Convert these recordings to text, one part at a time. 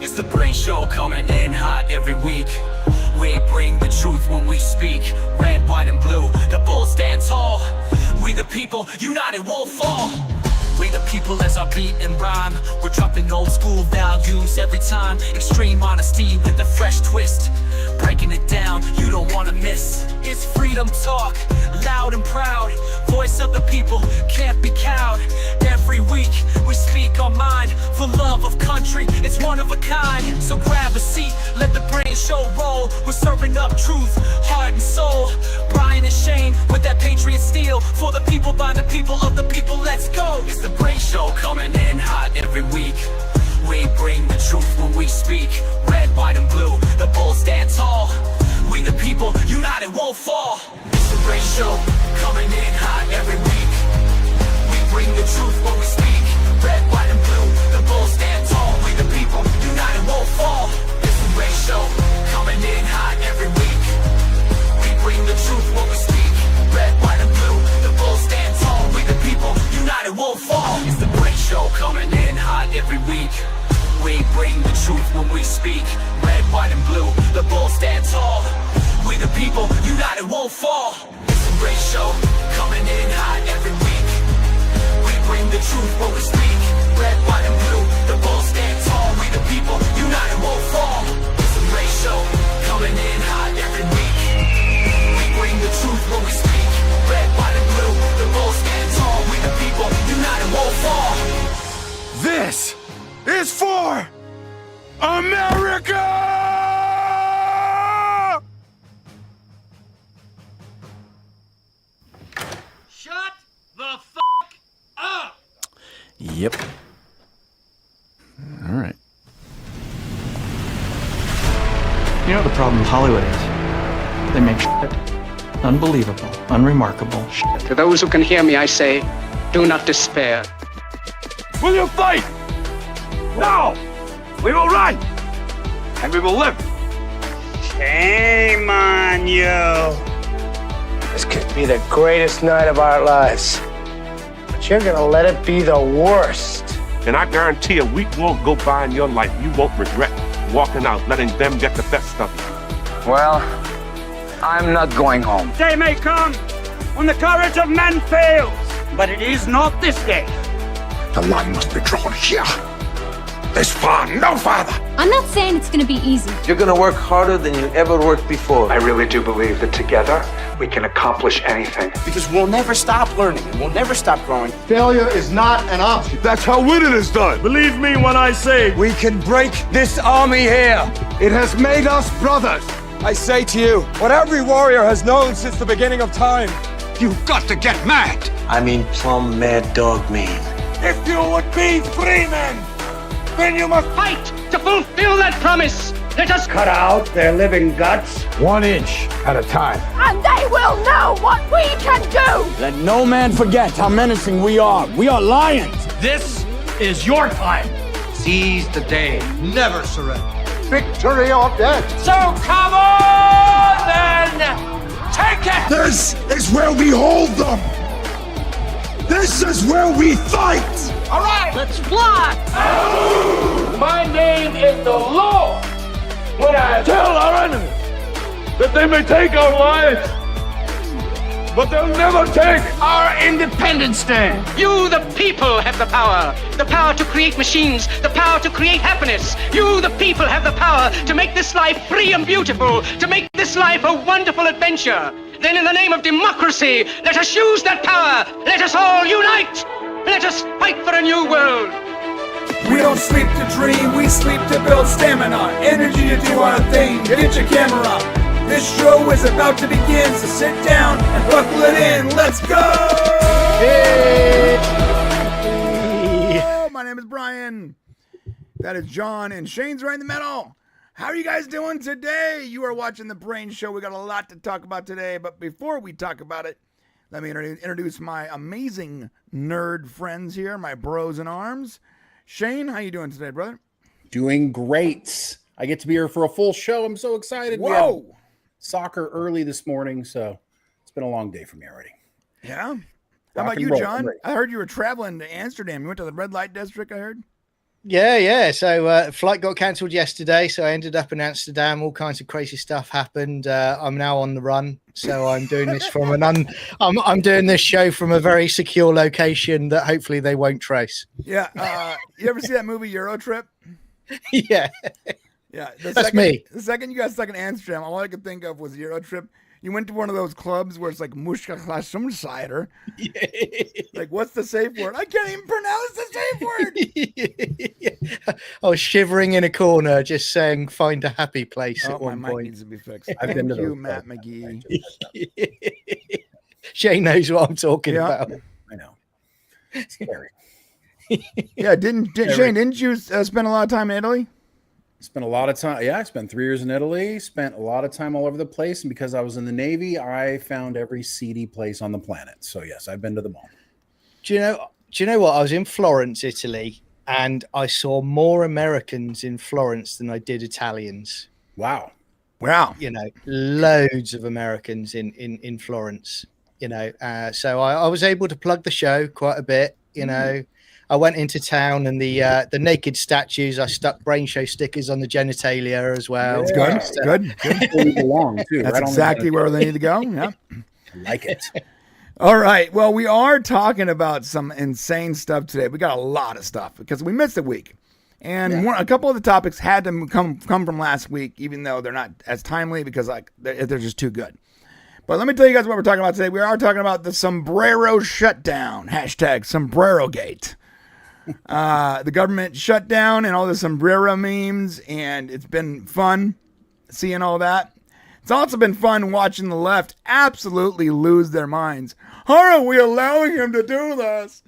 It's the BRANE Show coming in hot every week. We bring the truth when we speak. Red, white, and blue, the bulls stand tall. We the people, united won't fall. We the people as our beat and rhyme. We're dropping old school values every time. Extreme honesty with a fresh twist. Breaking it down, you don't wanna miss. It's freedom talk, loud and proud. Voice of the people, can't be cowed. Every week, we speak our mind. For love of country, it's one of a kind. So grab a seat, let the BRANE Show roll. We're serving up truth, heart and soul. Brian and Shane, with that patriot steel. For the people, by the people, of the people, let's go. It's the BRANE Show coming in hot every week. We bring the truth when we speak. Red, white, and blue, the bulls stand tall. We the people, united won't fall. It's the BRANE Show, coming in hot every week. We bring the truth when we speak. Red, white, and blue, the bulls stand tall. We the people, united won't fall. It's the BRANE Show, coming in hot every week. We bring the truth when we speak. Red, white, and blue, the bulls stand tall. We the people, united won't fall. It's the BRANE Show, coming in hot every week. We bring the truth when we speak. Red, white, and blue, the bulls stand tall. We the people, united won't fall. It's the BRANE Show, coming in hot every week. We bring the truth when we speak. Red, white, and blue, the bulls stand tall. We the people, united won't fall. It's the BRANE Show, coming in hot every week. We bring the truth when we speak. Red, white, and blue, the bulls stand tall. We the people, united won't fall. This is for America! Shut the fuck up! Yep. All right. You know the problem with Hollywood is? They make shit unbelievable, unremarkable shit. To those who can hear me, I say, do not despair. Will you fight? No! We will run! And we will live! Shame on you. This could be the greatest night of our lives. But you're gonna let it be the worst. And I guarantee a week won't go by in your life you won't regret walking out, letting them get the best of you. Well, I'm not going home. Day may come when the courage of men fails, but it is not this day. The line must be drawn here. This far, no farther. I'm not saying it's gonna be easy. You're gonna work harder than you ever worked before. I really do believe that together we can accomplish anything. Because we'll never stop learning and we'll never stop growing. Failure is not an option. That's how winning is done. Believe me when I say we can break this army here. It has made us brothers. I say to you, what every warrior has known since the beginning of time. You've got to get mad. I mean plumb mad dog mean. If you would be free men, then you must Fight to fulfill that promise. Let us Cut out their living guts. 1 inch at a time. And they will know what we can do! Let no man forget how menacing we are. We are lions. This is your time. Seize the day. Never surrender. Victory or death. So come on then! Take it! This is where we hold them. This is where we fight. All right, let's fly! My name is the Lord. When I Tell our enemies that they may take our lives, but they'll never take our Independence Day. You, the people, have the power to create machines, the power to create happiness. You, the people, have the power to make this life free and beautiful, to make this life a wonderful adventure. Then in the name of democracy, let us use that power. Let us all unite. Let us fight for a new world. We don't sleep to dream, we sleep to build stamina, energy to do our thing. Get your camera up. This show is about to begin, so sit down and buckle it in. Let's go! Hello, my name is Brian. That is John, and Shane's right in the middle. How are you guys doing today? You are watching the BRANE Show. We got a lot to talk about today, but before we talk about it, let me introduce my amazing nerd friends here, my bros in arms. Shane, how you doing today, brother? Doing great. I get to be here for a full show. I'm so excited. Whoa! We had soccer early this morning, so it's been a long day for me already. Yeah. How Rock about and you, roll, John? I'm ready. I heard you were traveling to Amsterdam. You went to the red light district, I heard. Yeah. So flight got cancelled yesterday, so I ended up in Amsterdam. All kinds of crazy stuff happened. I'm now on the run, so I'm doing this from I'm doing this show from a very secure location that hopefully they won't trace. Yeah. You ever see that movie Euro Trip? Yeah. Yeah. That's me. The second you got stuck in Amsterdam, all I could think of was Euro Trip. You went to one of those clubs where it's like Mushka Cider. Like, what's the safe word? I can't even pronounce the safe word. I was shivering in a corner, just saying, "Find a happy place." At one my mic point, needs to be fixed. I've been to Thank you, those Matt clubs. McGee. Shane knows what I'm talking about. I know. Scary. Yeah, Shane? Didn't you spend a lot of time in Italy? Spent a lot of time. Yeah, I spent 3 years in Italy. Spent a lot of time all over the place, and because I was in the Navy, I found every seedy place on the planet. So yes, I've been to them all. Do you know what? I was in Florence, Italy, and I saw more Americans in Florence than I did Italians. Wow. You know, loads of Americans in Florence. You know, so I was able to plug the show quite a bit. You know, I went into town, and the naked statues, I stuck BRANE Show stickers on the genitalia as well. Yeah. Good. Where you belong too. That's right on the exactly where they need to go. Yeah. I like it. All right. Well, we are talking about some insane stuff today. We got a lot of stuff because we missed a week. And a couple of the topics had to come from last week, even though they're not as timely because they're just too good. But let me tell you guys what we're talking about today. We are talking about the Sombrero shutdown. #Sombrerogate. The government shut down and all the Sombrero memes, and it's been fun seeing all that. It's also been fun watching the left absolutely lose their minds. How are we allowing him to do this?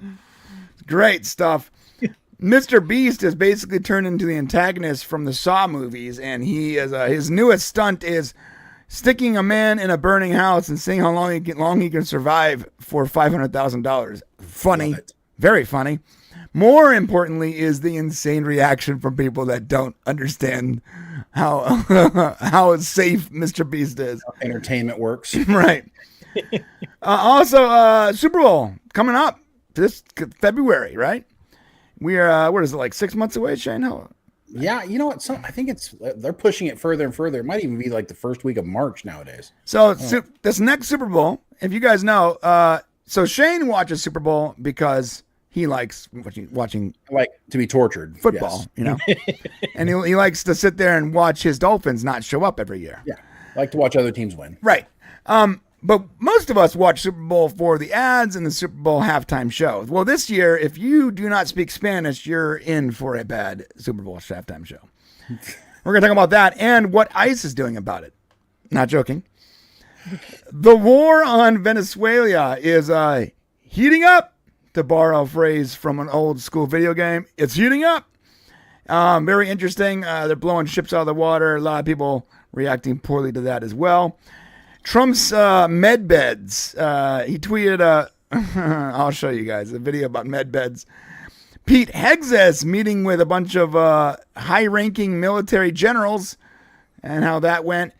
Great stuff. MrBeast has basically turned into the antagonist from the Saw movies, and he is his newest stunt is sticking a man in a burning house and seeing how long he can survive for $500,000. Funny, very funny. More importantly is the insane reaction from people that don't understand how safe MrBeast is. How entertainment works. Right. Also, Super Bowl coming up this February, right? We are, what is it, like 6 months away, Shane? How? Yeah, you know what? I think they're pushing it further and further. It might even be like the first week of March nowadays. So this next Super Bowl, if you guys know, so Shane watches Super Bowl because he likes watching like to be tortured football, you know, and he likes to sit there and watch his Dolphins not show up every year. Yeah, I like to watch other teams win. Right. But most of us watch Super Bowl for the ads and the Super Bowl halftime show. Well, this year, if you do not speak Spanish, you're in for a bad Super Bowl halftime show. We're going to talk about that and what ICE is doing about it. Not joking. The war on Venezuela is heating up, to borrow a phrase from an old school video game. It's heating up. Very interesting. They're blowing ships out of the water. A lot of people reacting poorly to that as well. Trump's med beds. He tweeted I'll show you guys a video about med beds. Pete Hegseth meeting with a bunch of high-ranking military generals and how that went.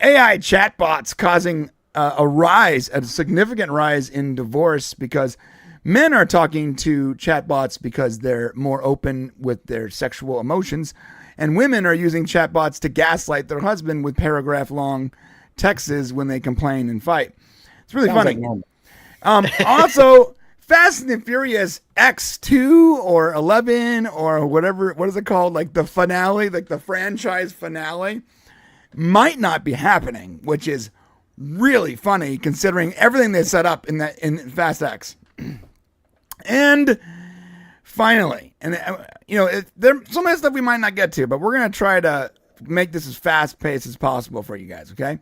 AI chatbots causing a significant rise in divorce because men are talking to chatbots because they're more open with their sexual emotions, and women are using chatbots to gaslight their husband with paragraph-long texts when they complain and fight. It's really funny. Also, Fast and Furious X2 or 11 or whatever, what is it called? Like the finale, like the franchise finale might not be happening, which is really funny considering everything they set up in Fast X. And finally, and there's some of that stuff we might not get to, but we're going to try to make this as fast paced as possible for you guys. Okay.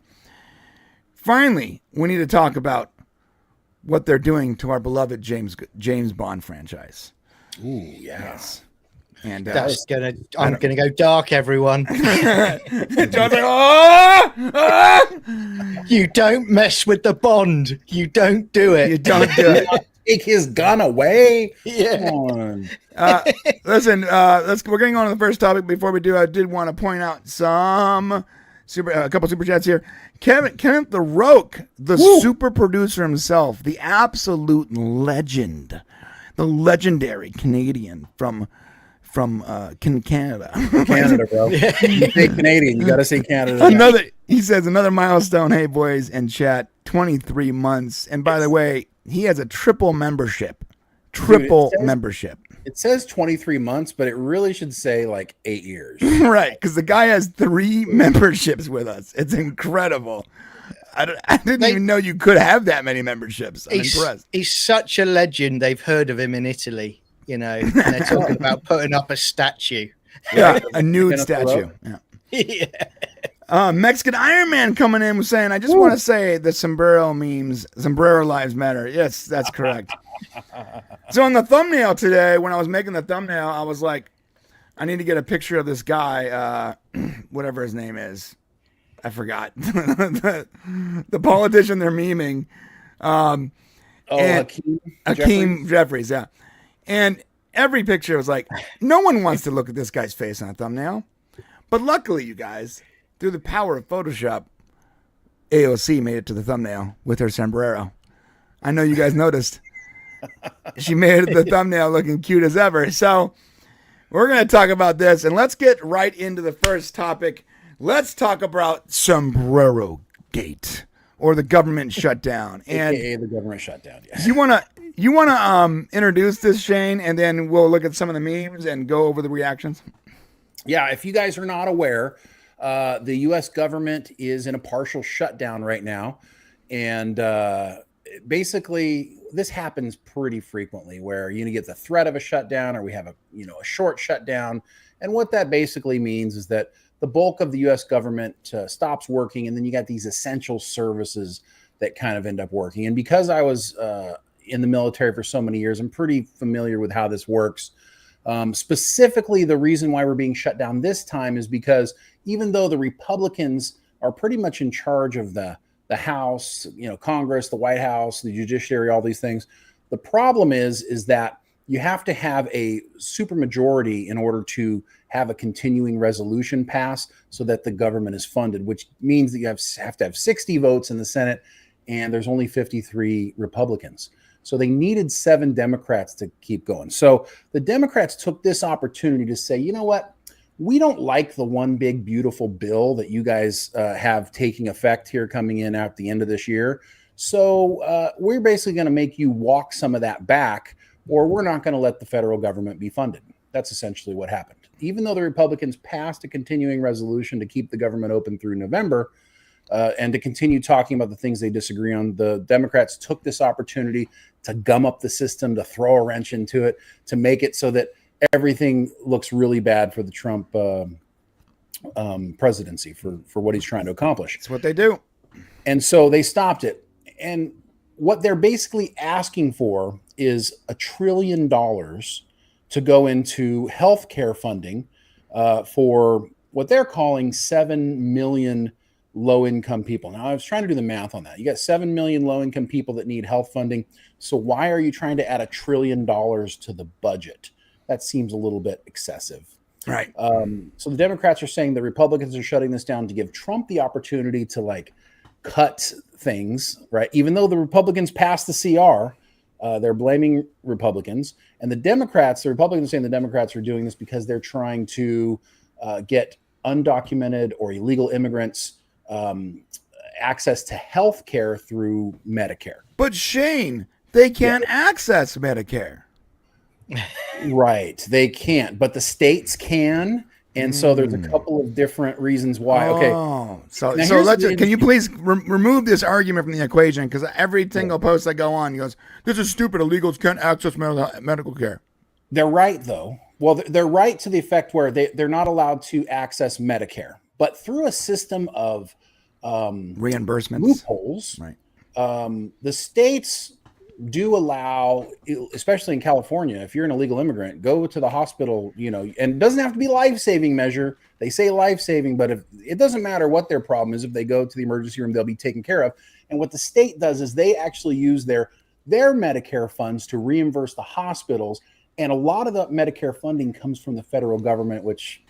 Finally, we need to talk about what they're doing to our beloved James Bond franchise. Ooh, yes. And I'm gonna go dark, everyone. John's like, you don't mess with the Bond. You don't do it. You don't do it. Take his gun away. Yeah. Listen, we're getting on to the first topic. Before we do, I did want to point out some a couple super chats here. Kenneth the Roke, the super producer himself, the absolute legend, the legendary Canadian from Canada. Canada, bro. You say Canadian, you got to say Canada. He says another milestone. Hey, boys and chat, 23 months. And by the way, he has a triple membership. Membership. It says 23 months, but it really should say like 8 years. Right, because the guy has 3 memberships with us. It's incredible. I didn't even know you could have that many memberships. I'm impressed. He's such a legend. They've heard of him in Italy, and they're talking about putting up a statue. Yeah, a nude statue. Yeah. Mexican Iron Man coming in was saying, I just want to say the Sombrero memes, Sombrero lives matter. Yes, that's correct. So on the thumbnail today, when I was making the thumbnail, I was like, I need to get a picture of this guy, whatever his name is. I forgot. the politician they're memeing. Hakeem Jeffries, yeah. And every picture was like, no one wants to look at this guy's face on a thumbnail. But luckily, you guys, through the power of Photoshop, AOC made it to the thumbnail with her sombrero. I know you guys noticed. She made the thumbnail looking cute as ever. So we're going to talk about this, and let's get right into the first topic. Let's talk about Sombrero Gate, or the government shutdown. And AKA the government shutdown, yes. You want to introduce this, Shane, and then we'll look at some of the memes and go over the reactions? Yeah, if you guys are not aware, the U.S. government is in a partial shutdown right now. And basically, this happens pretty frequently where you get the threat of a shutdown, or we have a short shutdown. And what that basically means is that the bulk of the U.S. government stops working, and then you got these essential services that kind of end up working. And because I was in the military for so many years, I'm pretty familiar with how this works. Specifically, the reason why we're being shut down this time is because even though the Republicans are pretty much in charge of the House, Congress, the White House, the judiciary, all these things, the problem is that you have to have a supermajority in order to have a continuing resolution pass so that the government is funded, which means that you have to have 60 votes in the Senate, and there's only 53 Republicans. So they needed 7 Democrats to keep going. So the Democrats took this opportunity to say, you know what? We don't like the one big beautiful bill that you guys have taking effect here coming in at the end of this year. So we're basically going to make you walk some of that back, or we're not going to let the federal government be funded. That's essentially what happened. Even though the Republicans passed a continuing resolution to keep the government open through November and to continue talking about the things they disagree on, the Democrats took this opportunity to gum up the system, to throw a wrench into it, to make it so that everything looks really bad for the Trump presidency, for what he's trying to accomplish. That's what they do. And so they stopped it. And what they're basically asking for is $1 trillion to go into healthcare funding for what they're calling 7 million low-income people. Now, I was trying to do the math on that. You got 7 million low-income people that need health funding. So why are you trying to add $1 trillion to the budget? That seems a little bit excessive. Right. So the Democrats are saying the Republicans are shutting this down to give Trump the opportunity to cut things, right? Even though the Republicans passed the CR, they're blaming Republicans. And the Republicans are saying the Democrats are doing this because they're trying to get undocumented or illegal immigrants access to health care through Medicare. But Shane, they can't access Medicare. Right. They can't, but the states can. And so there's a couple of different reasons why. Okay. So can you please remove this argument from the equation? Because every single post I go on, he goes, this is stupid. Illegals can't access medical care. They're right, though. Well, they're right to the effect where they're not allowed to access Medicare, but through a system of reimbursements, loopholes, right? The states do allow, especially in California, if you're an illegal immigrant, go to the hospital, and it doesn't have to be a life-saving measure. They say life-saving, but if it doesn't matter what their problem is, if they go to the emergency room, they'll be taken care of. And what the state does is they actually use their Medicare funds to reimburse the hospitals. And a lot of the Medicare funding comes from the federal government, which,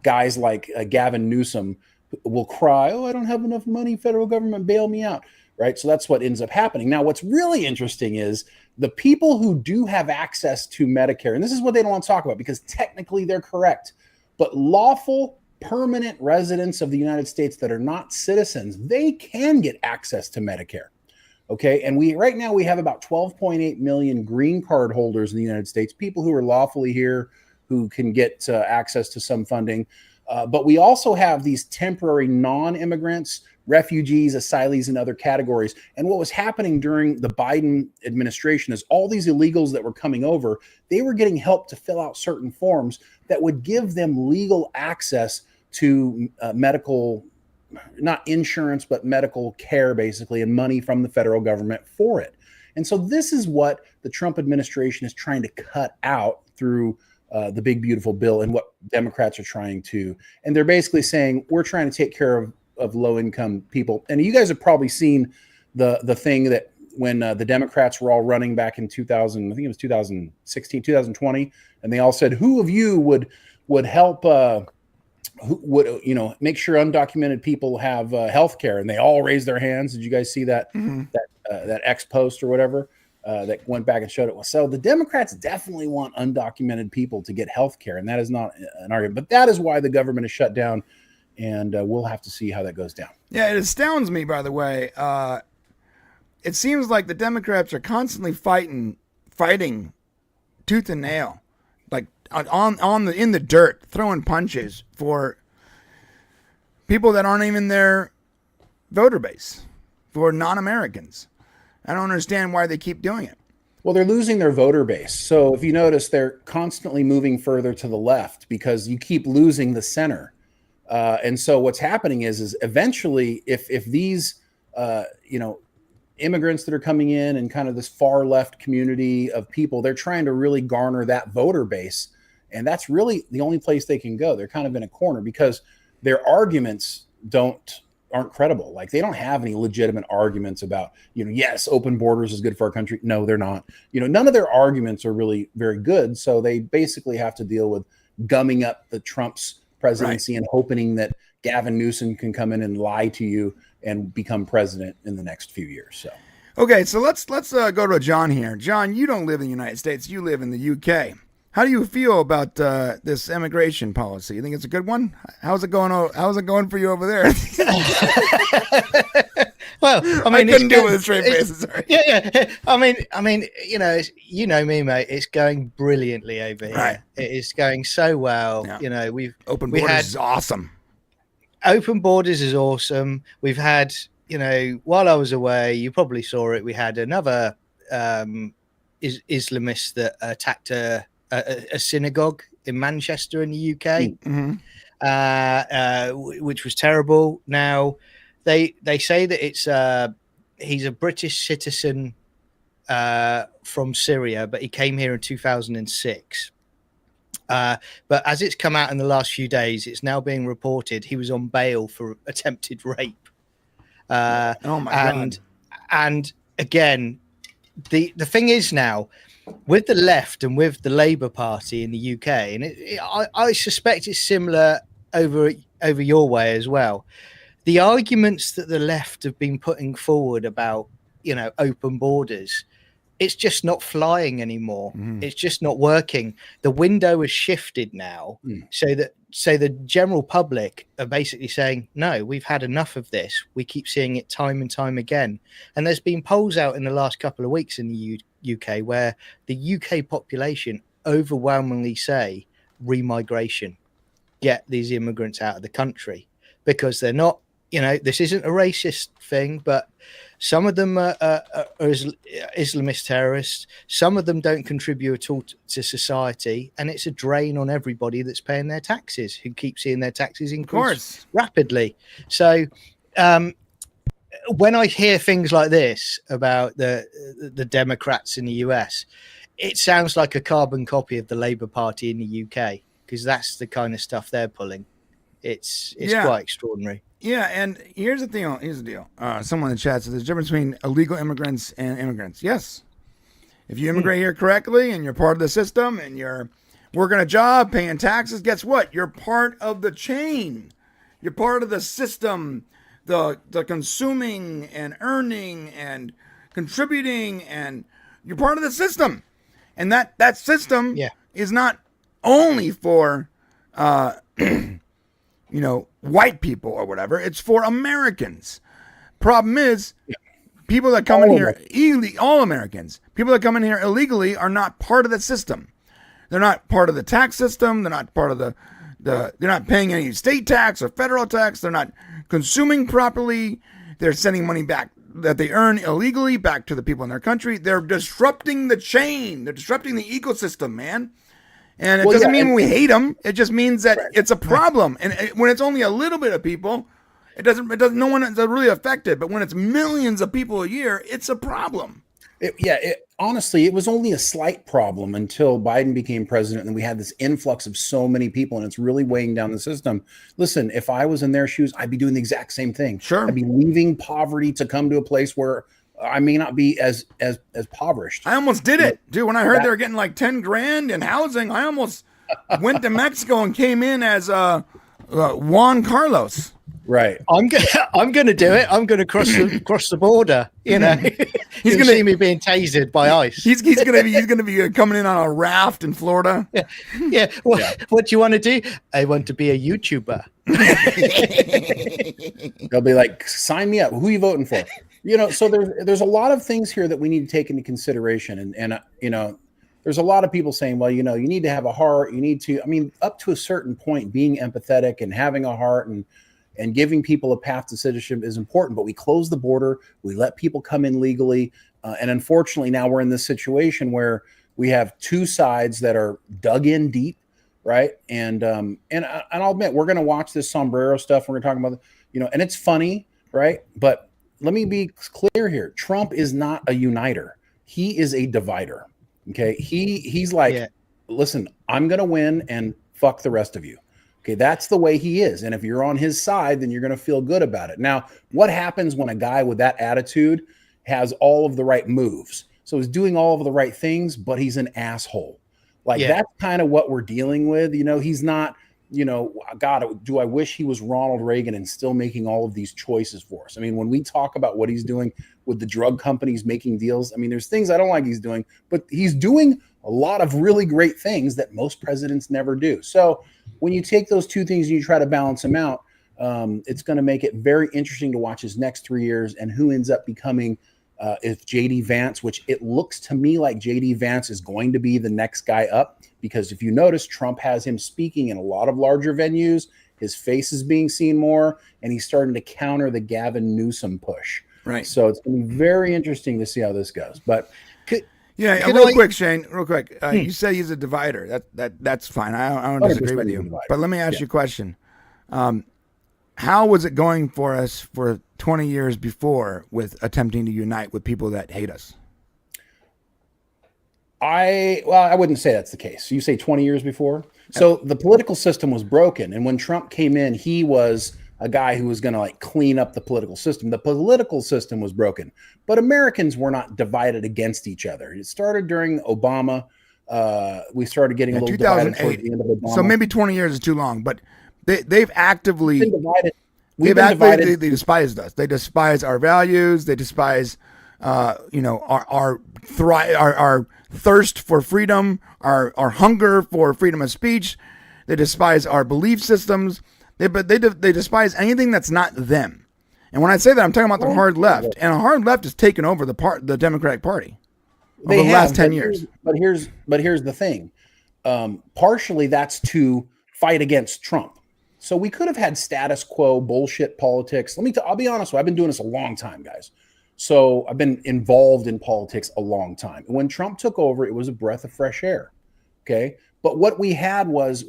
guys like Gavin Newsom will cry, "Oh, I don't have enough money. Federal government, bail me out." Right? So that's what ends up happening. Now, what's really interesting is the people who do have access to Medicare, and this is what they don't want to talk about because technically they're correct, but lawful permanent residents of the United States that are not citizens, they can get access to Medicare. Okay. And right now we have about 12.8 million green card holders in the United States, people who are lawfully here, who can get access to some funding. But we also have these temporary non-immigrants, refugees, asylees, and other categories. And what was happening during the Biden administration is all these illegals that were coming over, they were getting help to fill out certain forms that would give them legal access to medical, not insurance, but medical care, basically, and money from the federal government for it. And so this is what the Trump administration is trying to cut out through the big, beautiful bill, and what Democrats are trying to. And they're basically saying, we're trying to take care of low-income people. And you guys have probably seen the thing that when the Democrats were all running back in 2000, I think it was 2016, 2020, and they all said, who of you would help, who would, make sure undocumented people have health care? And they all raised their hands. Did you guys see that, that X post or whatever that went back and showed it? So the Democrats definitely want undocumented people to get health care. And that is not an argument, but that is why the government is shut down. And we'll have to see how that goes down. Yeah, it astounds me, by the way. It seems like the Democrats are constantly fighting tooth and nail, like in the dirt, throwing punches for people that aren't even their voter base, for non-Americans. I don't understand why they keep doing it. Well, they're losing their voter base. So if you notice, they're constantly moving further to the left because you keep losing the center. And so what's happening is eventually, if these, immigrants that are coming in and kind of this far left community of people, they're trying to really garner that voter base. And that's really the only place they can go. They're kind of in a corner because their arguments aren't credible. Like, they don't have any legitimate arguments about, yes, open borders is good for our country. No, they're not. None of their arguments are really very good. So they basically have to deal with gumming up the Trump's presidency, right, and hoping that Gavin Newsom can come in and lie to you and become president in the next few years. So, okay, so let's go to John here. John, you don't live in the United States; you live in the UK. How do you feel about this immigration policy? You think it's a good one? How's it going? How's it going for you over there? Well, I couldn't do it with a straight face. Sorry. Yeah. I mean, you know me, mate. It's going brilliantly over here. Right. It is going so well. Yeah. We've open borders is awesome. Open borders is awesome. We've had, while I was away, you probably saw it. We had another Islamist that attacked a synagogue in Manchester in the UK, which was terrible. Now, they say that he's a British citizen from Syria, but he came here in 2006. But as it's come out in the last few days, it's now being reported he was on bail for attempted rape. Oh my God. And again, the thing is now, with the left and with the Labour Party in the UK, and I suspect it's similar over your way as well. The arguments that the left have been putting forward about, open borders, it's just not flying anymore. It's just not working. The window has shifted now, so the general public are basically saying, no, we've had enough of this. We keep seeing it time and time again. And there's been polls out in the last couple of weeks in the UK where the UK population overwhelmingly say remigration, get these immigrants out of the country, because they're not, this isn't a racist thing, but some of them are Islamist terrorists. Some of them don't contribute at all to society, and it's a drain on everybody that's paying their taxes, who keep seeing their taxes increase rapidly. So when I hear things like this about the Democrats in the US, it sounds like a carbon copy of the Labour Party in the UK, because that's the kind of stuff they're pulling. It's quite extraordinary. Yeah, and here's the deal. Someone in the chat says there's a difference between illegal immigrants and immigrants. Yes. If you immigrate here correctly and you're part of the system and you're working a job, paying taxes, guess what? You're part of the chain. You're part of the system, the consuming and earning and contributing, and you're part of the system. And that system is not only for white people or whatever. It's for Americans. Problem is, people that come in here all Americans. People that come in here illegally are not part of the system. They're not part of the tax system. They're not part of they're not paying any state tax or federal tax. They're not consuming properly. They're sending money back that they earn illegally back to the people in their country. They're disrupting the chain. They're disrupting the ecosystem, man. And it doesn't mean we hate them. It just means that it's a problem. And when it's only a little bit of people, it doesn't. No one is really affected. But when it's millions of people a year, it's a problem. Honestly, it was only a slight problem until Biden became president, and we had this influx of so many people, and it's really weighing down the system. Listen, if I was in their shoes, I'd be doing the exact same thing. Sure, I'd be leaving poverty to come to a place where I may not be as impoverished. I almost did it, dude. When I heard they were getting like 10 grand in housing, I almost went to Mexico and came in as Juan Carlos. Right. I'm gonna do it. I'm gonna cross the border. You know, he's gonna see me being tasered by ICE. He's gonna be coming in on a raft in Florida. Yeah. What do you want to do? I want to be a YouTuber. They'll be like, sign me up. Who are you voting for? So there's a lot of things here that we need to take into consideration, and there's a lot of people saying, well, you need to have a heart. You need to. I mean, up to a certain point, being empathetic and having a heart and giving people a path to citizenship is important, but we close the border, we let people come in legally, and unfortunately now we're in this situation where we have two sides that are dug in deep, right? And I'll admit, we're going to watch this Sombrero stuff. We're going to talk about, and it's funny, right? But let me be clear here: Trump is not a uniter; he is a divider. Okay, he's like, listen, I'm going to win, and fuck the rest of you. Okay, that's the way he is. And if you're on his side, then you're going to feel good about it. Now, what happens when a guy with that attitude has all of the right moves? So he's doing all of the right things, but he's an asshole. That's kind of what we're dealing with. He's not, God, do I wish he was Ronald Reagan and still making all of these choices for us? I mean, when we talk about what he's doing with the drug companies making deals, I mean, there's things I don't like he's doing, but he's doing a lot of really great things that most presidents never do. So when you take those two things and you try to balance them out, it's going to make it very interesting to watch his next 3 years and who ends up becoming, if JD Vance, which it looks to me like JD Vance is going to be the next guy up, because if you notice, Trump has him speaking in a lot of larger venues. His face is being seen more, and he's starting to counter the Gavin Newsom push. Right. So it's going to be very interesting to see how this goes. But real quick, Shane, real quick. You say he's a divider. That's fine. I don't disagree with you. But let me ask you a question. How was it going for us for 20 years before with attempting to unite with people that hate us? I wouldn't say that's the case. You say 20 years before? So the political system was broken. And when Trump came in, he was a guy who was going to clean up the political system. The political system was broken, but Americans were not divided against each other. It started during Obama. We started getting a little divided towards the end of Obama. So maybe 20 years is too long, but they've actively been divided. They despised us. They despise our values. They despise, our thirst for freedom, our hunger for freedom of speech. They despise our belief systems. They despise anything that's not them. And when I say that, I'm talking about the hard left. And the hard left has taken over the Democratic Party over the last 10 years. But here's the thing. Partially that's to fight against Trump. So we could have had status quo bullshit politics. I'll be honest with you, I've been doing this a long time, guys. So I've been involved in politics a long time. And when Trump took over, it was a breath of fresh air. Okay. But what we had was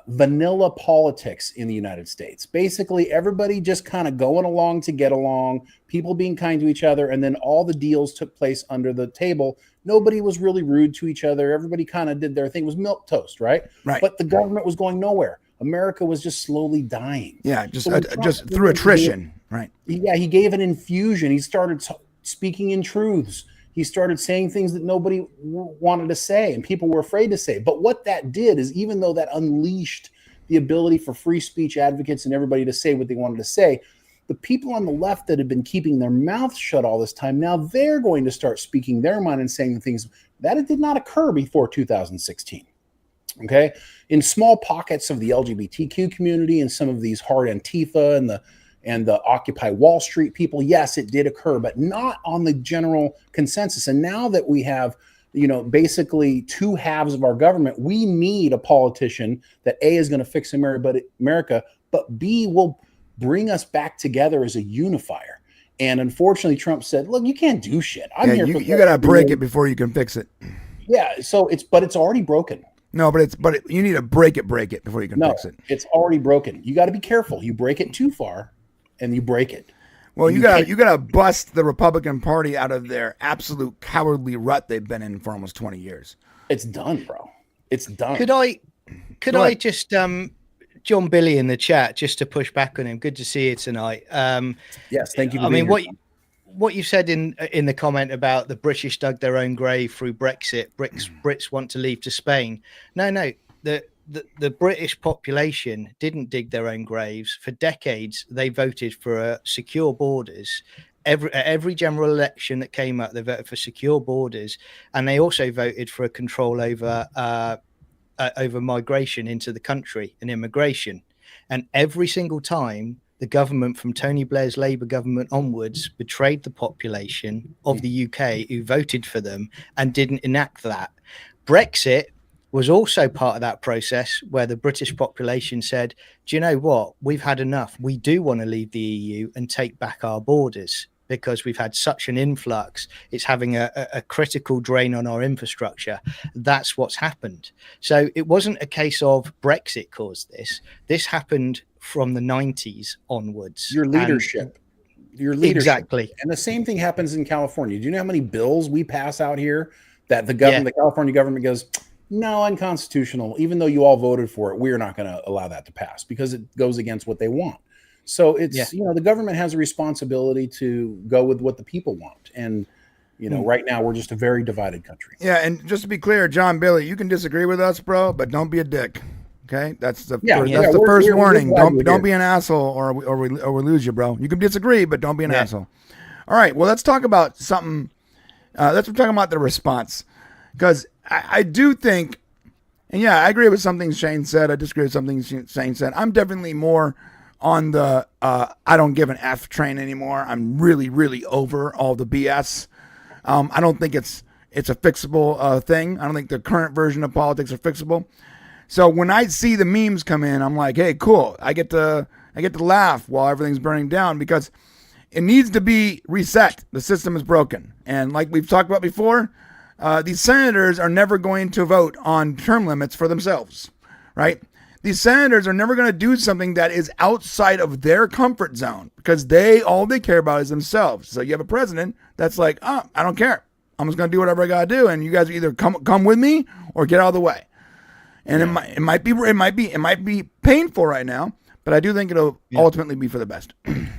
vanilla politics in the United States. Basically, everybody just kind of going along to get along, people being kind to each other, and then all the deals took place under the table. Nobody was really rude to each other. Everybody kind of did their thing. It was milquetoast, right? Right. But the government was going nowhere. America was just slowly dying. Yeah, just through attrition, right? Yeah, he gave an infusion. He started speaking in truths. He started saying things that nobody wanted to say and people were afraid to say. But what that did is, even though that unleashed the ability for free speech advocates and everybody to say what they wanted to say. The people on the left that have been keeping their mouths shut all this time, now they're going to start speaking their mind and saying the things that it did not occur before 2016. Okay, in small pockets of the LGBTQ community and some of these hard Antifa and the Occupy Wall Street people, yes, it did occur, but not on the general consensus. And now that we have, basically two halves of our government, we need a politician that A, is going to fix America, but B, will bring us back together as a unifier. And unfortunately, Trump said, "Look, you can't do shit. You got to break it before you can fix it." Yeah, so it's already broken. No, but you need to break it before you can fix it. It's already broken. You got to be careful. You break it too far, and you break it. Well, you gotta bust the Republican Party out of their absolute cowardly rut they've been in for almost 20 years. It's done, bro. It's done. Could I just John Billy in the chat, just to push back on him? Good to see you tonight. Yes, thank you. I mean, what you said in the comment about the British dug their own grave through Brexit. Brits want to leave to Spain. No, the British population didn't dig their own graves. For decades, they voted for secure borders. Every general election that came up, they voted for secure borders, and they also voted for a control over migration into the country and immigration. And every single time, the government from Tony Blair's Labour government onwards betrayed the population of the UK who voted for them and didn't enact that. Brexit was also part of that process where the British population said, do you know what? We've had enough. We do want to leave the EU and take back our borders because we've had such an influx. It's having a critical drain on our infrastructure. That's what's happened. So it wasn't a case of Brexit caused this. This happened from the 90s onwards. Your leadership. Exactly. And the same thing happens in California. Do you know how many bills we pass out here that the California government goes, no, unconstitutional, even though you all voted for it, we're not going to allow that to pass because it goes against what they want. So it's, the government has a responsibility to go with what the people want. And, right now we're just a very divided country. Yeah. And just to be clear, John Billy, you can disagree with us, bro, but don't be a dick. Okay. That's the first warning. Don't be an asshole or we lose you, bro. You can disagree, but don't be an asshole. All right. Well, let's talk about something. Let's talk about the response, because I do think, and I agree with something Shane said. I disagree with something Shane said. I'm definitely more on the I don't give an F train anymore. I'm really, really over all the BS. I don't think it's a fixable thing. I don't think the current version of politics are fixable. So when I see the memes come in, I'm like, hey, cool. I get to laugh while everything's burning down because it needs to be reset. The system is broken. And like we've talked about before, these senators are never going to vote on term limits for themselves, right? These senators are never going to do something that is outside of their comfort zone because all they care about is themselves. So you have a president that's like, oh, I don't care. I'm just going to do whatever I got to do. And you guys either come with me or get out of the way. And it might be painful right now, but I do think it'll ultimately be for the best.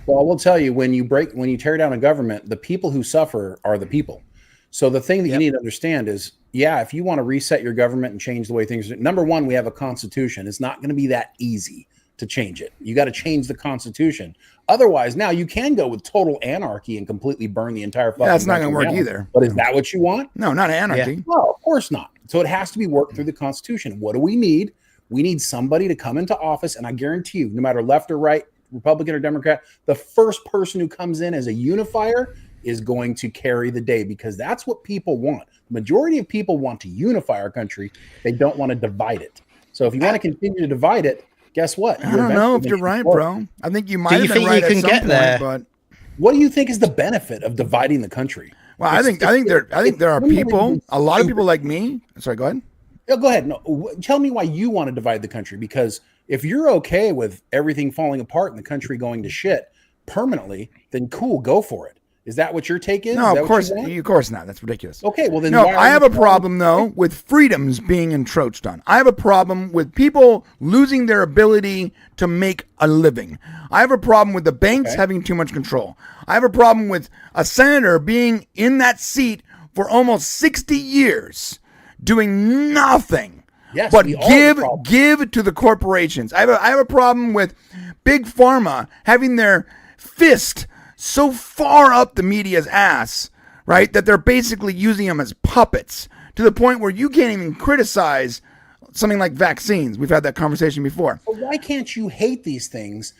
Well, I will tell you, when you tear down a government, the people who suffer are the people. So the thing that you need to understand is, if you want to reset your government and change the way things are, number one, we have a constitution. It's not going to be that easy to change it. You got to change the constitution. Otherwise, now you can go with total anarchy and completely burn the entire fucking that's not going to work down. Either. But is that what you want? No, not anarchy. Yeah. No, of course not. So it has to be worked through the Constitution. What do we need? We need somebody to come into office, and I guarantee you, no matter left or right, Republican or Democrat, the first person who comes in as a unifier is going to carry the day because that's what people want. The majority of people want to unify our country. They don't want to divide it. So if you want to continue to divide it, guess what? I don't know if you're right, bro. I think you might have been right at some point, but what do you think is the benefit of dividing the country? Well, I think there are people, a lot of people like me. Sorry, go ahead. Go ahead. No, tell me why you want to divide the country. Because if you're okay with everything falling apart and the country going to shit permanently, then cool, go for it. Is that what your take is? No, is of course not. That's ridiculous. Okay, well then. No, I have a problem though with freedoms being encroached on. I have a problem with people losing their ability to make a living. I have a problem with the banks having too much control. I have a problem with a senator being in that seat for almost 60 years, doing nothing Yes, but we all have a problem. give to the corporations. I have a problem with big pharma having their fist so far up the media's ass, right, that they're basically using them as puppets to the point where you can't even criticize something like vaccines. We've had that conversation before. But why can't you hate these things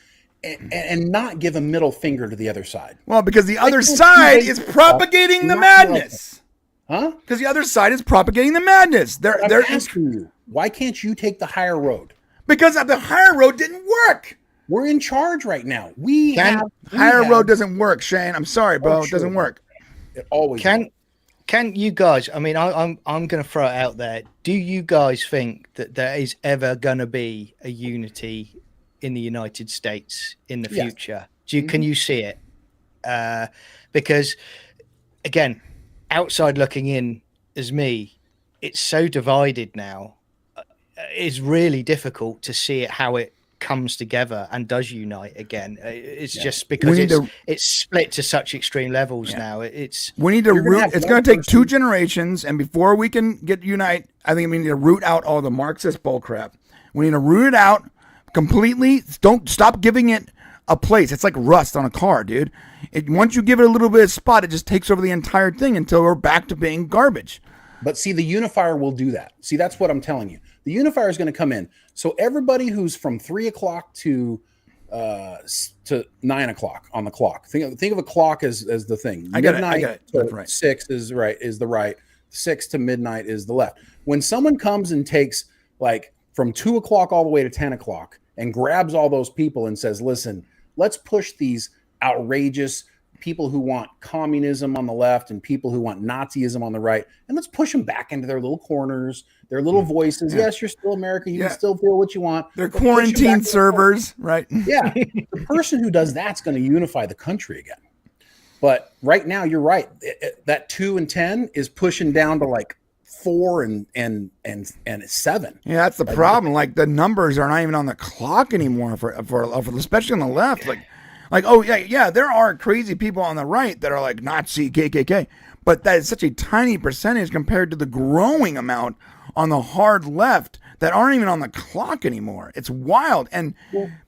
and not give a middle finger to the other side? Well, because the other side is propagating the madness. Huh? Because the other side is propagating the madness. They're asking you, why can't you take the higher road? Because the higher road didn't work. We're in charge right now. Higher road doesn't work, Shane. I'm sorry, bro. It doesn't work. It always Can you guys? I mean, I'm going to throw it out there. Do you guys think that there is ever going to be a unity in the United States in the future? Can you see it? Because again, outside looking in as me, it's so divided now. It's really difficult to see it how it comes together and does unite again. It's just because it's split to such extreme levels now. We need to root. It's going to take 2 generations, and before we can get unite, I think we need to root out all the Marxist bullcrap. We need to root it out completely. Don't stop giving it a place. It's like rust on a car, dude. Once you give it a little bit of spot, it just takes over the entire thing until we're back to being garbage. But see, the unifier will do that. See, that's what I'm telling you. The unifier is going to come in. So everybody who's from 3 o'clock to 9 o'clock on the clock. Think of a clock as the thing. I got it. That's right. 6 is the right. 6 to midnight is the left. When someone comes and takes like from 2 o'clock all the way to 10 o'clock and grabs all those people and says, listen, let's push these outrageous people who want communism on the left and people who want Nazism on the right, and let's push them back into their little corners, their little voices. Yes, you're still American. You can still feel what you want. They're quarantine servers, right? Yeah. The person who does that's going to unify the country again. But right now, you're right. That 2 and 10 is pushing down to like 4 and 7. Yeah, that's the problem. Like the numbers are not even on the clock anymore for especially on the left. Like, oh yeah, there are crazy people on the right that are like Nazi, KKK, but that is such a tiny percentage compared to the growing amount on the hard left that aren't even on the clock anymore. It's wild, and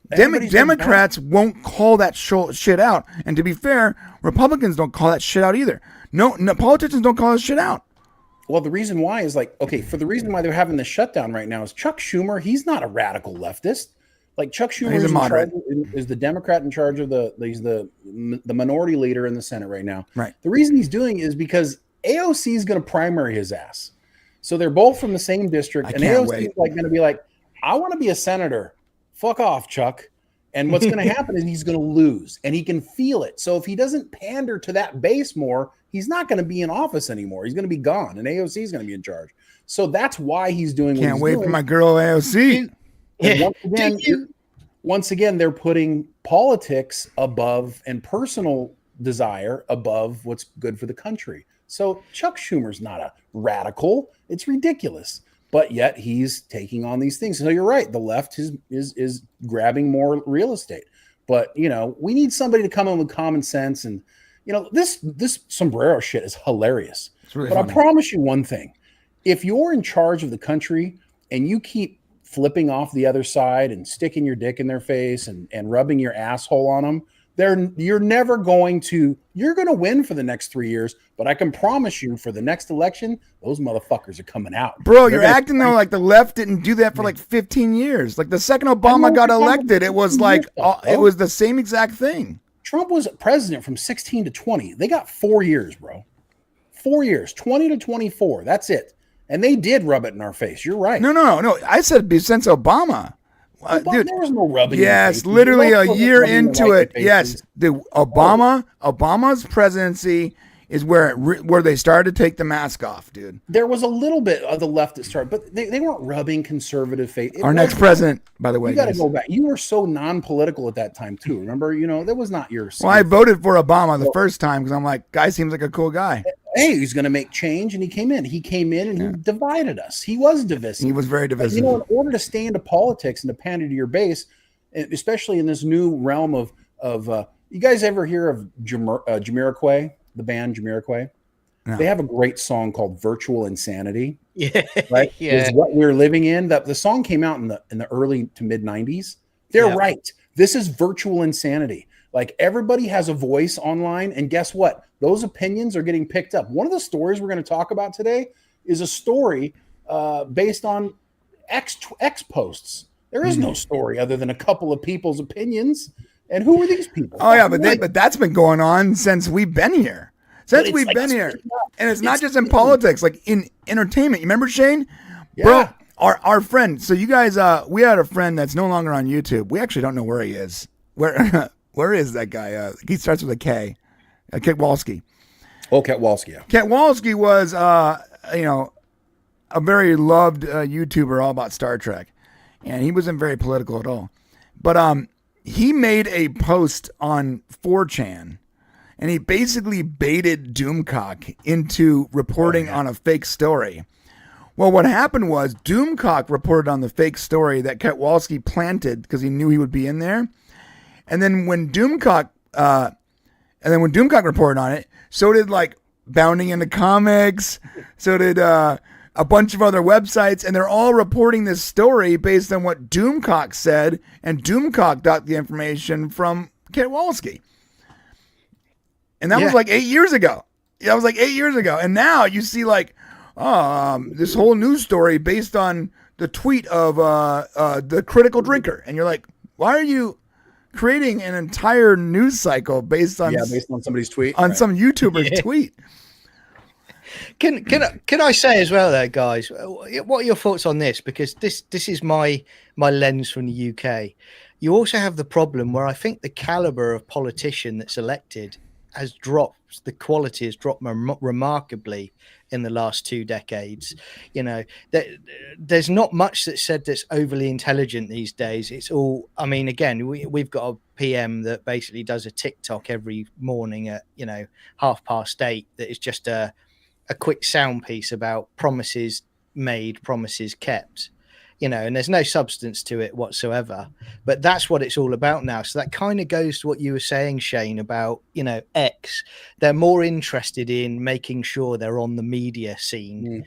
Democrats won't call that shit out. And to be fair, Republicans don't call that shit out either. No, politicians don't call that shit out. Well, the reason why is the reason why they're having this shutdown right now is Chuck Schumer. He's not a radical leftist. Like Chuck Schumer is the Democrat in charge of he's the minority leader in the Senate right now. Right. The reason he's doing it is because AOC is going to primary his ass. So they're both from the same district, and AOC is like going to be like, I want to be a senator. Fuck off, Chuck. And what's going to happen is he's going to lose, and he can feel it. So if he doesn't pander to that base more, he's not going to be in office anymore. He's going to be gone, and AOC is going to be in charge. So that's why he's doing what he's doing. Can't wait for my girl AOC. Once again, they're putting politics above and personal desire above what's good for the country. So Chuck Schumer's not a radical. It's ridiculous. But yet he's taking on these things. So you're right. The left is grabbing more real estate. But, we need somebody to come in with common sense. And, this Sombrero shit is hilarious. Really but funny. I promise you one thing. If you're in charge of the country and you keep flipping off the other side and sticking your dick in their face and rubbing your asshole on them, you're going to win for the next 3 years. But I can promise you for the next election, those motherfuckers are coming out. Bro, you're acting though like the left didn't do that for like 15 years. Like the second Obama got elected, it was like, it was the same exact thing. Trump was president from 16 to 20. They got 4 years, bro. 4 years, 20 to 24. That's it. And they did rub it in our face. You're right. No. I said since Obama. Dude, there was no rubbing. Yes, literally a year into it. Yes, Obama's presidency is where they started to take the mask off, dude. There was a little bit of the left that started, but they weren't rubbing conservative face. Our next president, by the way. You got to go back. You were so non-political at that time too. Remember, that was not your. Well, I voted for Obama the first time because I'm like, guy seems like a cool guy. Hey, he's going to make change, and he came in. He he divided us. He was divisive. He was very divisive. In order to stay into politics and to pander to your base, especially in this new realm of you guys ever hear of Jamiroquai, the band Jamiroquai? No. They have a great song called "Virtual Insanity." Yeah, right? yeah. Is what we're living in. The song came out in the early to mid 90s. They're right. This is virtual insanity. Like everybody has a voice online, and guess what? Those opinions are getting picked up. One of the stories we're going to talk about today is a story based on X posts. There is no story other than a couple of people's opinions. And who are these people? Oh yeah, but that's been going on since we've been here. Since we've been here, and it's not just in politics, like in entertainment. You remember Shane? Yeah. Bro, our friend. So you guys, we had a friend that's no longer on YouTube. We actually don't know where he is. Where is that guy? He starts with a K. Ketwalski. Oh, Ketwalski. Yeah. Ketwalski was, a very loved YouTuber all about Star Trek, and he wasn't very political at all. But he made a post on 4chan, and he basically baited Doomcock into reporting on a fake story. Well, what happened was Doomcock reported on the fake story that Ketwalski planted because he knew he would be in there. And then when Doomcock reported on it, so did like Bounding into Comics, so did a bunch of other websites, and they're all reporting this story based on what Doomcock said, and Doomcock got the information from Ketwalski. And that was like 8 years ago. That was like 8 years ago. And now you see like this whole news story based on the tweet of the Critical Drinker. And you're like, why are you creating an entire news cycle based on somebody's tweet, on some YouTuber's tweet? Can I say as well, though, guys, what are your thoughts on this? Because this is my lens from the UK. You also have the problem where I think the caliber of politician that's elected has dropped. The quality has dropped remarkably in the last 2 decades. You know, there's not much that's said that's overly intelligent these days. It's all, I mean, again, we've got a PM that basically does a TikTok every morning at 8:30 that is just a quick sound piece about promises made, promises kept. And there's no substance to it whatsoever, but that's what it's all about now. So that kind of goes to what you were saying, Shane, about, X. They're more interested in making sure they're on the media scene,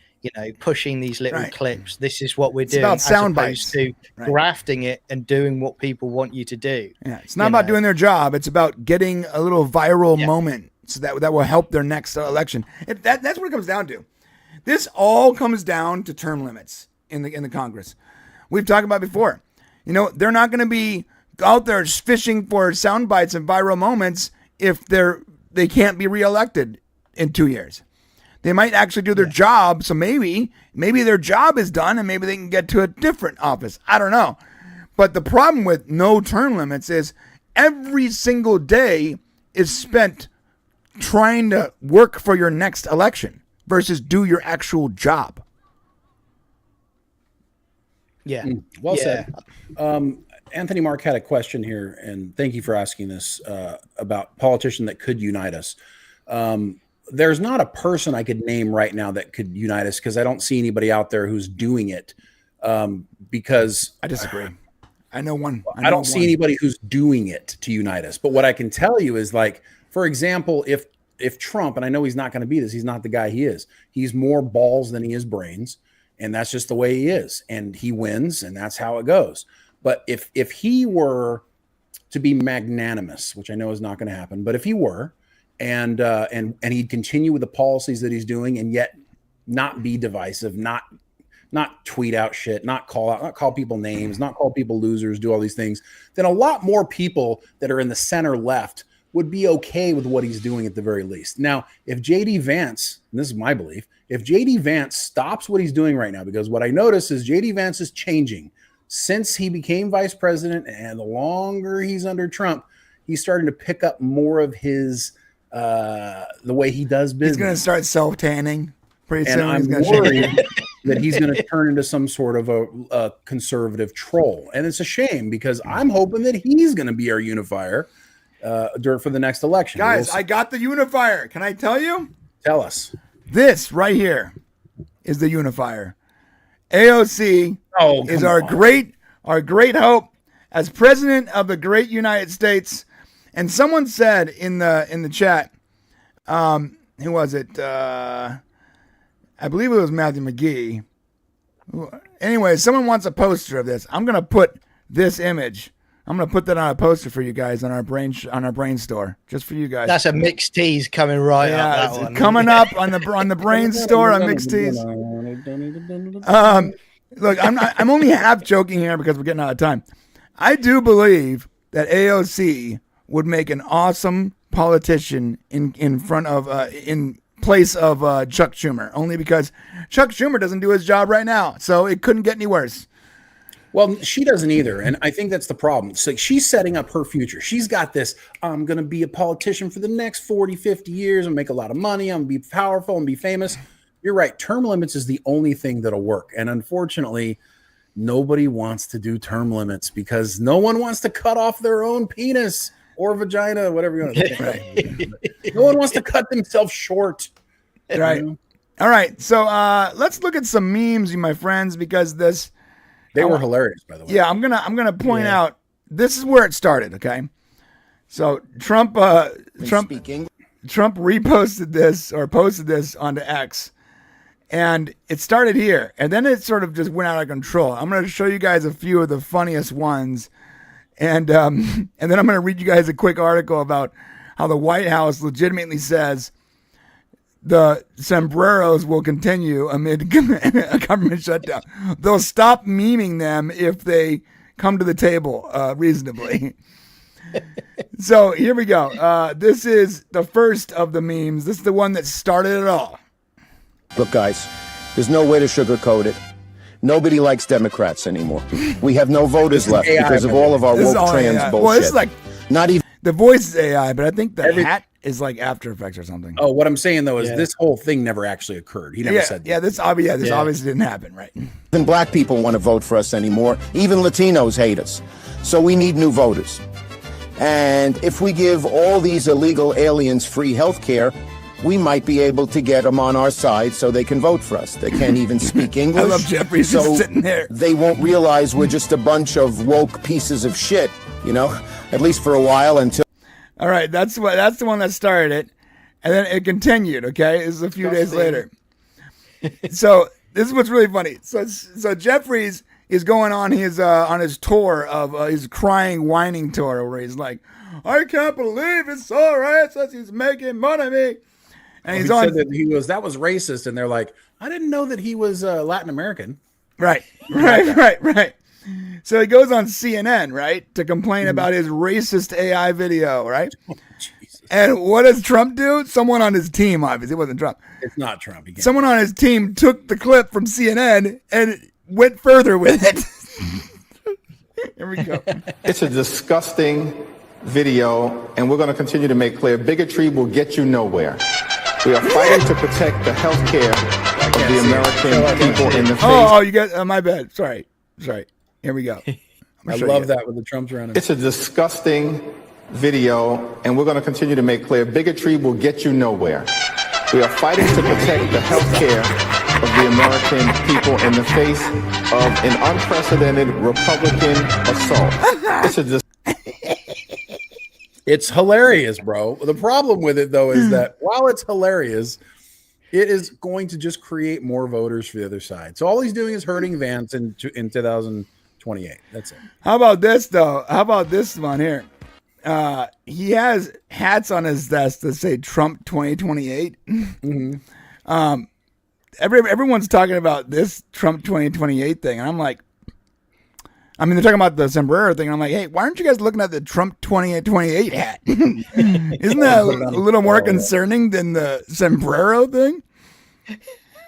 pushing these little clips. This is what we're doing, about as sound opposed bites. to grafting it and doing what people want you to do. Yeah, it's not about doing their job. It's about getting a little viral moment so that will help their next election. That's what it comes down to. This all comes down to term limits in the Congress. We've talked about it before. They're not going to be out there fishing for sound bites and viral moments if they can't be reelected in 2 years. They might actually do their job, so maybe their job is done and maybe they can get to a different office. I don't know. But the problem with no term limits is every single day is spent trying to work for your next election versus do your actual job. Yeah. Well said. Anthony Mark had a question here, and thank you for asking this about politician that could unite us. There's not a person I could name right now that could unite us because I don't see anybody out there who's doing it. Because I disagree. I know one. I don't see anybody who's doing it to unite us. But what I can tell you is, like, for example, if Trump, and I know he's not going to be this, he's not the guy he is. He's more balls than he is brains. And that's just the way he is. And he wins, and that's how it goes. But if he were to be magnanimous, which I know is not going to happen, but if he were, and he'd continue with the policies that he's doing and yet not be divisive, not tweet out shit, not call people names, not call people losers, do all these things, then a lot more people that are in the center left would be okay with what he's doing at the very least. Now, if JD Vance, and this is my belief, if JD Vance stops what he's doing right now, because what I notice is JD Vance is changing since he became vice president, and the longer he's under Trump, he's starting to pick up more of his the way he does business. He's going to start self-tanning pretty soon. I'm worried that he's going to turn into some sort of a conservative troll. And it's a shame because I'm hoping that he's going to be our unifier for the next election. Guys, I got the unifier. Can I tell you? Tell us. This right here is the unifier. AOC is our great hope as president of the great United States. And someone said in the chat, who was it? I I believe it was Matthew McGee. Anyway, someone wants a poster of this. I'm gonna put this image. I'm gonna put that on a poster for you guys on our brain store, just for you guys. That's a mixed tease coming right up. That one. Coming up on the brain store on mixed tease. Look, I'm only half joking here because we're getting out of time. I do believe that AOC would make an awesome politician in place of Chuck Schumer, only because Chuck Schumer doesn't do his job right now, so it couldn't get any worse. Well, she doesn't either, and I think that's the problem. So she's setting up her future. She's got this, I'm going to be a politician for the next 40, 50 years and make a lot of money. I'm going to be powerful and be famous. You're right. Term limits is the only thing that'll work, and unfortunately, nobody wants to do term limits because no one wants to cut off their own penis or vagina, whatever you want to say. No one wants to cut themselves short. Right. You know? All right. So let's look at some memes, my friends, because they were hilarious, by the way. Yeah, I'm gonna point out this is where it started. Okay. So Trump reposted this or posted this onto X. And it started here, and then it sort of just went out of control. I'm going to show you guys a few of the funniest ones, and then I'm going to read you guys a quick article about how the White House legitimately says the sombreros will continue amid a government shutdown. They'll stop memeing them if they come to the table reasonably. So here we go. This is the first of the memes. This is the one that started it all. Look, guys, there's no way to sugarcoat it. Nobody likes Democrats anymore. We have no voters left because of all of our woke trans bullshit. Well, it's like not even the voice is AI, but I think the hat is like After Effects or something. Oh, what I'm saying though is this whole thing never actually occurred. He never said that. Yeah, this obviously didn't happen, right? Even black people want to vote for us anymore. Even Latinos hate us. So we need new voters. And if we give all these illegal aliens free health care, we might be able to get them on our side so they can vote for us. They can't even speak English. I love Jeffrey just sitting there. They won't realize we're just a bunch of woke pieces of shit, at least for a while until. All right, that's the one that started it. And then it continued, okay? This is a few days later. So this is what's really funny. So Jeffries is going on his tour of his crying, whining tour where he's like, I can't believe it's so racist. He's making fun of me. And he said that that was racist, and they're like, I didn't know that he was Latin American. Right. So he goes on CNN, right, to complain about his racist AI video, right? Oh, Jesus. And what does Trump do? Someone on his team, obviously, it wasn't Trump. It's not Trump. Someone on his team took the clip from CNN and went further with it. Here we go. It's a disgusting video, and we're going to continue to make clear bigotry will get you nowhere. We are fighting to protect the health care of the American people in the face. Oh, you got my bad. Sorry. Here we go. I love that with the Trumps around him. It's a disgusting video, and we're going to continue to make clear bigotry will get you nowhere. We are fighting to protect the health care of the American people in the face of an unprecedented Republican assault. It's hilarious, bro. The problem with it, though, is that while it's hilarious, it is going to just create more voters for the other side. So all he's doing is hurting Vance in 2028. That's it. How about this, though? How about this one here? He has hats on his desk that say Trump 2028. Mm-hmm. Everyone's talking about this Trump 2028 thing, and I'm like, they're talking about the sombrero thing. And I'm like, hey, why aren't you guys looking at the Trump 2028 hat? Isn't that a little more concerning than the sombrero thing?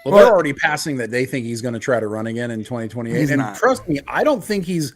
Well, they're already passing that they think he's going to try to run again in 2028. And trust me, I don't think he's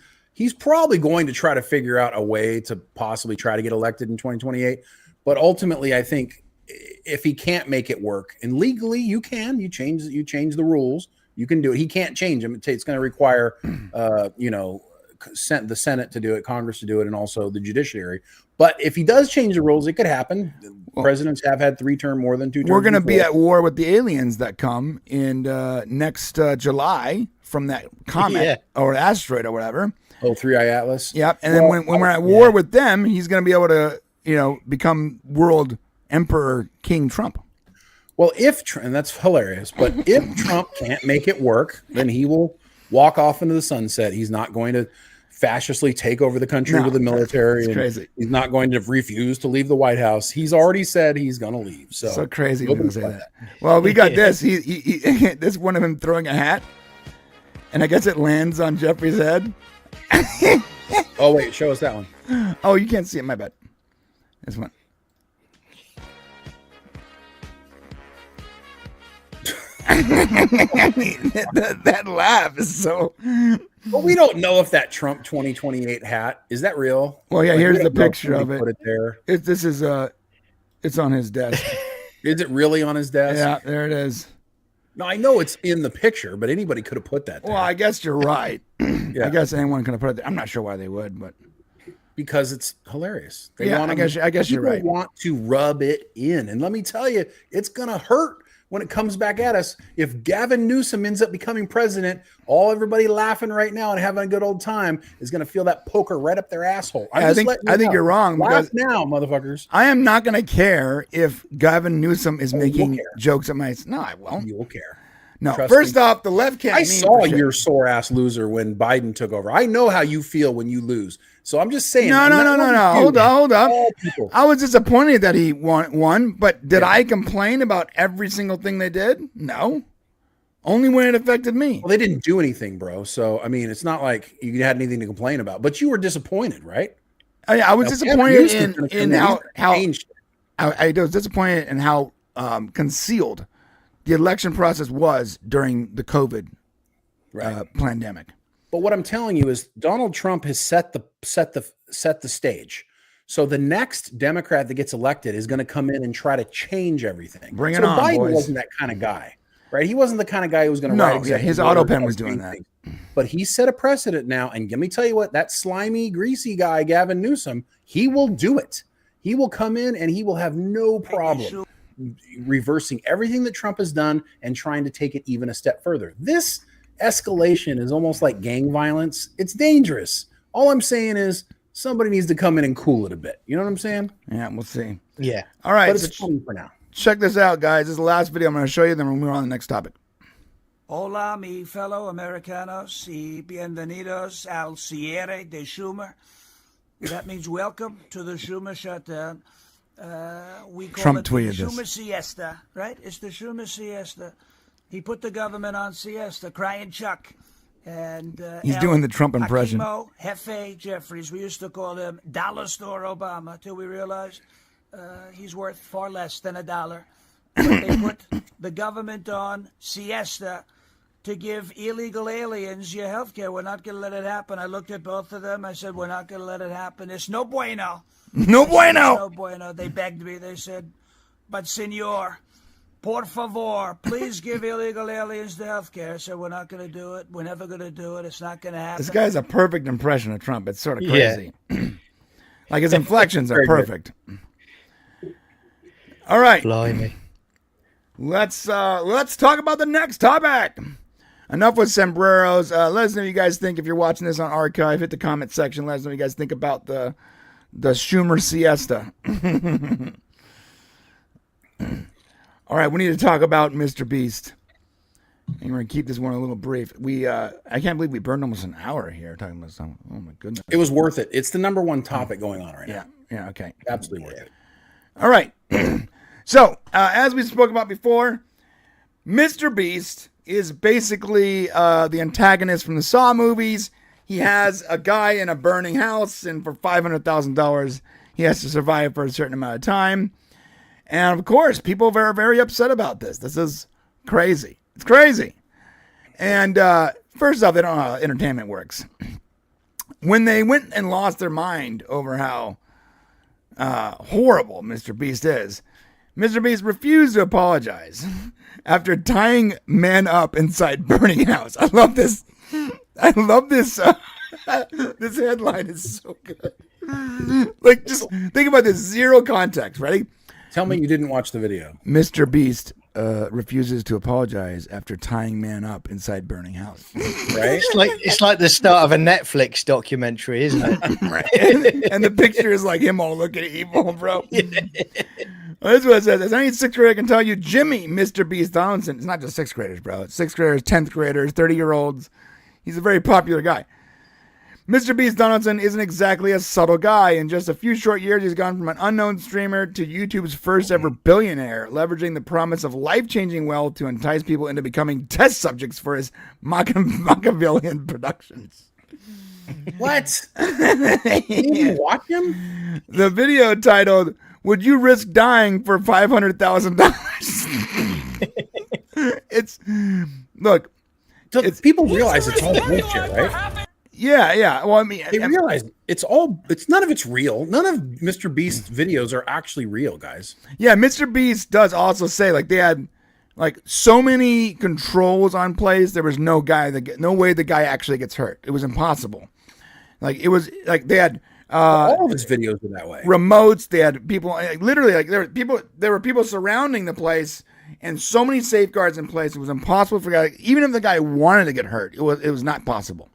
probably going to try to figure out a way to possibly try to get elected in 2028. But ultimately, I think if he can't make it work, and legally you can, you change the rules. You can do it. He can't change them. It's going to require, the Senate to do it, Congress to do it, and also the judiciary. But if he does change the rules, it could happen. Presidents have had 3 terms more than 2 terms. We're going to be at war with the aliens that come in next July from that comet or asteroid or whatever. Oh, 3-Eye Atlas. Yep. And then when we're at war with them, he's going to be able to, become world emperor King Trump. Well, and that's hilarious, but if Trump can't make it work, then he will walk off into the sunset. He's not going to fascistly take over the country with the military. It's crazy. He's not going to refuse to leave the White House. He's already said he's going to leave. So crazy to say that. Well, we got this. He this one of him throwing a hat, and I guess it lands on Jeffrey's head. Oh wait, show us that one. Oh, you can't see it. My bad. This one. that laugh is so. Well, we don't know if that Trump 2028 hat is that real. Well, yeah. Like, Here's the picture of it. Put it there. This is it's on his desk. Is it really on his desk? Yeah, there it is. No, I know it's in the picture, but anybody could have put that there. Well, I guess you're right. Yeah. I guess anyone could have put it there. I'm not sure why they would, but because it's hilarious. They yeah, want I guess you're right. People want to rub it in, and let me tell you, it's gonna hurt when it comes back at us. If Gavin Newsom ends up becoming president, everybody laughing right now and having a good old time is going to feel that poker right up their asshole. I think you're wrong. Laugh now, motherfuckers. I am not going to care if Gavin Newsom is making jokes at my. No, I won't. You will care. No, Trust first me. off, the left can't. I saw your sore ass loser when Biden took over. I know how you feel when you lose. So I'm just saying. No. Hold up. I was disappointed that he won, but did I complain about every single thing they did? No. Only when it affected me. Well, they didn't do anything, bro. So I mean, it's not like you had anything to complain about. But you were disappointed, right? I was disappointed in how I was disappointed in how concealed the election process was during the COVID pandemic. But what I'm telling you is Donald Trump has set the stage. So the next Democrat that gets elected is going to come in and try to change everything. Bring it on, Biden boys. wasn't that kind of guy, right? He wasn't the kind of guy who was going to write executive his orders auto pen and was doing change that. things. But he set a precedent now, and let me tell you what, that slimy, greasy guy, Gavin Newsom, he will do it. He will come in and he will have no problem reversing everything that Trump has done and trying to take it even a step further. This escalation is almost like gang violence. It's dangerous. All I'm saying is somebody needs to come in and cool it a bit. You know what I'm saying? Yeah, we'll see. Yeah. All right. But it's fun for now. Check this out, guys. This is the last video I'm going to show you, then we'll move on to the next topic. Hola, mi fellow Americanos y bienvenidos al cierre de Schumer. That means welcome to the Schumer shutdown. We call Trump it the tweeted Schumer this. siesta, right? It's the Schumer siesta. He put the government on siesta, crying Chuck. And He's doing the Trump impression. Hakimo Hefe Jeffries, we used to call him Dollar Store Obama, till we realized he's worth far less than $1. But they put the government on siesta to give illegal aliens your health care. We're not going to let it happen. I looked at both of them. I said, we're not going to let it happen. It's no bueno. No bueno. No bueno. They begged me. They said, but senor, por favor, please give illegal aliens the health care. I said, we're not going to do it. We're never going to do it. It's not going to happen. This guy's a perfect impression of Trump. It's sort of crazy. Like his inflections are perfect. All right. Blimey. Let's talk about the next topic. Enough with sombreros. Let us know what you guys think. If you're watching this on archive, hit the comment section. Let us know what you guys think about the Schumer siesta. All right, we need to talk about MrBeast. And we're gonna keep this one a little brief. I can't believe we burned almost an hour here talking about something. Oh my goodness. It was worth it. It's the number one topic going on right now. Yeah, okay. Absolutely worth it. All right. So, as we spoke about before, MrBeast is basically the antagonist from the Saw movies. He has a guy in a burning house, and for $500,000, he has to survive for a certain amount of time. And of course, people are very upset about this. This is crazy. It's crazy. And first off, they don't know how entertainment works. When they went and lost their mind over how horrible MrBeast is, MrBeast refused to apologize after tying man up inside burning house. I love this. I love this. This headline is so good. Like, just think about this. Zero context. Ready? Tell me you didn't watch the video. MrBeast refuses to apologize after tying man up inside burning house. Right? It's like the start of a Netflix documentary, isn't it? Right. And the picture is like him all looking evil, bro. Well, this is what it says. As any sixth grader can tell you, Jimmy, MrBeast Donaldson. It's not just sixth graders, bro. It's sixth graders, 10th graders, 30-year-olds. He's a very popular guy. MrBeast Donaldson isn't exactly a subtle guy. In just a few short years, he's gone from an unknown streamer to YouTube's first ever billionaire, leveraging the promise of life-changing wealth to entice people into becoming test subjects for his Machiavellian productions. What? Did you watch him? The video titled, "Would You Risk Dying for $500,000? It's, look. So people realize it's all bullshit, right? Yeah. Well, I mean, they realize it's none of it's real. None of MrBeast's videos are actually real, guys. Yeah, MrBeast does also say like they had like so many controls on place. There was no way the guy actually gets hurt. It was impossible. Like it was like they had all of his videos were that way. Remotes. They had people literally like there were people surrounding the place. And so many safeguards in place, it was impossible for the guy. Even if the guy wanted to get hurt, it was not possible.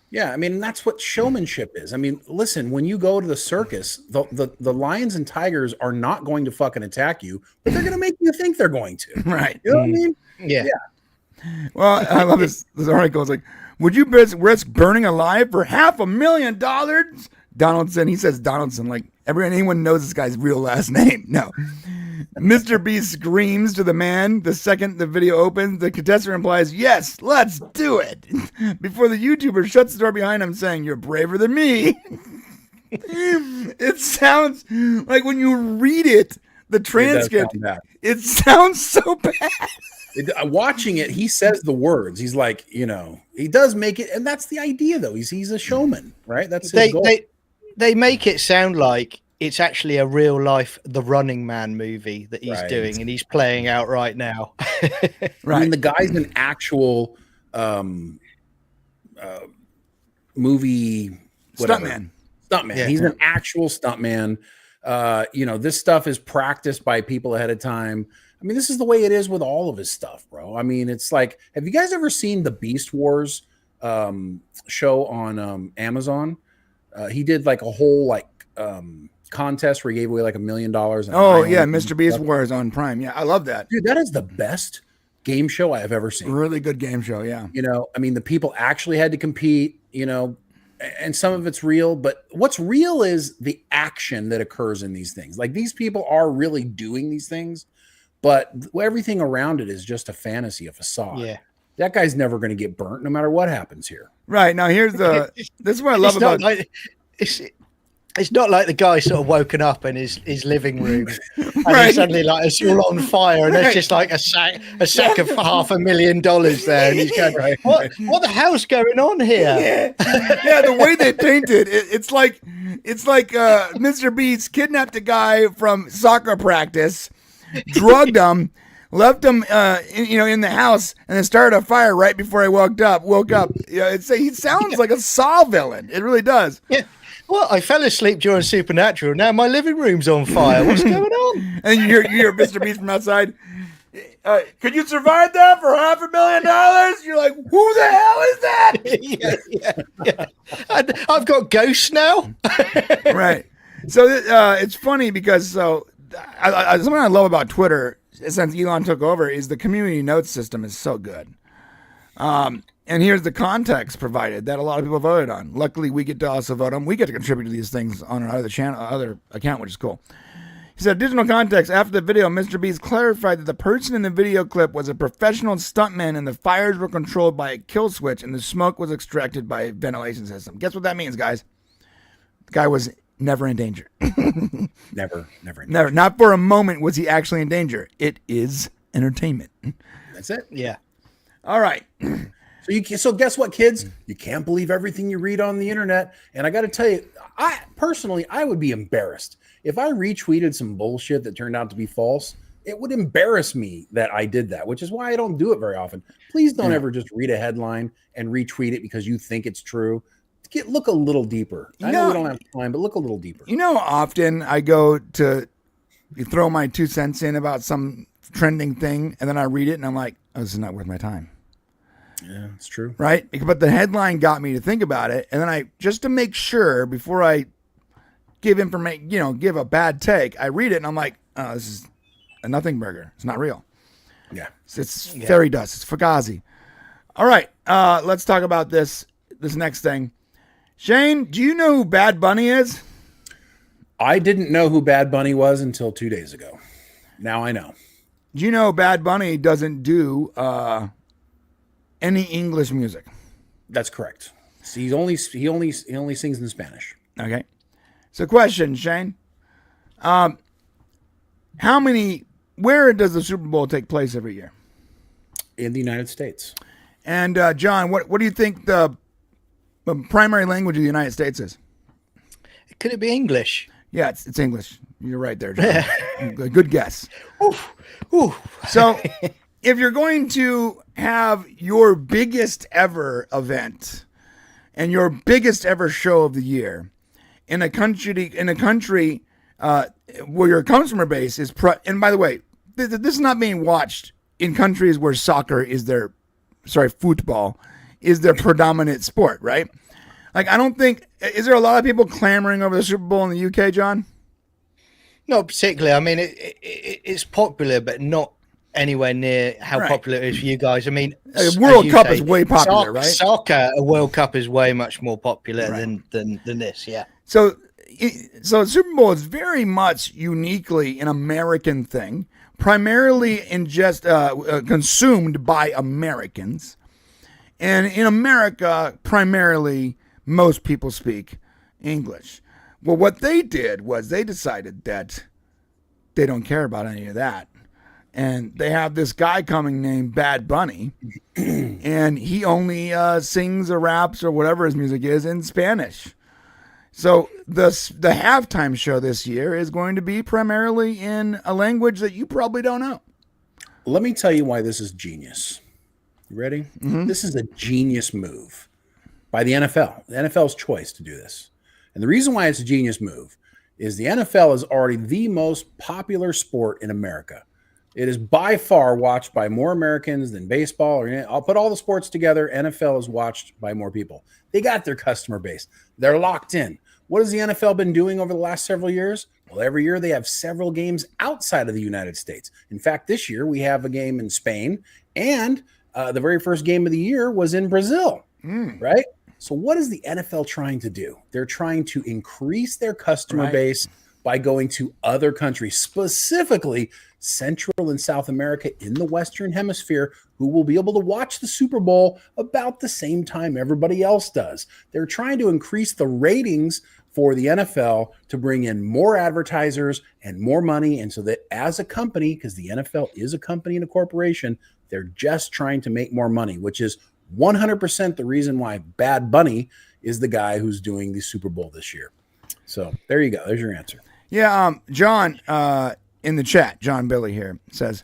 Yeah, I mean that's what showmanship is. I mean, listen, when you go to the circus, the lions and tigers are not going to fucking attack you, but they're going to make you think they're going to. Right? You know what I mean? Yeah. Well, I love this article. It's like, would you risk burning alive for $500,000? Donaldson. He says Donaldson like anyone knows this guy's real last name. No. MrBeast screams to the man the second the video opens. The contestant replies, "Yes, let's do it," before the YouTuber shuts the door behind him, saying, "You're braver than me." It sounds like when you read it, the transcript, it sounds so bad. Watching it, he says the words. He's like, he does make it, and that's the idea, though. He's a showman, right? That's his goal. They make it sound like it's actually a real life The Running Man movie that he's doing and he's playing out right now. Right. I mean, the guy's an actual movie stuntman. Yeah. He's an actual stuntman. This stuff is practiced by people ahead of time. I mean, this is the way it is with all of his stuff, bro. I mean, it's like, have you guys ever seen the Beast Wars show on Amazon? He did like a whole contest where he gave away like $1 million. Oh yeah, MrBeast Wars on Prime. Yeah, I love that. Dude, that is the best game show I have ever seen. Really good game show. Yeah. I mean, the people actually had to compete. And some of it's real, but what's real is the action that occurs in these things. Like these people are really doing these things, but everything around it is just a fantasy, a facade. Yeah. That guy's never going to get burnt no matter what happens here. Right. Now here's this is what I love about it's not like the guy sort of woken up in his living room and then suddenly like it's all on fire and there's just like a sack of $500,000 there and he's going, what the hell's going on here? Yeah, the way they painted it's like MrBeast kidnapped a guy from soccer practice, drugged him, left him in the house, and then started a fire right before I woke up. He sounds like a Saw villain. It really does. Yeah. Well, I fell asleep during Supernatural. Now my living room's on fire. What's going on? And you hear MrBeast from outside. Could you survive that for $500,000? You're like, who the hell is that? Yeah. I've got ghosts now. Right. So it's funny because something I love about Twitter since Elon took over is the community notes system is so good. And here's the context provided that a lot of people voted on. Luckily, we get to also vote on. We get to contribute to these things on our other account, which is cool. He said, additional context. After the video, MrBeast clarified that the person in the video clip was a professional stuntman and the fires were controlled by a kill switch and the smoke was extracted by a ventilation system. Guess what that means, guys? The guy was never in danger. Never in danger. Not for a moment was he actually in danger. It is entertainment. That's it. Yeah. All right. So guess what, kids? You can't believe everything you read on the internet. And I got to tell you, I would be embarrassed if I retweeted some bullshit that turned out to be false. It would embarrass me that I did that, which is why I don't do it very often. Please don't ever just read a headline and retweet it because you think it's true. Look a little deeper. I know we don't have time, but look a little deeper. You know how often I go to throw my 2 cents in about some trending thing, and then I read it, and I'm like, oh, this is not worth my time. Yeah, it's true. Right? But the headline got me to think about it, and then just to make sure, before I give information, give a bad take, I read it, and I'm like, This is a nothing burger. It's not real. Yeah. It's fairy dust. It's Fugazi. All right. Let's talk about this next thing. Shane, do you know who Bad Bunny is? I didn't know who Bad Bunny was until 2 days ago. Now I know. Do you know Bad Bunny doesn't do any English music? That's correct. So he only sings in Spanish. Okay. So question, Shane. Where does the Super Bowl take place every year? In the United States. And John, what do you think the primary language of the United States is? Could it be English? Yeah, it's English. You're right there, John. Good guess. So if you're going to have your biggest ever event and your biggest ever show of the year in a country where your customer base is, and by the way, this is not being watched in countries where football is their predominant sport, right? Like, I don't think, is there a lot of people clamoring over the Super Bowl in the UK, John? Not particularly. I mean, it's popular, but not anywhere near how popular it is for you guys. I mean, World Cup is way popular, right? Soccer, a World Cup is way much more popular than this, yeah. So Super Bowl is very much uniquely an American thing, primarily consumed by Americans. And in America, primarily, most people speak English. Well, what they did was they decided that they don't care about any of that. And they have this guy coming named Bad Bunny, and he only sings or raps or whatever his music is in Spanish. So the halftime show this year is going to be primarily in a language that you probably don't know. Let me tell you why this is genius. You ready? Mm-hmm. This is a genius move by the NFL. The NFL's choice to do this. And the reason why it's a genius move is the NFL is already the most popular sport in America. It is by far watched by more Americans than baseball. I'll put all the sports together. NFL is watched by more people. They got their customer base. They're locked in. What has the NFL been doing over the last several years? Well, every year they have several games outside of the United States. In fact, this year we have a game in Spain, and the very first game of the year was in Brazil, right? So what is the NFL trying to do? They're trying to increase their customer base by going to other countries, specifically Central and South America in the Western Hemisphere, who will be able to watch the Super Bowl about the same time everybody else does. They're trying to increase the ratings for the NFL to bring in more advertisers and more money. And so that as a company, because the NFL is a company and a corporation, they're just trying to make more money, which is 100% the reason why Bad Bunny is the guy who's doing the Super Bowl this year. So there you go. There's your answer. Yeah, John, in the chat, John Billy here says,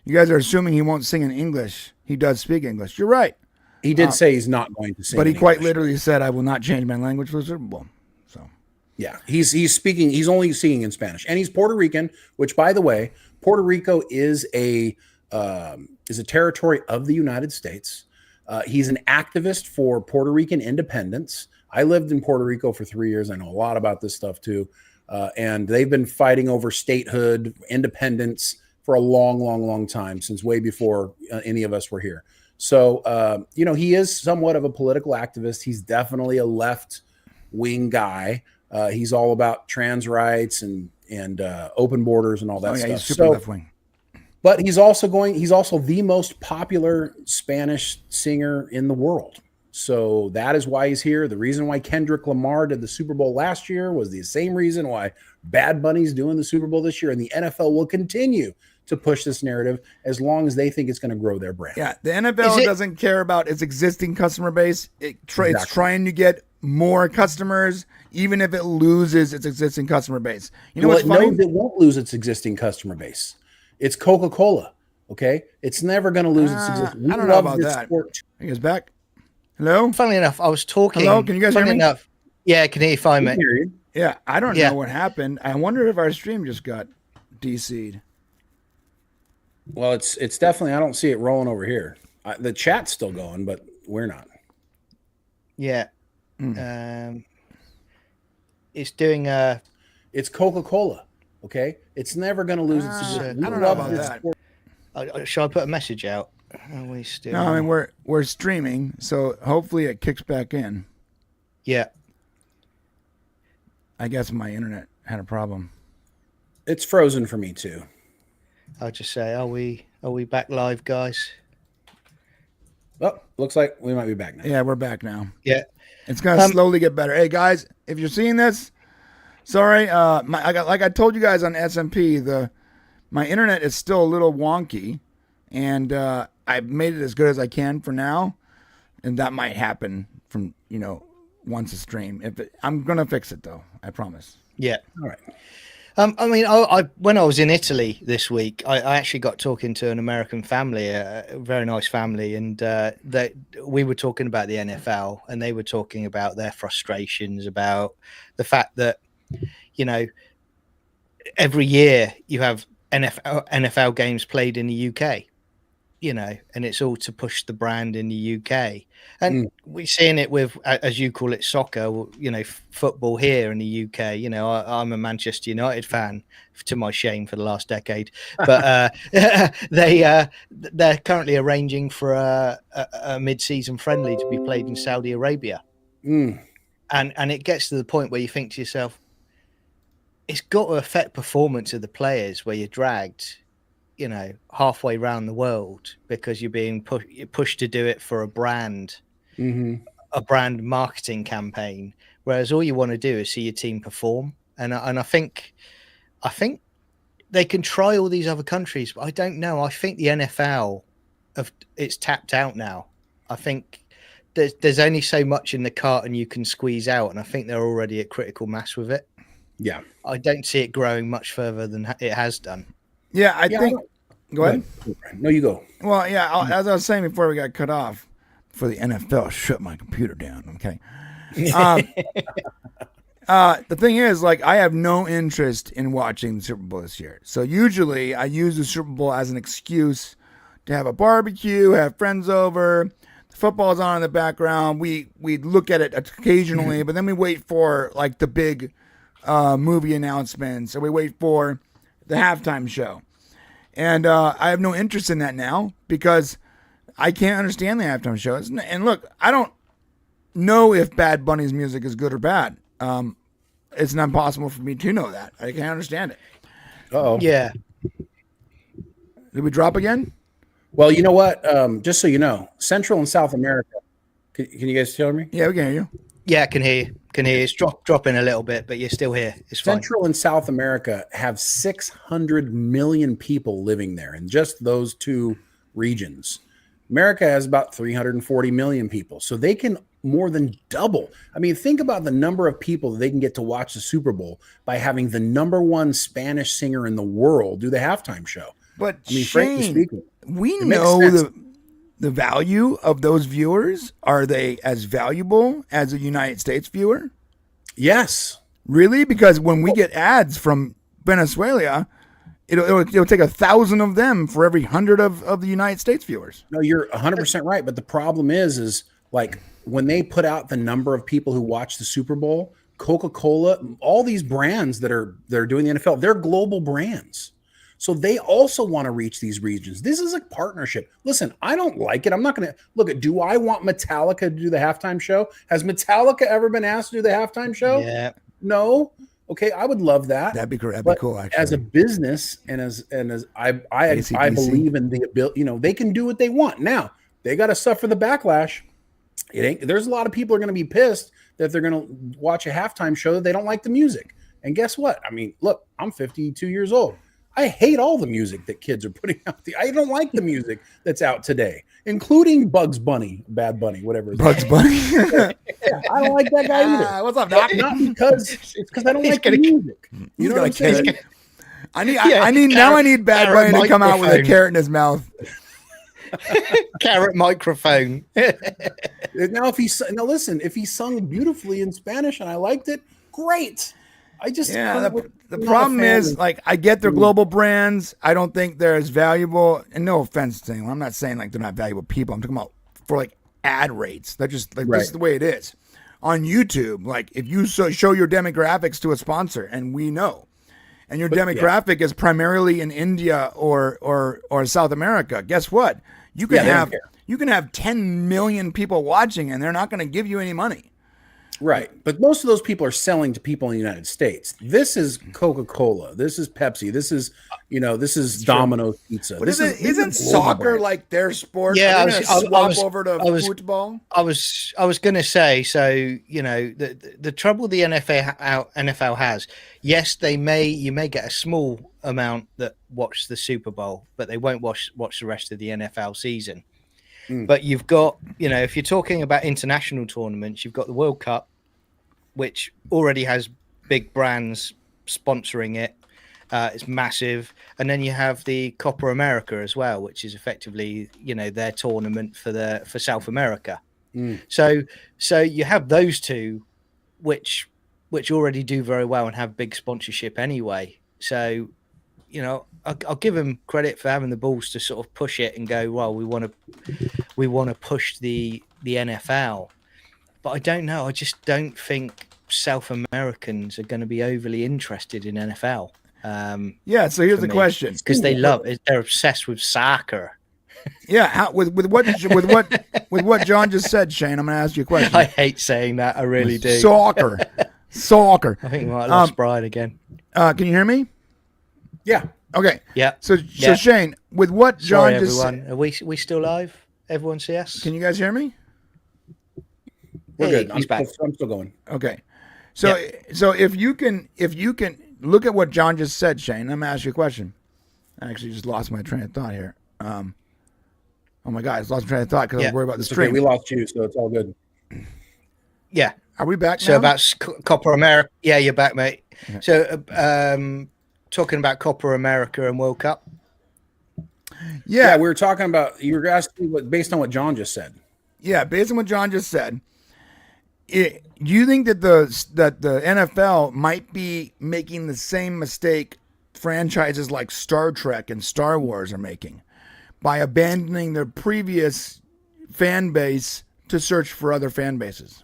you guys are assuming he won't sing in English. He does speak English. You're right. He did say he's not going to sing but he in quite English. literally said, I will not change my language for the Super Bowl. So yeah, he's speaking. He's only singing in Spanish, and he's Puerto Rican. Which, by the way, Puerto Rico is a territory of the United States. He's an activist for Puerto Rican independence. I lived in Puerto Rico for 3 years. I know a lot about this stuff too. And they've been fighting over statehood, independence for a long, long, long time, since way before any of us were here. So, he is somewhat of a political activist. He's definitely a left-wing guy. He's all about trans rights and open borders and all that stuff. He's super left-wing. But he's also the most popular Spanish singer in the world. So that is why he's here. The reason why Kendrick Lamar did the Super Bowl last year was the same reason why Bad Bunny's doing the Super Bowl this year. And the NFL will continue to push this narrative as long as they think it's going to grow their brand. Yeah, the NFL doesn't care about its existing customer base. It's trying to get more customers, even if it loses its existing customer base. You know what's funny? No, it won't lose its existing customer base. It's Coca-Cola, okay? It's never going to lose its existing. We I don't know love about this that. sport. He goes back. Hello? Funnily enough, I was talking. Hello, can you guys hear me? Yeah, I can hear you fine, mate. Yeah, I don't know what happened. I wonder if our stream just got DC'd. Well, it's definitely, I don't see it rolling over here. The chat's still going, but we're not. Yeah. It's doing It's Coca-Cola, okay? It's never going to lose its. I don't know about that. Shall I put a message out? Are we still? No, I mean we're streaming, so hopefully it kicks back in. Yeah. I guess my internet had a problem. It's frozen for me too. I'll just say, are we back live, guys? Oh, looks like we might be back now. Yeah, we're back now. Yeah. It's gonna slowly get better. Hey guys, if you're seeing this, sorry. Like I told you guys on SMP, my internet is still a little wonky, and I've made it as good as I can for now, and that might happen from once a stream. I'm gonna fix it though, I promise. Yeah. All right. I mean, I when I was in Italy this week, I actually got talking to an American family, a very nice family, and we were talking about the NFL, and they were talking about their frustrations about the fact that, every year you have NFL games played in the UK, and it's all to push the brand in the UK. And we're seeing it with, as you call it, soccer, football here in the UK. I'm a Manchester United fan, to my shame, for the last decade. But they're currently arranging for a mid-season friendly to be played in Saudi Arabia. And it gets to the point where you think to yourself, it's got to affect performance of the players, where you're dragged halfway around the world because you're being pushed to do it for a brand, a brand marketing campaign. Whereas all you want to do is see your team perform. And I think they can try all these other countries, but I don't know. I think the NFL it's tapped out now. I think there's only so much in the carton you can squeeze out, and I think they're already at critical mass with it. Yeah, I don't see it growing much further than it has done. Yeah, I think. Go ahead. No, you go. Well, yeah, as I was saying before we got cut off, for the NFL, shut my computer down. Okay. The thing is, I have no interest in watching the Super Bowl this year. So usually I use the Super Bowl as an excuse to have a barbecue, have friends over. The football's on in the background. We look at it occasionally, but then we wait for the big movie announcements, or we wait for the halftime show. And I have no interest in that now because I can't understand the halftime shows. And look, I don't know if Bad Bunny's music is good or bad. It's not possible for me to know that. I can't understand it. Uh-oh. Yeah. Did we drop again? Well, you know what? Just so you know, Central and South America. Can you guys hear me? Yeah, we can hear you. Yeah, I can hear you. It's dropping a little bit, but you're still here. It's fine. Central and South America have 600 million people living there in just those two regions. America has about 340 million people. So they can more than double. I mean, think about the number of people that they can get to watch the Super Bowl by having the #1 Spanish singer in the world do the halftime show. But I mean, frankly speaking, we know the value of those viewers. Are they as valuable as a United States viewer? Yes. Really? Because when we get ads from Venezuela, it'll take 1,000 of them for every 100 of the United States viewers. No, you're 100% right. But the problem is when they put out the number of people who watch the Super Bowl, Coca-Cola, all these brands that are doing the NFL, they're global brands. So they also want to reach these regions. This is a partnership. Listen, I don't like it. I'm not going to look at, do I want Metallica to do the halftime show? Has Metallica ever been asked to do the halftime show? Yeah. No. Okay. I would love that. That'd be cool. Actually, as a business and as I believe in the ability, they can do what they want. Now they got to suffer the backlash. There's a lot of people are going to be pissed that they're going to watch a halftime show that they don't like the music. And guess what? I mean, look, I'm 52 years old. I hate all the music that kids are putting out. I don't like the music that's out today, including Bugs Bunny, Bad Bunny, whatever. Bugs Bunny? Yeah, I don't like that guy either. What's up, Doc? Not because it's because I don't like the music. You know what I'm saying? I need Bad Bunny to come out with a carrot in his mouth. Carrot microphone. Now, if he sung beautifully in Spanish and I liked it, great. I just the problem is I get they're global brands. I don't think they're as valuable. And no offense to anyone, I'm not saying they're not valuable people. I'm talking about for ad rates. They're just this is the way it is on YouTube. If you show your demographics to a sponsor, and we know, and your demographic is primarily in India or South America, guess what? You can have 10 million people watching, and they're not going to give you any money. Right. But most of those people are selling to people in the United States. This is Coca-Cola. This is Pepsi. This is Domino's Pizza. But isn't soccer like their sport? Yeah, I was over to football. I was going to say, so the trouble the NFL has. Yes, you may get a small amount that watch the Super Bowl, but they won't watch the rest of the NFL season. But you've got, if you're talking about international tournaments, you've got the World Cup, which already has big brands sponsoring it. It's massive. And then you have the Copa America as well, which is effectively, their tournament for South America. So you have those two, which already do very well and have big sponsorship anyway. So, I'll give them credit for having the balls to sort of push it and go, well, we want to push the NFL, but I don't know. I just don't think South Americans are going to be overly interested in NFL. So here's the question: because they're obsessed with soccer. Yeah, with what John just said, Shane. I'm going to ask you a question. I hate saying that. I really do. Soccer. I think we might have lost Brian again. Can you hear me? Yeah. Okay. Yeah. So Shane, with what John just said, are we still live? Everyone see us? Can you guys hear me? We're good. He's back. I'm still going. Okay. So if you can look at what John just said, Shane, I'm gonna ask you a question. I actually just lost my train of thought here. Oh my God, I just lost my train of thought because I was worried about the stream. Okay, we lost you, so it's all good. Yeah. Are we back now? So about Copa America. Yeah, you're back, mate. Okay. So talking about Copa America and World Cup. Yeah, we were talking about. You were asking based on what John just said. Yeah, based on what John just said. Do you think that the NFL might be making the same mistake franchises like Star Trek and Star Wars are making by abandoning their previous fan base to search for other fan bases?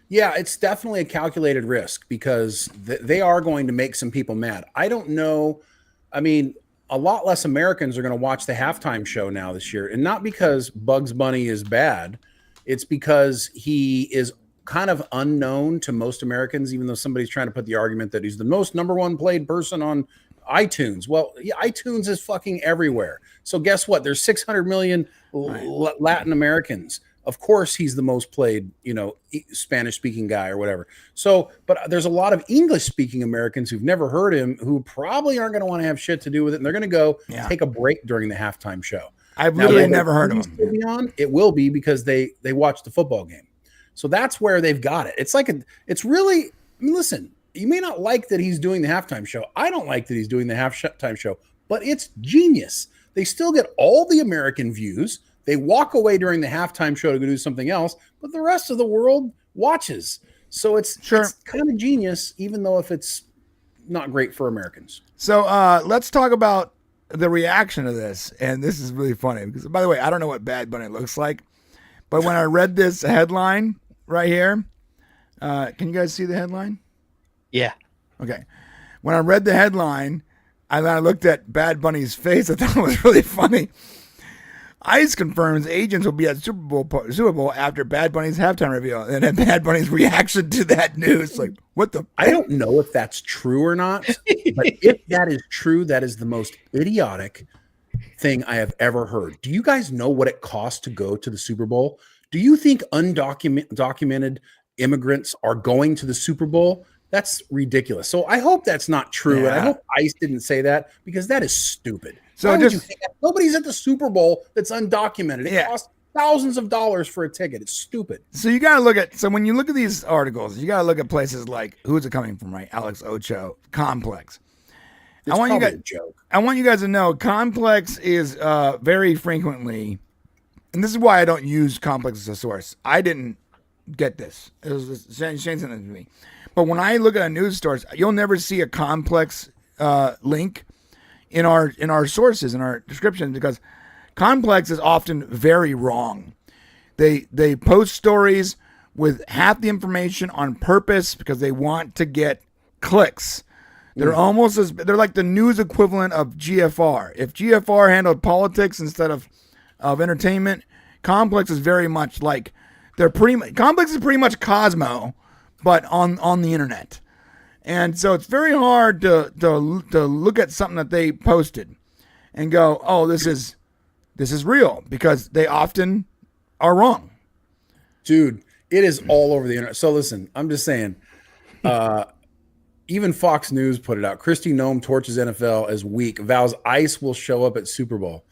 Yeah, it's definitely a calculated risk because they are going to make some people mad. I don't know. I mean, a lot less Americans are going to watch the halftime show now this year. And not because Bugs Bunny is bad. It's because he is kind of unknown to most Americans, even though somebody's trying to put the argument that he's the most #1 played person on iTunes. Well, yeah, iTunes is fucking everywhere. So guess what? There's 600 million Latin Americans. Of course, he's the most played, Spanish-speaking guy or whatever. So, but there's a lot of English-speaking Americans who've never heard him who probably aren't going to want to have shit to do with it, and they're going to go take a break during the halftime show. I've literally never heard of him. It will be because they watch the football game. So that's where they've got it. It's really, listen, you may not like that he's doing the halftime show. I don't like that he's doing the halftime show, but it's genius. They still get all the American views. They walk away during the halftime show to go do something else, but the rest of the world watches. So it's kind of genius, even though if it's not great for Americans. So let's talk about the reaction to this. And this is really funny because, by the way, I don't know what Bad Bunny looks like, but when I read this headline right here, can you guys see the headline? Yeah. Okay. When I read the headline, I looked at Bad Bunny's face. I thought it was really funny. ICE confirms agents will be at Super Bowl after Bad Bunny's halftime reveal. And then Bad Bunny's reaction to that news, like, what the? I don't know if that's true or not, but if that is true, that is the most idiotic thing I have ever heard. Do you guys know what it costs to go to the Super Bowl? Do you think undocumented immigrants are going to the Super Bowl? That's ridiculous. So I hope that's not true. And I hope ICE didn't say that because that is stupid. So nobody's at the Super Bowl that's undocumented. It costs thousands of dollars for a ticket. It's stupid. So you got to look at, when you look at these articles, you got to look at places like, who's it coming from, right? Alex Ocho, Complex. I want you guys to know Complex is very frequently, and this is why I don't use Complex as a source. I didn't get this. It was Shane sent it to me. But when I look at a news source, you'll never see a Complex link in our sources, in our descriptions, because Complex is often very wrong. They post stories with half the information on purpose because they want to get clicks. They're almost as they're like the news equivalent of GFR. If GFR handled politics instead of entertainment, Complex is very much like Complex is pretty much Cosmo, but on the internet. And so it's very hard to look at something that they posted and go, oh, this is real, because they often are wrong. Dude, it is all over the internet. So listen, I'm just saying, even Fox News put it out. Kristi Noem torches NFL as weak, vows ICE will show up at Super Bowl.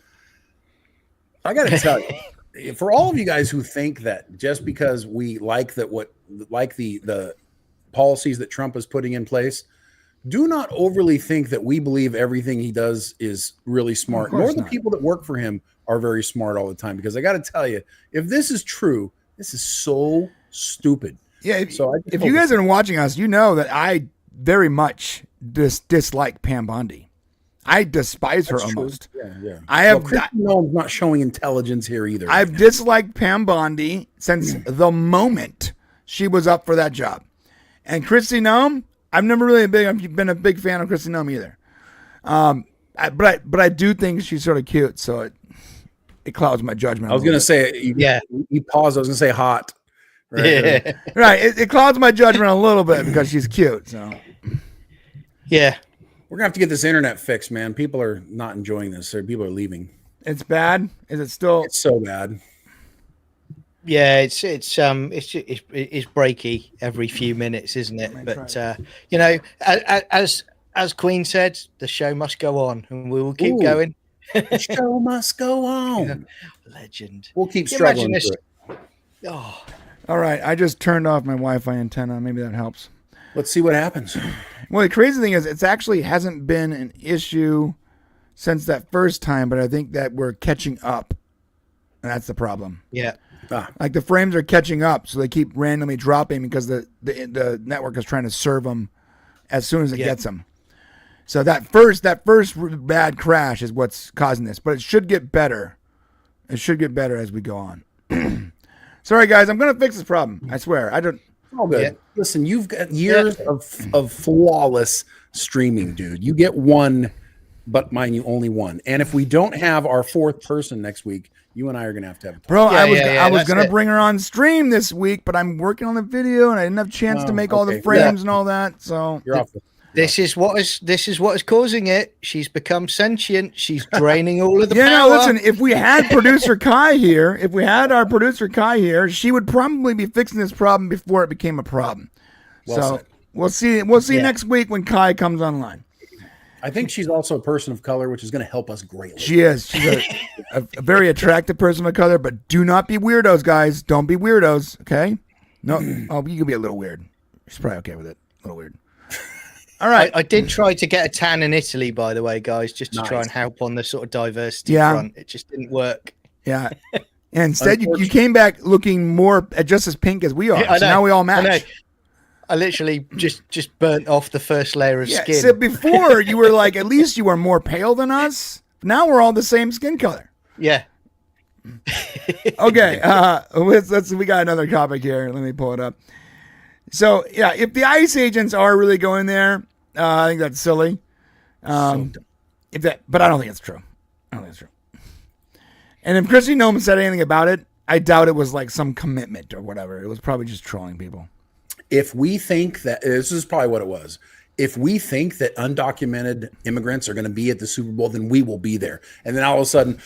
I got to tell you, for all of you guys who think that just because we like the policies that Trump is putting in place, do not overly think that we believe everything he does is really smart. Nor the people that work for him are very smart all the time. Because I got to tell you, if this is true, this is so stupid. Yeah. If you guys are watching us, you know that I very much dislike Pam Bondi. I despise her almost. Yeah. I have. Kristi Noem's not showing intelligence here either. I've disliked Pam Bondi since the moment she was up for that job. And Kristi Noem, I've never really been a big fan of Kristi Noem either. But I do think she's sort of cute, so it clouds my judgment. I was gonna say, you paused. I was gonna say hot. Right, yeah. Right. It clouds my judgment a little bit because she's cute. So yeah, we're gonna have to get this internet fixed, man. People are not enjoying this. People are leaving. It's bad. Is it still? It's so bad. Yeah, it's breaky every few minutes, isn't it? But you know, as Queen said, the show must go on, and we will keep going. The show must go on. Yeah. Legend. We'll keep struggling. Oh. All right, I just turned off my Wi-Fi antenna. Maybe that helps. Let's see what happens. Well, the crazy thing is, it's actually hasn't been an issue since that first time, but I think that we're catching up, and that's the problem. Yeah. Like the frames are catching up, so they keep randomly dropping because the network is trying to serve them as soon as it gets them. So that first bad crash is what's causing this, but it should get better. It should get better as we go on. Sorry, guys, I'm gonna fix this problem. I swear. I don't. All good. Yeah. Listen, you've got years of flawless streaming, dude. You get one, but mind you, only one. And if we don't have our fourth person next week, you and I are gonna have to have a talk. Bro, I was gonna bring her on stream this week, but I'm working on the video and I didn't have a chance to make all the frames and all that. So you're off. This is what is causing it. She's become sentient. She's draining all of the power. No, listen, if we had producer Kai here, she would probably be fixing this problem before it became a problem. Well said. We'll see next week when Kai comes online. I think she's also a person of color, which is going to help us greatly. She is. She's a very attractive person of color, but do not be weirdos, guys. Don't be weirdos, okay? No, you can be a little weird. She's probably okay with it. A little weird. All right. I did try to get a tan in Italy, by the way, guys, just to try and help on the sort of diversity front. It just didn't work. Yeah. And instead, you came back looking more just as pink as we are. So now we all match. I literally just burnt off the first layer of skin. So before, you were like, at least you were more pale than us. Now we're all the same skin color. Yeah. Okay. We got another topic here. Let me pull it up. So, yeah, if the ICE agents are really going there, I think that's silly. But I don't think it's true. And if Kristi Noem said anything about it, I doubt it was like some commitment or whatever. It was probably just trolling people. If we think that, this is probably what it was. If we think that undocumented immigrants are going to be at the Super Bowl, then we will be there. And then all of a sudden,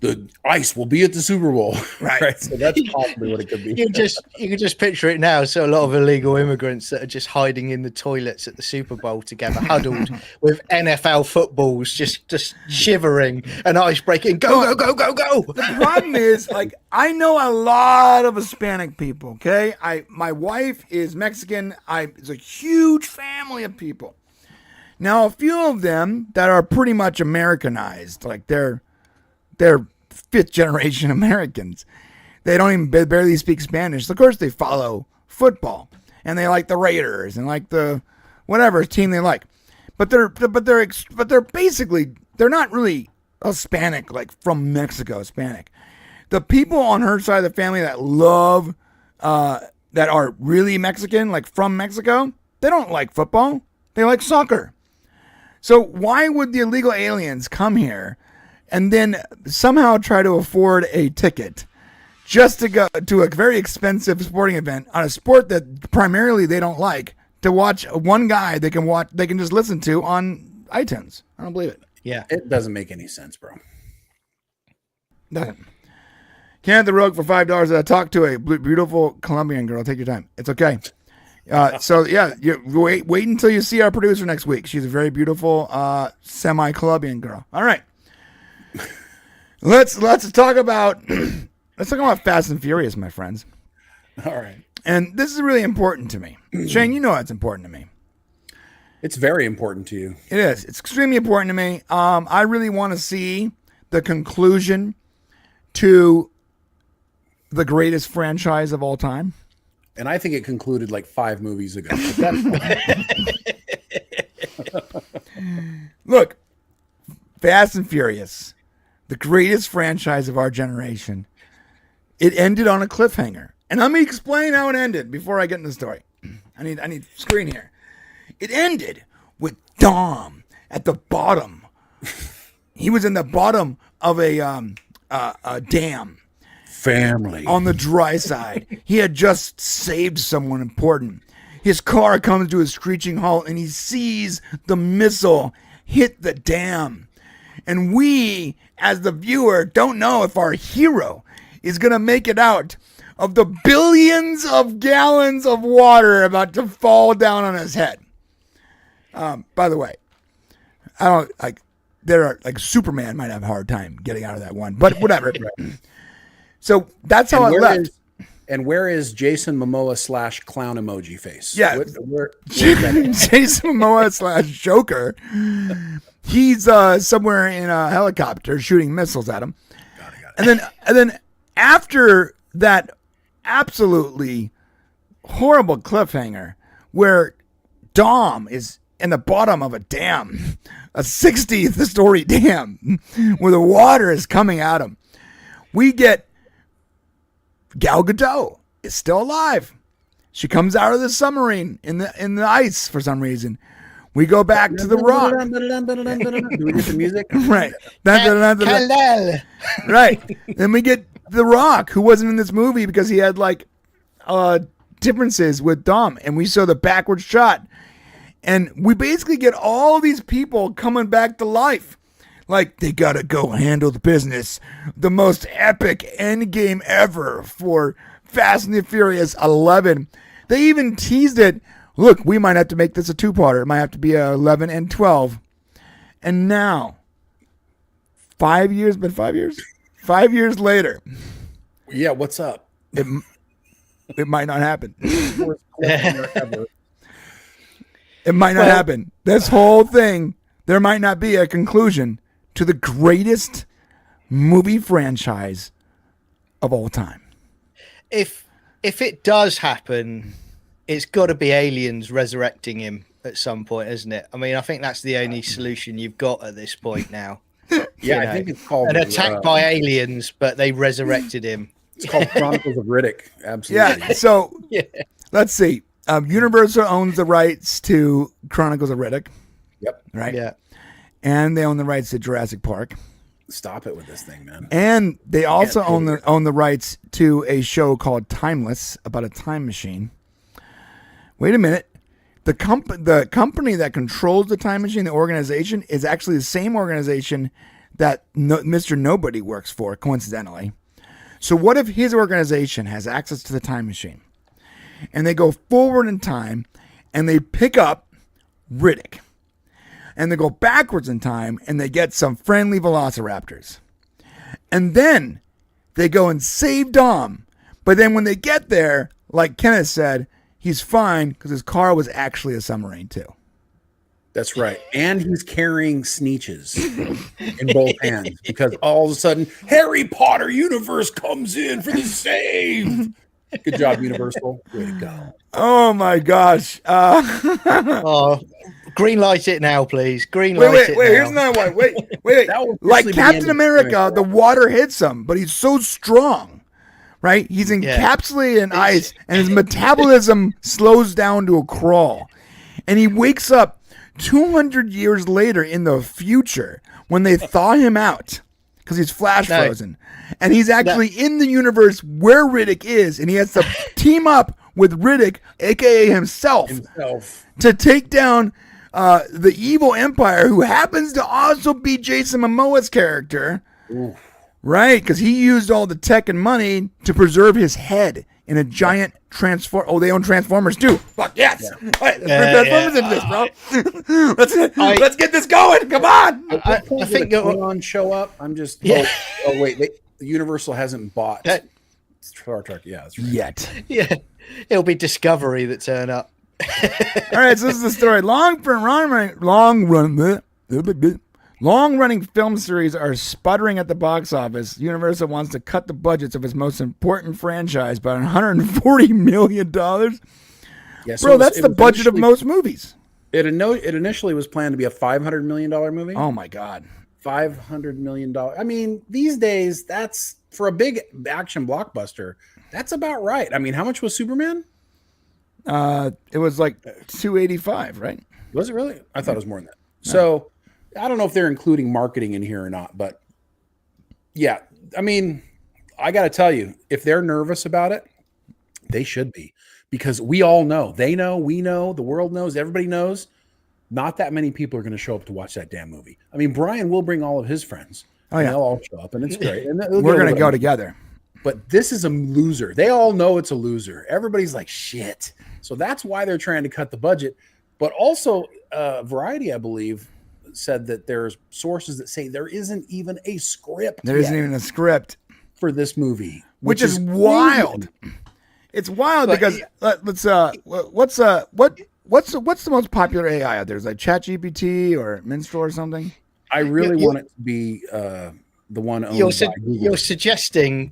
the ICE will be at the Super Bowl. Right. So that's possibly what it could be. You can just picture it now. So a lot of illegal immigrants that are just hiding in the toilets at the Super Bowl together, huddled with NFL footballs, just shivering and ICE breaking. Go. The problem is, like, I know a lot of Hispanic people. Okay, my wife is Mexican. It's a huge family of people. Now, a few of them that are pretty much Americanized, like they're fifth generation Americans. They don't even barely speak Spanish. Of course, they follow football and they like the Raiders and like the whatever team they like. But they're basically, they're not really Hispanic, like from Mexico Hispanic. The people on her side of the family that love that are really Mexican, like from Mexico, they don't like football. They like soccer. So why would the illegal aliens come here and then somehow try to afford a ticket just to go to a very expensive sporting event on a sport that primarily they don't like, to watch one guy they can just listen to on iTunes? I don't believe it. Yeah. It doesn't make any sense, bro. Nothing. Can the Rogue for $5. Talk to a beautiful Colombian girl. Take your time. It's okay. So yeah, you wait until you see our producer next week. She's a very beautiful semi-Colombian girl. All right. Let's talk about Fast and Furious, my friends. All right. And this is really important to me. Shane, you know it's important to me. It's very important to you. It is. It's extremely important to me. I really want to see the conclusion to the greatest franchise of all time. And I think it concluded like 5 movies ago. Look, Fast and Furious, the greatest franchise of our generation. It ended on a cliffhanger. And let me explain how it ended before I get into the story. I need screen here. It ended with Dom at the bottom. He was in the bottom of a dam. Family. On the dry side. He had just saved someone important. His car comes to a screeching halt and he sees the missile hit the dam. And we, as the viewer, don't know if our hero is going to make it out of the billions of gallons of water about to fall down on his head. By the way, I don't like, there are like Superman might have a hard time getting out of that one, but whatever. So that's how it left. Where is Jason Momoa / clown emoji face? Yeah. Jason Momoa / Joker. He's somewhere in a helicopter shooting missiles at him. And then after that absolutely horrible cliffhanger where Dom is in the bottom of a dam, a 60th story dam, where the water is coming at him, we get Gal Gadot is still alive. She comes out of the submarine in the ice for some reason. We go back to the Rock. Do we get the music? Right. Right. Then we get the Rock, who wasn't in this movie because he had like differences with Dom, and we saw the backward shot. And we basically get all these people coming back to life. Like, they gotta go handle the business. The most epic end game ever for Fast and the Furious 11. They even teased it. Look, we might have to make this a 2-parter. It might have to be a 11 and 12. And now, 5 years, 5 years later. Yeah, what's up? It might not happen. It might not happen. This whole thing, there might not be a conclusion to the greatest movie franchise of all time. If it does happen, it's got to be aliens resurrecting him at some point, isn't it? I mean, I think that's the only solution you've got at this point now. Yeah, I think it's called an attack by aliens, but they resurrected him. It's called Chronicles of Riddick. Absolutely. Yeah. So let's see. Universal owns the rights to Chronicles of Riddick. Yep. Right. Yeah. And they own the rights to Jurassic Park. Stop it with this thing, man. And they also own the rights to a show called Timeless about a time machine. Wait a minute. The company that controls the time machine, the organization, is actually the same organization that Mr. Nobody works for, coincidentally. So what if his organization has access to the time machine and they go forward in time and they pick up Riddick and they go backwards in time and they get some friendly velociraptors and then they go and save Dom. But then when they get there, like Kenneth said, he's fine because his car was actually a submarine too. That's right. And he's carrying Sneeches in both hands because all of a sudden Harry Potter universe comes in for the save. Good job, Universal. Way to go. Oh my gosh. Green light it now, please. Green light it now. Here's another one. Wait. Like Captain America, the water hits him, but he's so strong, right? He's encapsulated in ice and his metabolism slows down to a crawl. And he wakes up 200 years later in the future, when they thaw him out, because he's flash frozen, and he's actually in the universe where Riddick is, and he has to team up with Riddick, aka himself. To take down the evil empire, who happens to also be Jason Momoa's character. Ooh. Right, because he used all the tech and money to preserve his head in a giant transform. Oh, they own Transformers too. Fuck yes! Yeah. All right, let's bring Transformers into this, bro. let's get this going. Come on. I think Klingons show up. I'm just. Yeah. Oh wait, the Universal hasn't bought Star Trek. Yeah, that's right. Yet. Yeah, it'll be Discovery that turn up. All right, so this is the story. Long-running film series are sputtering at the box office. Universal wants to cut the budgets of its most important franchise by $140 million. Yeah, so bro, that's the budget of most movies. It initially was planned to be a $500 million movie. Oh my God. $500 million. I mean, these days, that's for a big action blockbuster. That's about right. I mean, how much was Superman? It was like 285, right? Was it really? I thought it was more than that. No. So I don't know if they're including marketing in here or not, but yeah, I mean, I got to tell you, if they're nervous about it, they should be, because we all know, they know, we know, the world knows, everybody knows, not that many people are going to show up to watch that damn movie. I mean, Brian will bring all of his friends. Oh, yeah. They'll all show up, and it's great. And we're going to go together. But this is a loser. They all know it's a loser. Everybody's like, shit. So that's why they're trying to cut the budget. But also, Variety, I believe, said that there's sources that say there isn't even a script. There isn't even a script for this movie, which is wild. It's wild, but because what's the most popular AI out there? Is like ChatGPT or Minstrel or something? I really want it to be the one owned by Google.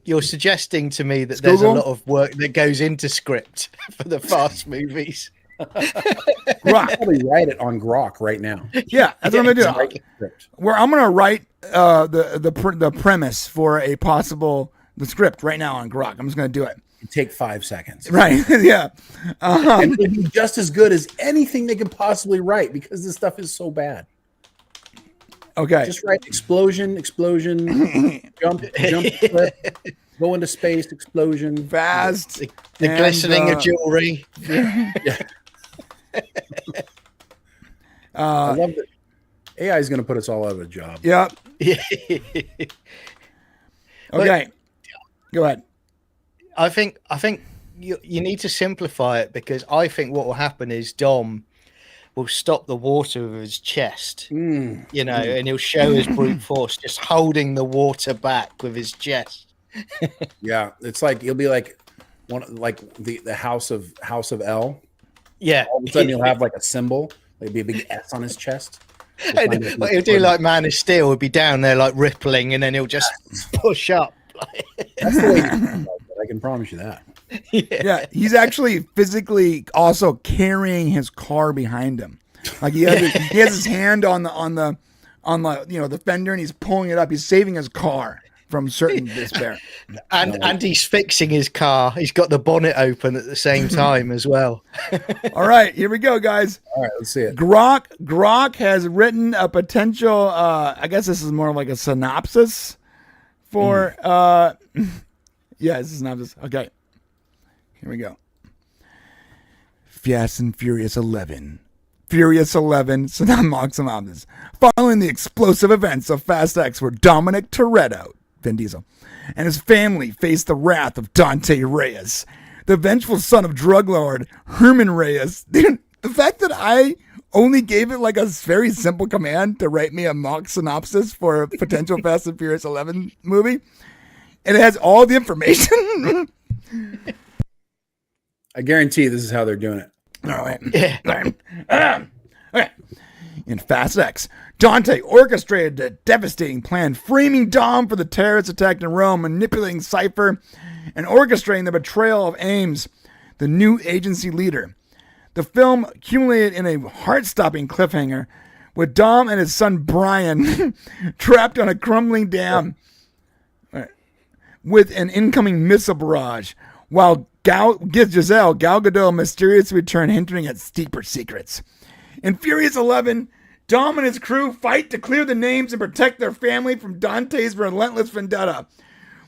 You're suggesting to me that there's a lot of work that goes into script for the Fast movies. Grok. Probably write it on Grok right now. Yeah, that's what I'm gonna do. Where I'm gonna write the premise for the script right now on Grok. I'm just gonna do it. It'd take 5 seconds. Right. Yeah. And it'd be just as good as anything they could possibly write, because this stuff is so bad. Okay. Just write explosion, jump, clip, go into space, explosion, fast, the glistening of jewelry. Yeah. I love that AI is going to put us all out of a job. Yep. Okay. Go ahead. I think you need to simplify it, because I think what will happen is Dom will stop the water with his chest, and he'll show his brute force just holding the water back with his chest. Yeah, it's like he'll be like the House of L. Yeah, all of a sudden he'll have like a symbol, like be a big S on his chest. He'll do like Man of Steel. He'll be down there like rippling, and then he'll just push up. That's the way I can promise you that. Yeah, he's actually physically also carrying his car behind him. Like he has his hand on the the fender, and he's pulling it up. He's saving his car from certain despair. And he's fixing his car. He's got the bonnet open at the same time as well. All right, here we go, guys. All right, let's see it. Grok has written a potential. I guess this is more like a synopsis for. Yeah, it's a synopsis. Okay. Here we go. Fast and Furious 11. Furious 11, so that marks them on this. Following the explosive events of Fast X, where Dominic Toretto, Vin Diesel, and his family face the wrath of Dante Reyes, the vengeful son of drug lord Herman Reyes. The fact that I only gave it like a very simple command to write me a mock synopsis for a potential Fast and Furious 11 movie, and it has all the information. I guarantee this is how they're doing it. All right. Okay. In Fast X, Dante orchestrated a devastating plan, framing Dom for the terrorist attack in Rome, manipulating Cypher, and orchestrating the betrayal of Ames, the new agency leader. The film accumulated in a heart-stopping cliffhanger, with Dom and his son Brian trapped on a crumbling dam with an incoming missile barrage, while Gal Gadot mysteriously returned, hinting at deeper secrets. In Furious 11, Dom and his crew fight to clear the names and protect their family from Dante's relentless vendetta.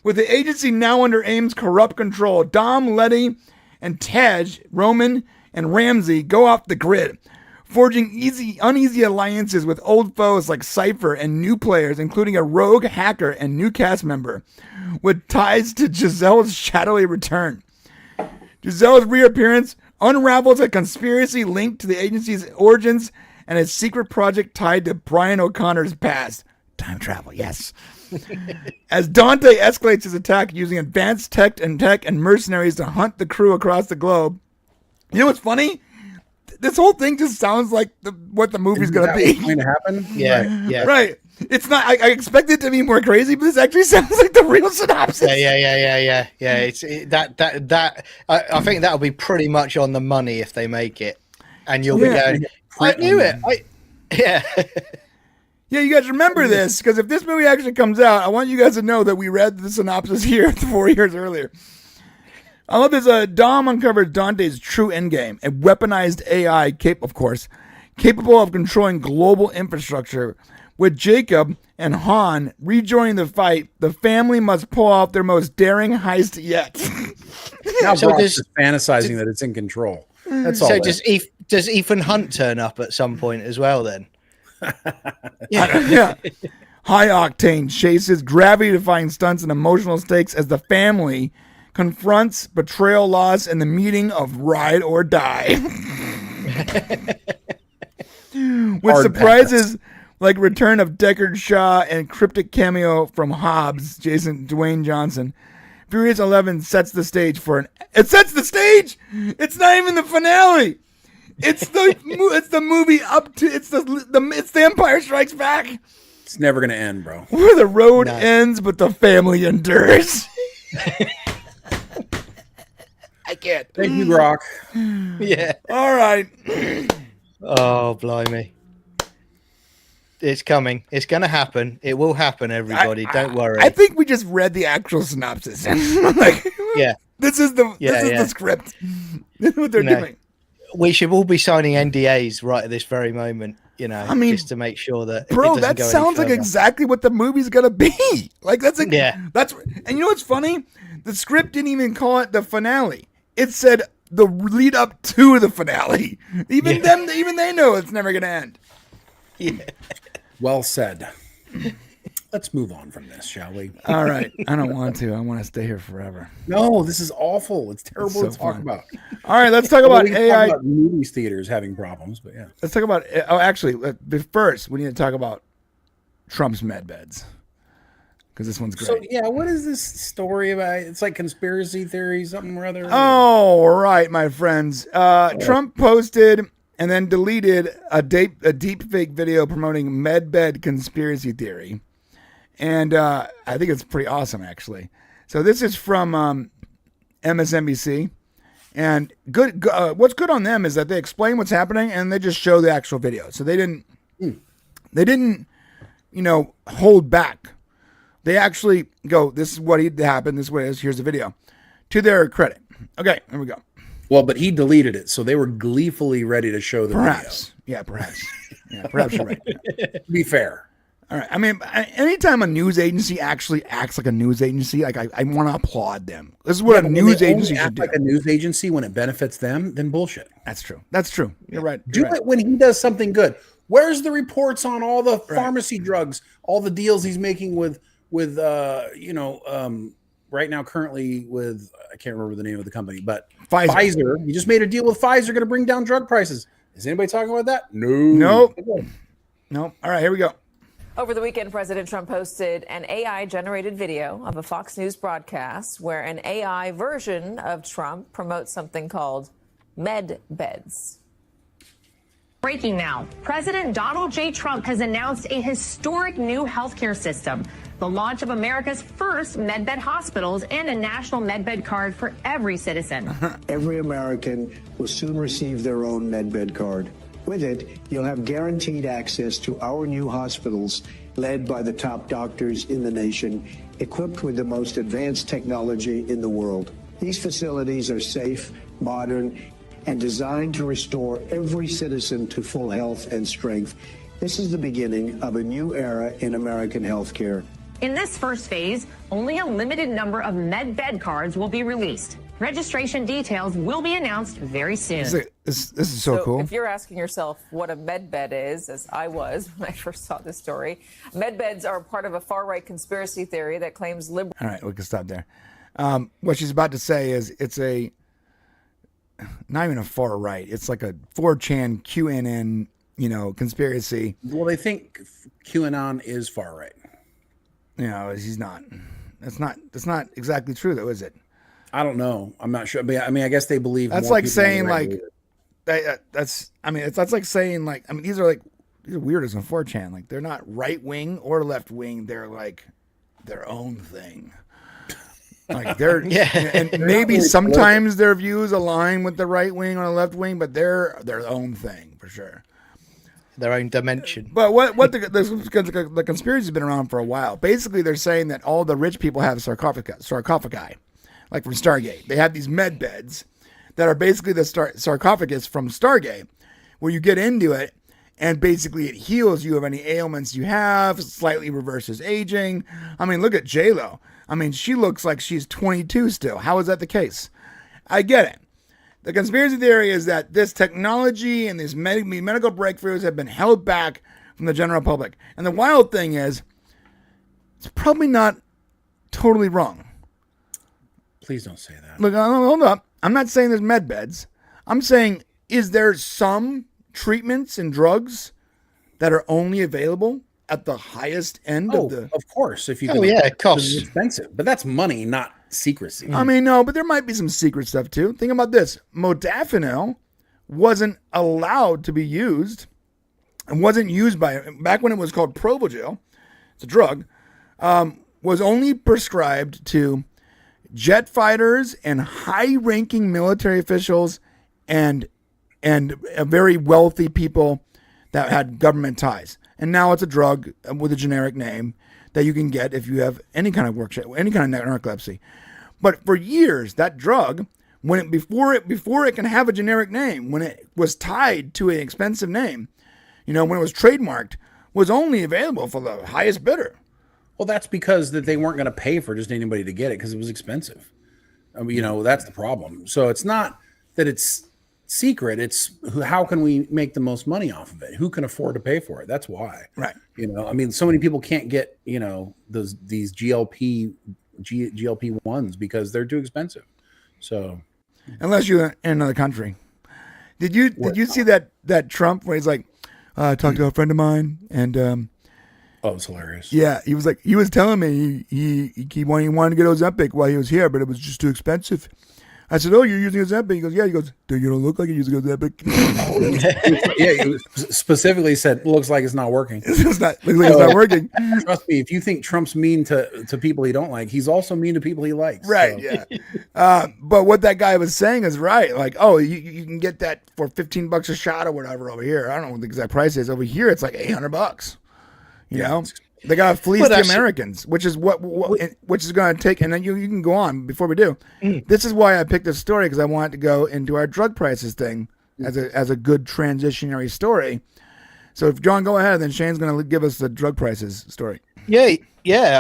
With the agency now under AIM's corrupt control, Dom, Letty, and Tej, Roman, and Ramsey go off the grid, forging uneasy alliances with old foes like Cypher and new players, including a rogue hacker and new cast member, with ties to Giselle's shadowy return. Giselle's reappearance unravels a conspiracy linked to the agency's origins and a secret project tied to Brian O'Connor's past. Time travel, yes. As Dante escalates his attack using advanced tech and mercenaries to hunt the crew across the globe. You know what's funny? This whole thing just sounds like what the movie's going to be. Going to happen? Yeah. Right. It's not. I expect it to be more crazy, but this actually sounds like the real synopsis. Yeah. It's that. I think that'll be pretty much on the money if they make it, and you'll be going. I knew it. Yeah. Yeah, you guys remember this, because if this movie actually comes out, I want you guys to know that we read the synopsis here 4 years earlier. I love this. Dom uncovers Dante's true endgame, a weaponized AI, capable of controlling global infrastructure. With Jacob and Han rejoining the fight, the family must pull off their most daring heist yet. Now Brock's just fantasizing that it's in control. That's all. So does Ethan Hunt turn up at some point as well then? Yeah. High octane chases, gravity-defying stunts, and emotional stakes as the family confronts betrayal, loss, and the meeting of ride or die. With surprises like return of Deckard Shaw and cryptic cameo from Hobbs, Dwayne Johnson. Furious 11 sets the stage for it sets the stage. It's not even the finale. It's the movie up to it's the Empire Strikes Back. It's never gonna end, bro. Where the road ends, but the family endures. I can't. Thank you, Brock. Yeah. All right. Oh, blimey. It's coming. It's going to happen. It will happen, everybody. Don't worry. I think we just read the actual synopsis. Yeah. This is the script. This is what they're doing. We should all be signing NDAs right at this very moment, just to make sure that bro, that sounds like exactly what the movie's going to be. That's and you know what's funny? The script didn't even call it the finale. It said the lead up to the finale. Even they know it's never going to end. Yeah. Well said. Let's move on from this, shall we? All right. I don't want to. I want to stay here forever. No, this is awful. It's terrible to talk about. All right, let's talk about AI. Talk about movies theaters having problems, but yeah. Let's talk about. Oh, actually, but first we need to talk about Trump's med beds, because this one's great. So yeah, what is this story about? It's like conspiracy theory, something or other. Oh, right, my friends. Trump posted and then deleted a deep fake video promoting medbed conspiracy theory. And I think it's pretty awesome, actually. So this is from MSNBC. And what's good on them is that they explain what's happening and they just show the actual video. So they didn't, hold back. They actually go, this is what happened, this is what it is, here's the video. To their credit. Okay, here we go. Well, but he deleted it, so they were gleefully ready to show the video. Yeah, perhaps. Yeah, perhaps you're right. To be fair. All right. I mean, anytime a news agency actually acts like a news agency, I want to applaud them. This is what a news agency should do. Like a news agency when it benefits them, then bullshit. That's true. That's true. You're right. Do it when he does something good. Where's the reports on all the pharmacy drugs, all the deals he's making with right now currently with, I can't remember the name of the company, but Pfizer. He just made a deal with Pfizer going to bring down drug prices. Is anybody talking about that? Nope. All right, here we go. Over the weekend, President Trump posted an AI-generated video of a Fox News broadcast where an AI version of Trump promotes something called med beds. Breaking now. President Donald J. Trump has announced a historic new healthcare system, the launch of America's first medbed hospitals and a national medbed card for every citizen. Every American will soon receive their own medbed card. With it, you'll have guaranteed access to our new hospitals led by the top doctors in the nation, equipped with the most advanced technology in the world. These facilities are safe, modern, and designed to restore every citizen to full health and strength. This is the beginning of a new era in American healthcare. In this first phase, only a limited number of MedBed cards will be released. Registration details will be announced very soon. This is so cool. If you're asking yourself what a medbed is, as I was when I first saw this story, medbeds are part of a far-right conspiracy theory that claims liberal. All right, we can stop there. What she's about to say is it's not even a far right. It's like a 4chan QNN, conspiracy. Well, they think QAnon is far right. He's not. That's not exactly true, though, is it? I don't know. I'm not sure. But I mean, I guess they believe that's more like saying like that's like saying like these are weird as on 4chan. Like they're not right wing or left wing. They're like their own thing. Like they're and maybe sometimes their views align with the right wing or the left wing, but they're their own thing for sure. Their own dimension. But what the conspiracy has been around for a while. Basically, they're saying that all the rich people have sarcophagi, like from Stargate. They have these med beds that are basically the sarcophagus from Stargate, where you get into it and basically it heals you of any ailments you have, slightly reverses aging. I mean, look at J-Lo. I mean, she looks like she's 22 still. How is that the case? I get it. The conspiracy theory is that this technology and these medical breakthroughs have been held back from the general public. And the wild thing is, it's probably not totally wrong. Please don't say that. Look, hold up. I'm not saying there's med beds. I'm saying, is there some treatments and drugs that are only available at the highest end of the... Of course. If you it costs. It's expensive. But that's money, not secrecy. I mean, no, but there might be some secret stuff too. Think about this. Modafinil wasn't allowed to be used and wasn't used back when it was called Provigil. It's a drug. Was only prescribed to jet fighters and high-ranking military officials and very wealthy people that had government ties. And now it's a drug with a generic name that you can get if you have any kind of any kind of narcolepsy. But for years, that drug, before it can have a generic name, when it was tied to an expensive name, when it was trademarked, was only available for the highest bidder. Well, that's because that they weren't going to pay for just anybody to get it because it was expensive. I mean, that's the problem. So it's not that it's secret. It's how can we make the most money off of it? Who can afford to pay for it? That's why. Right. I mean, so many people can't get, these GLP-1s because they're too expensive. So unless you're in another country. Did you see that Trump where he's like, I talked to a friend of mine and oh, it's hilarious. Yeah, he was telling me he wanted to get Ozempic while he was here, but it was just too expensive. I said, "Oh, you're using Ozempic?" He goes, "Yeah." He goes, "Dude, you don't look like you're using Ozempic." Yeah, he specifically said, "Looks like it's not working." It's not working. Trust me, if you think Trump's mean to people he don't like, he's also mean to people he likes. Right? So. Yeah. But what that guy was saying is right. Like, oh, you can get that for $15 a shot or whatever over here. I don't know what the exact price is over here. It's like $800. You know. They got to fleece the Americans, which is which is going to take. And then you can go on before we do. This is why I picked this story because I wanted to go into our drug prices thing as a good transitionary story. So if John, go ahead, then Shane's going to give us the drug prices story. Yeah.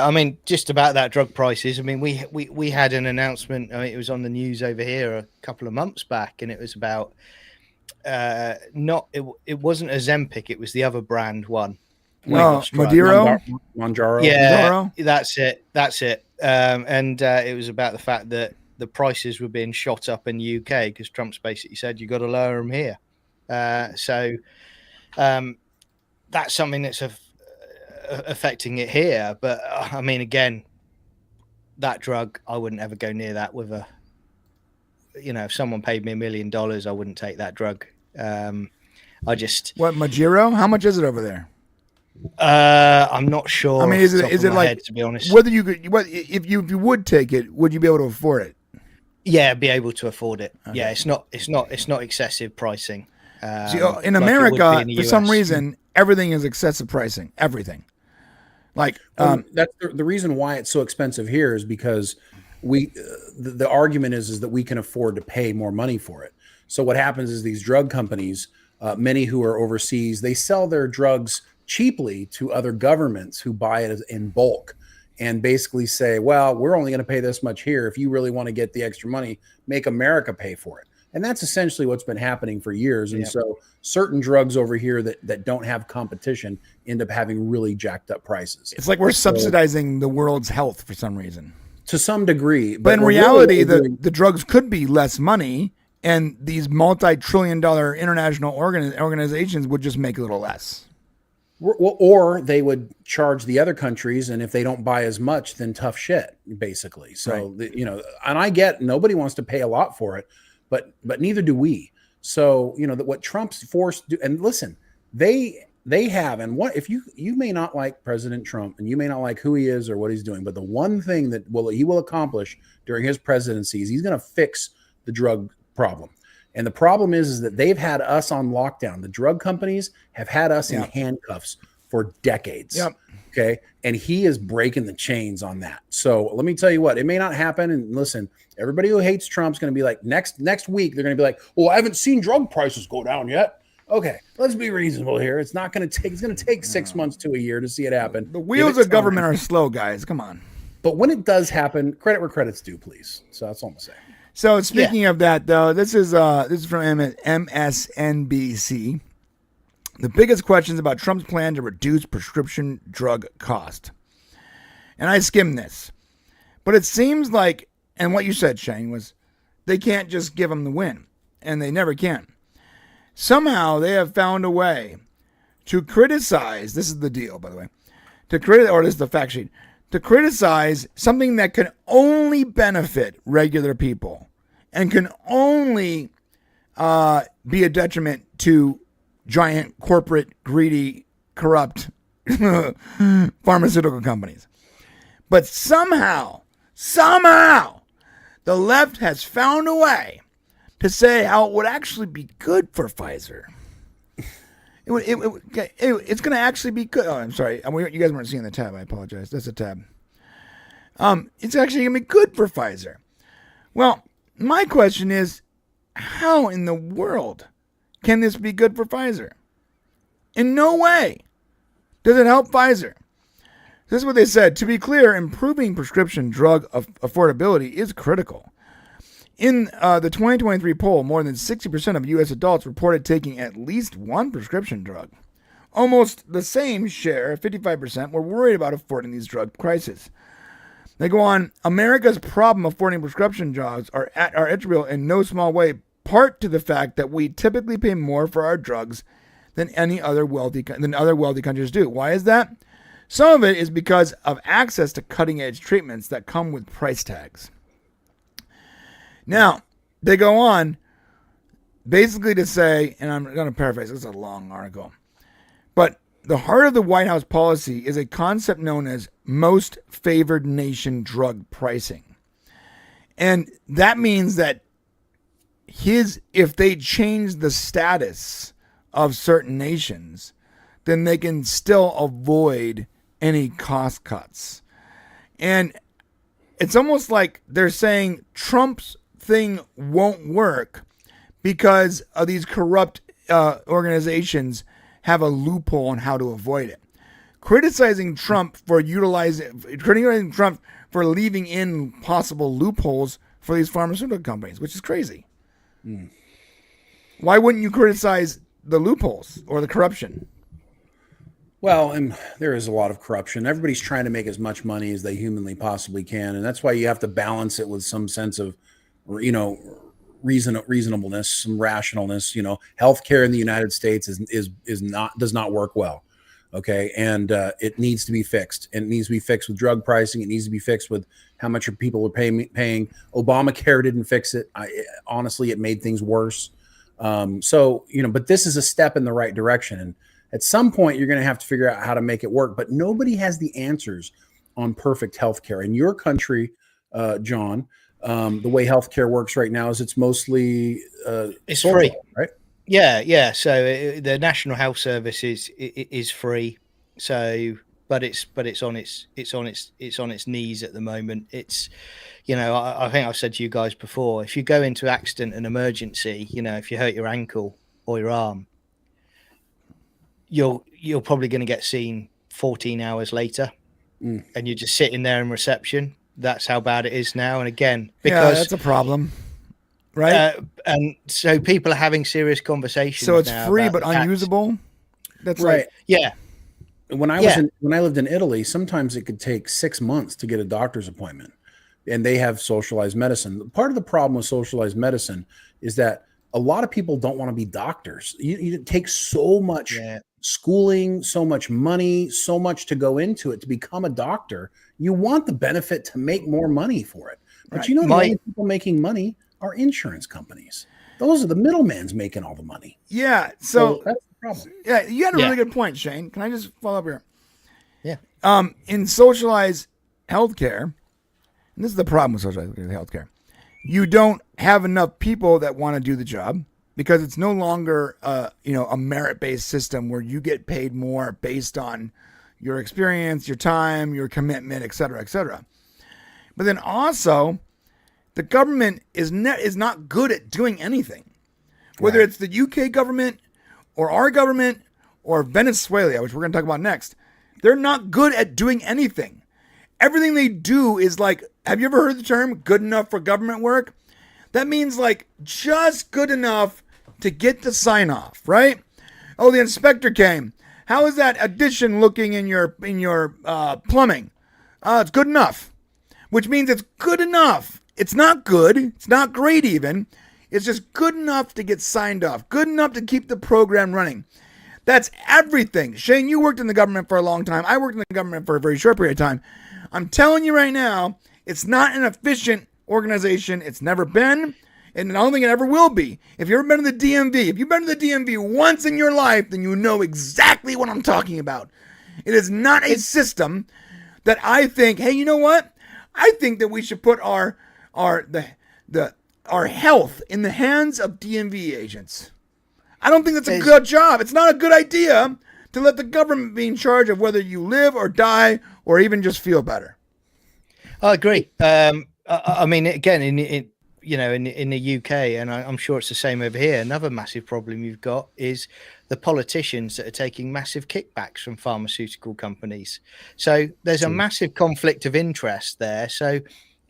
I mean, just about that drug prices. I mean, we had an announcement. I mean, it was on the news over here a couple of months back, and it was about it wasn't Ozempic. It was the other brand one. Maduro? Monjaro. Yeah, that's it. And it was about the fact that the prices were being shot up in the UK because Trump's basically said you got to lower them here. So that's something that's affecting it here. But I mean, again, that drug, I wouldn't ever go near that with if someone paid me $1 million, I wouldn't take that drug. What, Maduro? How much is it over there? I'm not sure. I mean, is it like, head, to be honest, whether if you would take it, would you be able to afford it? Yeah, be able to afford it. Okay. Yeah, it's not excessive pricing. See, in America, for some reason, everything is excessive pricing. Everything. Like that's the reason why it's so expensive here is because the argument is that we can afford to pay more money for it. So what happens is these drug companies, many who are overseas, they sell their drugs cheaply to other governments who buy it in bulk and basically say, well, we're only going to pay this much here. If you really want to get the extra money, make America pay for it. And that's essentially what's been happening for years. And so certain drugs over here that don't have competition end up having really jacked up prices. It's like we're subsidizing the world's health for some reason. To some degree. But in reality, the drugs could be less money, and these multi-trillion-dollar international organizations would just make a little less. Or they would charge the other countries, and if they don't buy as much, then tough shit, basically. So, and I get nobody wants to pay a lot for it, but neither do we. So, what Trump's forced to do, and listen, they have, and what if you may not like President Trump and you may not like who he is or what he's doing, but the one thing that he will accomplish during his presidency is he's going to fix the drug problem. And the problem is that they've had us on lockdown. The drug companies have had us in handcuffs for decades. Okay. And he is breaking the chains on that. So let me tell you what, it may not happen. And listen, everybody who hates Trump's going to be like, next week, they're going to be like, well, I haven't seen drug prices go down yet. Okay, let's be reasonable here. It's going to take 6 months to a year to see it happen. The wheels of government are slow, guys. Come on. But when it does happen, credit where credit's due, please. So that's all I'm saying. So speaking of that, though, this is from MSNBC. The biggest questions about Trump's plan to reduce prescription drug cost. And I skimmed this, but it seems like, and what you said, Shane, was they can't just give them the win, and they never can. Somehow they have found a way to criticize. This is the deal, by the way. Or this is the fact sheet. To criticize something that can only benefit regular people and can only be a detriment to giant corporate, greedy, corrupt pharmaceutical companies. But somehow, the left has found a way to say how it would actually be good for Pfizer. It's going to actually be good. Oh, I'm sorry. You guys weren't seeing the tab. I apologize. That's a tab. It's actually going to be good for Pfizer. Well, my question is, how in the world can this be good for Pfizer? In no way does it help Pfizer. This is what they said. To be clear, improving prescription drug affordability is critical. In the 2023 poll, more than 60% of U.S. adults reported taking at least one prescription drug. Almost the same share, 55%, were worried about affording these drug prices. They go on, America's problem affording prescription drugs are attributable in no small way, part to the fact that we typically pay more for our drugs than other wealthy countries do. Why is that? Some of it is because of access to cutting-edge treatments that come with price tags. Now, they go on basically to say, and I'm going to paraphrase, it's a long article, but the heart of the White House policy is a concept known as most favored nation drug pricing. And that means that if they change the status of certain nations, then they can still avoid any cost cuts. And it's almost like they're saying Trump's thing won't work because of these corrupt organizations have a loophole on how to avoid it. Criticizing Trump for leaving in possible loopholes for these pharmaceutical companies, which is crazy. Why wouldn't you criticize the loopholes or the corruption? Well, and there is a lot of corruption. Everybody's trying to make as much money as they humanly possibly can, and that's why you have to balance it with some sense of, reasonableness, some rationalness. Healthcare in the United States does not work well. Okay, and it needs to be fixed. And it needs to be fixed with drug pricing. It needs to be fixed with how much people are paying. Obamacare didn't fix it. Honestly, it made things worse. But this is a step in the right direction. And at some point, you're going to have to figure out how to make it work. But nobody has the answers on perfect healthcare. In your country, John, the way healthcare works right now is it's mostly it's free, right? Yeah. So the National Health Service is free. So but it's on its knees at the moment. It's, you know, I think I've said to you guys before, if you go into accident and emergency, you know, if you hurt your ankle or your arm, you're probably going to get seen 14 hours later, and you're just sitting there in reception. That's how bad it is now. And again, because that's a problem, right? And so people are having serious conversations. So it's now free about but unusable. That's right. Yeah. When I lived in Italy, sometimes it could take 6 months to get a doctor's appointment, and they have socialized medicine. Part of the problem with socialized medicine is that a lot of people don't want to be doctors. It takes so much schooling, so much money, so much to go into it to become a doctor. You want the benefit to make more money for it. But you know, the only people making money are insurance companies. Those are the middlemen's making all the money. Yeah. So that's the problem. Yeah, you had a really good point, Shane. Can I just follow up here? Yeah. In socialized healthcare, and this is the problem with socialized healthcare, you don't have enough people that want to do the job because it's no longer a merit-based system where you get paid more based on your experience, your time, your commitment, et cetera, et cetera. But then also, the government is not good at doing anything. Whether it's the UK government or our government or Venezuela, which we're going to talk about next, they're not good at doing anything. Everything they do is like, have you ever heard the term good enough for government work? That means like just good enough to get the sign off, right? Oh, the inspector came. How is that addition looking in your plumbing? It's good enough, which means it's good enough. It's not good. It's not great even. It's just good enough to get signed off, good enough to keep the program running. That's everything. Shane, you worked in the government for a long time. I worked in the government for a very short period of time. I'm telling you right now, it's not an efficient organization. It's never been, and I don't think it ever will be. If you've ever been to the DMV, if you've been to the DMV once in your life, then you know exactly what I'm talking about. It is not a system that I think, hey, you know what? I think that we should put our health in the hands of DMV agents. I don't think that's a good job. It's not a good idea to let the government be in charge of whether you live or die or even just feel better. I agree. I mean, again, in the UK, and I'm sure it's the same over here, another massive problem you've got is the politicians that are taking massive kickbacks from pharmaceutical companies. So there's a massive conflict of interest there. So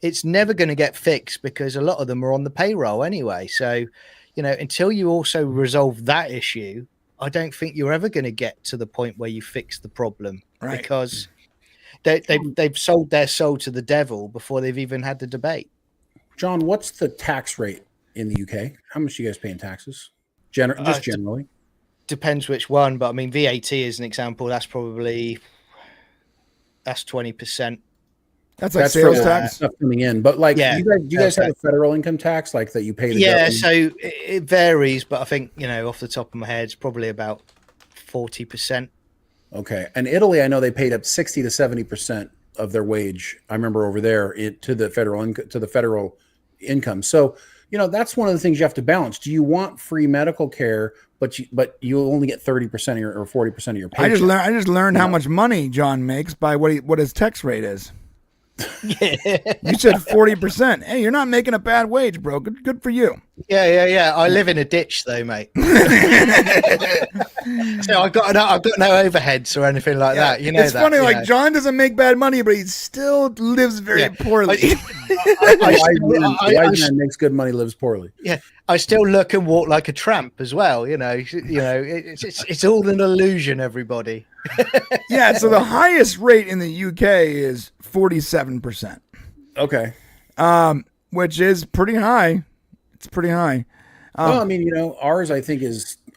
it's never going to get fixed because a lot of them are on the payroll anyway. So, you know, until you also resolve that issue, I don't think you're ever going to get to the point where you fix the problem, because they've sold their soul to the devil before they've even had the debate. John, what's the tax rate in the UK? How much do you guys pay in taxes? Generally. Depends which one, but I mean, VAT is an example. That's 20%. That's like sales tax stuff coming in. But like, do you guys have a federal income tax like that you pay? So it varies, but I think, you know, off the top of my head, it's probably about 40%. Okay. And Italy, I know they paid up 60 to 70% of their wage. I remember over there to the federal income. So, you know, that's one of the things you have to balance. Do you want free medical care, but you only get 30% of your or 40% of your paycheck? I just learned how much money John makes by what his tax rate is. You said 40%. Hey, you're not making a bad wage, bro. Good for you. Yeah. I live in a ditch though, mate. So I've got no overheads or anything like that. You know, it's funny. Like John doesn't make bad money, but he still lives very poorly. The man makes good money, lives poorly. Yeah, I still look and walk like a tramp as well. You know, it's all an illusion, everybody. Yeah. So the highest rate in the UK is 47%. Okay. Which is pretty high. It's pretty high. Well, I mean, you know, ours, I think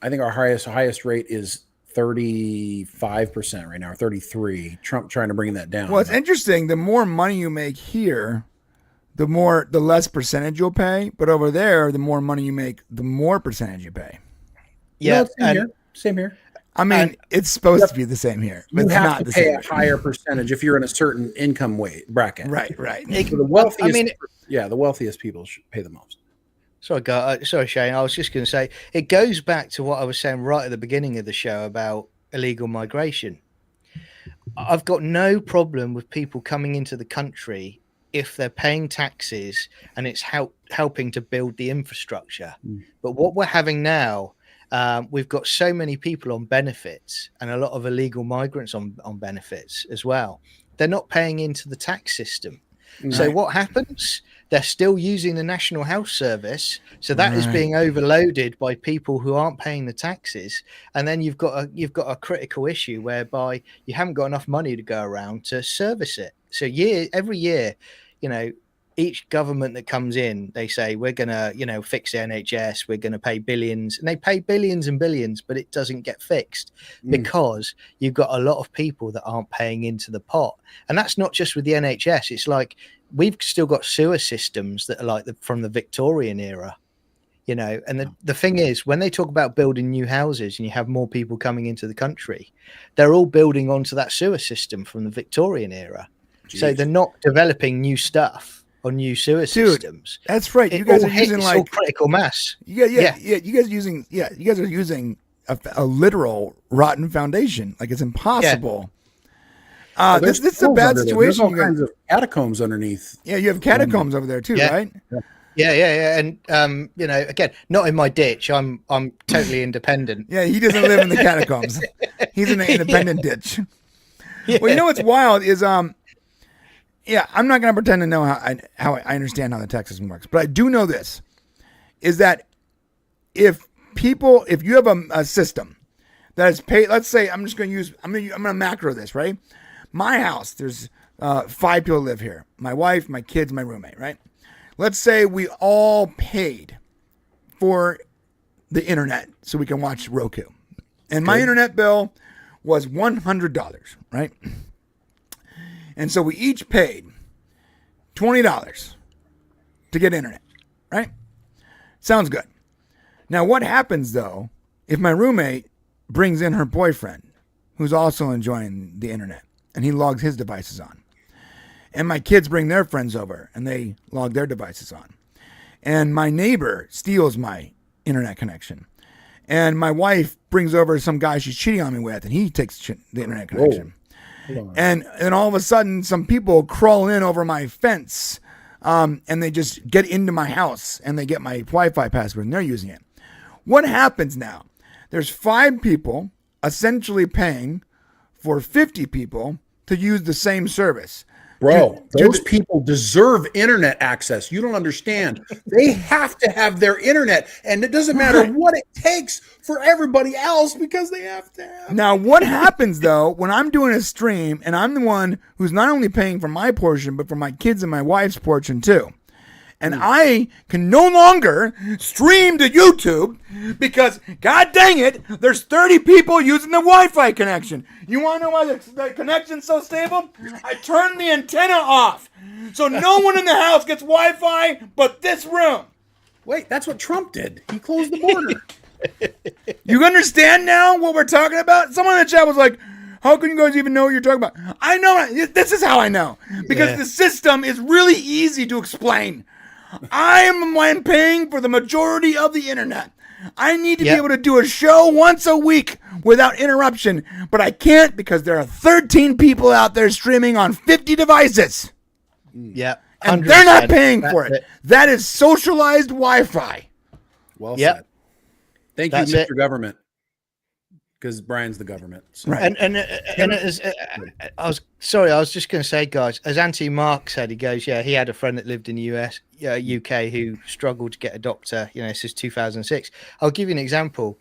our highest rate is 35% right now, or 33. Trump trying to bring that down. Well, it's interesting. The more money you make here, the less percentage you'll pay. But over there, the more money you make, the more percentage you pay. Yeah. Same here. I mean, it's supposed to be the same here. But You it's have not to the pay same. a higher percentage if you're in a certain income bracket. Right. So the wealthiest, the wealthiest people should pay the most. Sorry, Shane. I was just going to say, it goes back to what I was saying right at the beginning of the show about illegal migration. I've got no problem with people coming into the country if they're paying taxes and it's helping to build the infrastructure. But what we're having now, we've got so many people on benefits and a lot of illegal migrants on benefits as well. They're not paying into the tax system. So what happens? They're still using the National Health Service. So that is being overloaded by people who aren't paying the taxes. And then you've got a critical issue whereby you haven't got enough money to go around to service it. So every year, you know, each government that comes in, they say, we're going to, you know, fix the NHS. We're going to pay billions, and they pay billions and billions, but it doesn't get fixed because you've got a lot of people that aren't paying into the pot. And that's not just with the NHS. It's like, we've still got sewer systems that are like from the Victorian era, you know, and the thing is, when they talk about building new houses and you have more people coming into the country, they're all building onto that sewer system from the Victorian era. Jeez. So they're not developing new stuff or new sewer systems. That's right. You guys are using like critical mass. Yeah. You guys are using a literal rotten foundation. Like, it's impossible. This is a bad situation. There's all kinds of catacombs underneath. Yeah, you have catacombs over there too, right? Yeah. And you know, again, not in my ditch. I'm totally independent. Yeah, he doesn't live in the catacombs. He's in the independent ditch. Yeah. Well, you know what's wild is yeah, I'm not going to pretend to know how I understand how the tax system works, but I do know this, is that if you have a system that is paid, let's say I'm going to macro this, right? My house, there's 5 people live here. My wife, my kids, my roommate, right? Let's say we all paid for the internet so we can watch Roku. And my internet bill was $100, right? And so we each paid $20 to get internet, right? Sounds good. Now, what happens, though, if my roommate brings in her boyfriend, who's also enjoying the internet, and he logs his devices on? And my kids bring their friends over, and they log their devices on. And my neighbor steals my internet connection. And my wife brings over some guy she's cheating on me with, and he takes the internet connection. Whoa. And all of a sudden, some people crawl in over my fence, and they just get into my house, and they get my Wi-Fi password, and they're using it. What happens now? There's 5 people essentially paying for 50 people to use the same service. Bro, those people deserve internet access. You don't understand. They have to have their internet, and it doesn't matter what it takes for everybody else because they have to have. Now, what happens, though, when I'm doing a stream and I'm the one who's not only paying for my portion, but for my kids and my wife's portion, too? And I can no longer stream to YouTube because, god dang it, there's 30 people using the Wi-Fi connection. You want to know why the connection's so stable? I turned the antenna off. So no one in the house gets Wi-Fi but this room. Wait, that's what Trump did. He closed the border. You understand now what we're talking about? Someone in the chat was like, how can you guys even know what you're talking about? I know. This is how I know. Because the system is really easy to explain. I'm paying for the majority of the internet. I need to be able to do a show once a week without interruption, but I can't because there are 13 people out there streaming on 50 devices. Yeah. And they're not paying for it. That is socialized Wi-Fi. Well said. Thank you, Mr. Government. Because Brian's the government. So. Right. And I was just going to say, guys, as Auntie Mark said, he goes, he had a friend that lived in the UK who struggled to get a doctor. You know, this is 2006. I'll give you an example.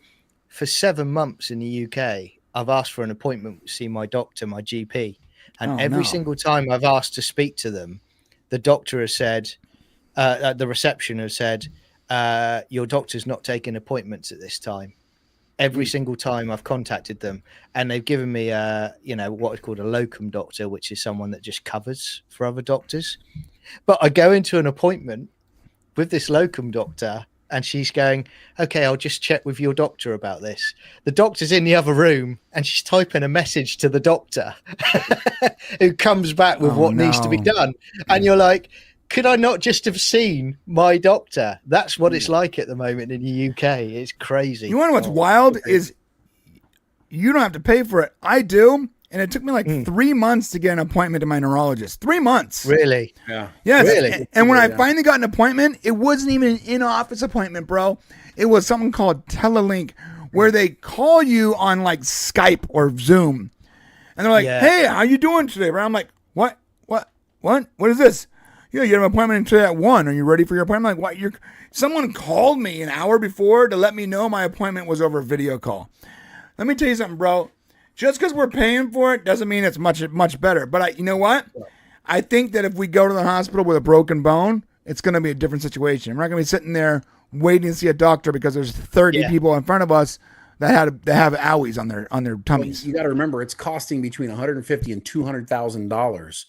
For 7 months in the UK, I've asked for an appointment to see my doctor, my GP. And every single time I've asked to speak to them, the doctor has said, the reception has said, your doctor's not taking appointments at this time. Every single time I've contacted them, and they've given me what is called a locum doctor, which is someone that just covers for other doctors. But I go into an appointment with this locum doctor and she's going, okay, I'll just check with your doctor about this. The doctor's in the other room and she's typing a message to the doctor who comes back with what needs to be done. And you're like, could I not just have seen my doctor? That's what it's like at the moment in the UK. It's crazy. You want to know what's wild is you don't have to pay for it. I do. and it took me like 3 months to get an appointment to my neurologist. 3 months. Really? Yeah. Yes. Really? And when I finally got an appointment, it wasn't even an in-office appointment, bro. It was something called Telelink, where they call you on like Skype or Zoom. And they're like, hey, how you doing today, bro? I'm like, what? What is this? Yeah, you have an appointment today at 1. Are you ready for your appointment? Like, what? Someone called me an hour before to let me know my appointment was over video call. Let me tell you something, bro. Just because we're paying for it doesn't mean it's much better. But you know what? I think that if we go to the hospital with a broken bone, it's going to be a different situation. We're not going to be sitting there waiting to see a doctor because there's 30 people in front of us that have owies on their tummies. Well, you got to remember, it's costing between $150,000 and $200,000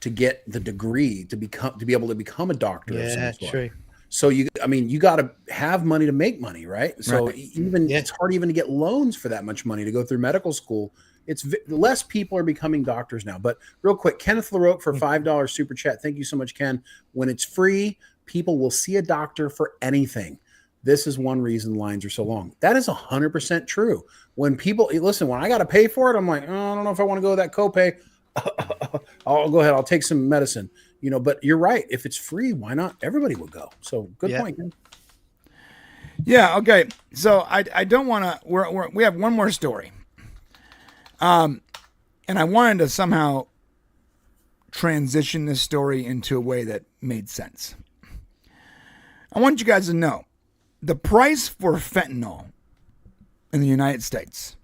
to get the degree to be able to become a doctor. Yeah, true. So you got to have money to make money, right? So it's hard even to get loans for that much money to go through medical school. It's less people are becoming doctors now. But real quick, Kenneth LaRoque for $5 super chat. Thank you so much, Ken. When it's free, people will see a doctor for anything. This is one reason lines are so long. That is 100% true. When people listen, when I got to pay for it, I'm like, oh, I don't know if I want to go with that copay. I'll go ahead. I'll take some medicine, but you're right. If it's free, why not? Everybody will go. So good point. Man. Yeah. Okay. So I don't want to, we have one more story. And I wanted to somehow transition this story into a way that made sense. I want you guys to know the price for fentanyl in the United States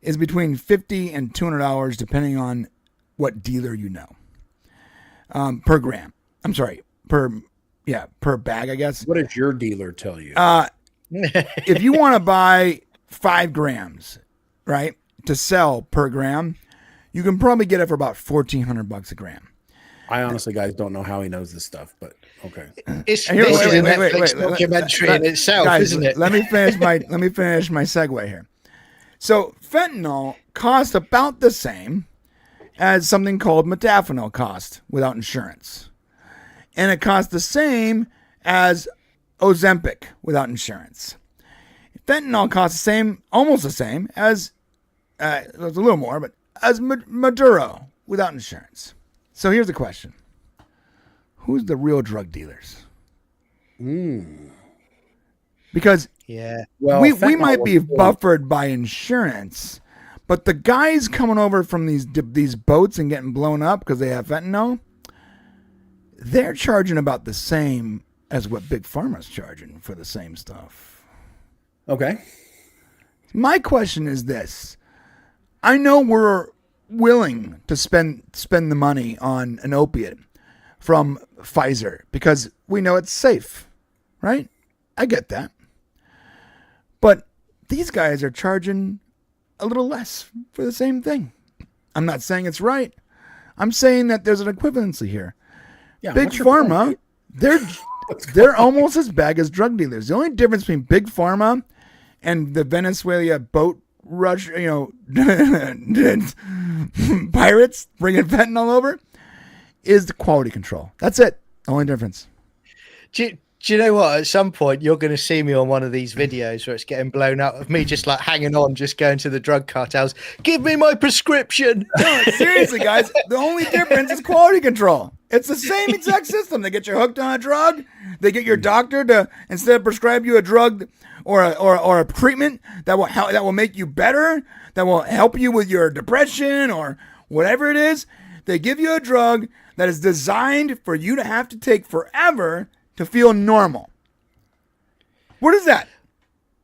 is between $50 and $200, depending on what dealer you know, per gram. I'm sorry, per bag, I guess. What does your dealer tell you? If you want to buy 5 grams, right, to sell per gram, you can probably get it for about $1,400 a gram. I honestly, guys, don't know how he knows this stuff, but okay. This is a Netflix documentary in itself, guys, isn't it? Let me finish my segue here. So fentanyl costs about the same as something called modafinil cost without insurance. And it costs the same as Ozempic without insurance. Fentanyl costs the same, almost the same as, it's a little more, but as Maduro without insurance. So here's the question. Who's the real drug dealers? Because we might be buffered by insurance, but the guys coming over from these boats and getting blown up because they have fentanyl, they're charging about the same as what Big Pharma's charging for the same stuff. Okay. My question is this. I know we're willing to spend the money on an opiate from Pfizer because we know it's safe, right? I get that. But these guys are charging a little less for the same thing. I'm not saying it's right. I'm saying that there's an equivalency here. Yeah, Big Pharma, they're almost as bad as drug dealers. The only difference between Big Pharma and the Venezuela boat rush, pirates bringing fentanyl over, is the quality control. That's it. The only difference. Do you know what? At some point, you're going to see me on one of these videos where it's getting blown out of me, just like hanging on, just going to the drug cartels. Give me my prescription. No, seriously, guys. The only difference is quality control. It's the same exact system. They get you hooked on a drug. They get your doctor to, instead of prescribe you a drug or a treatment that will make you better, that will help you with your depression or whatever it is, they give you a drug that is designed for you to have to take forever to feel normal. What is that?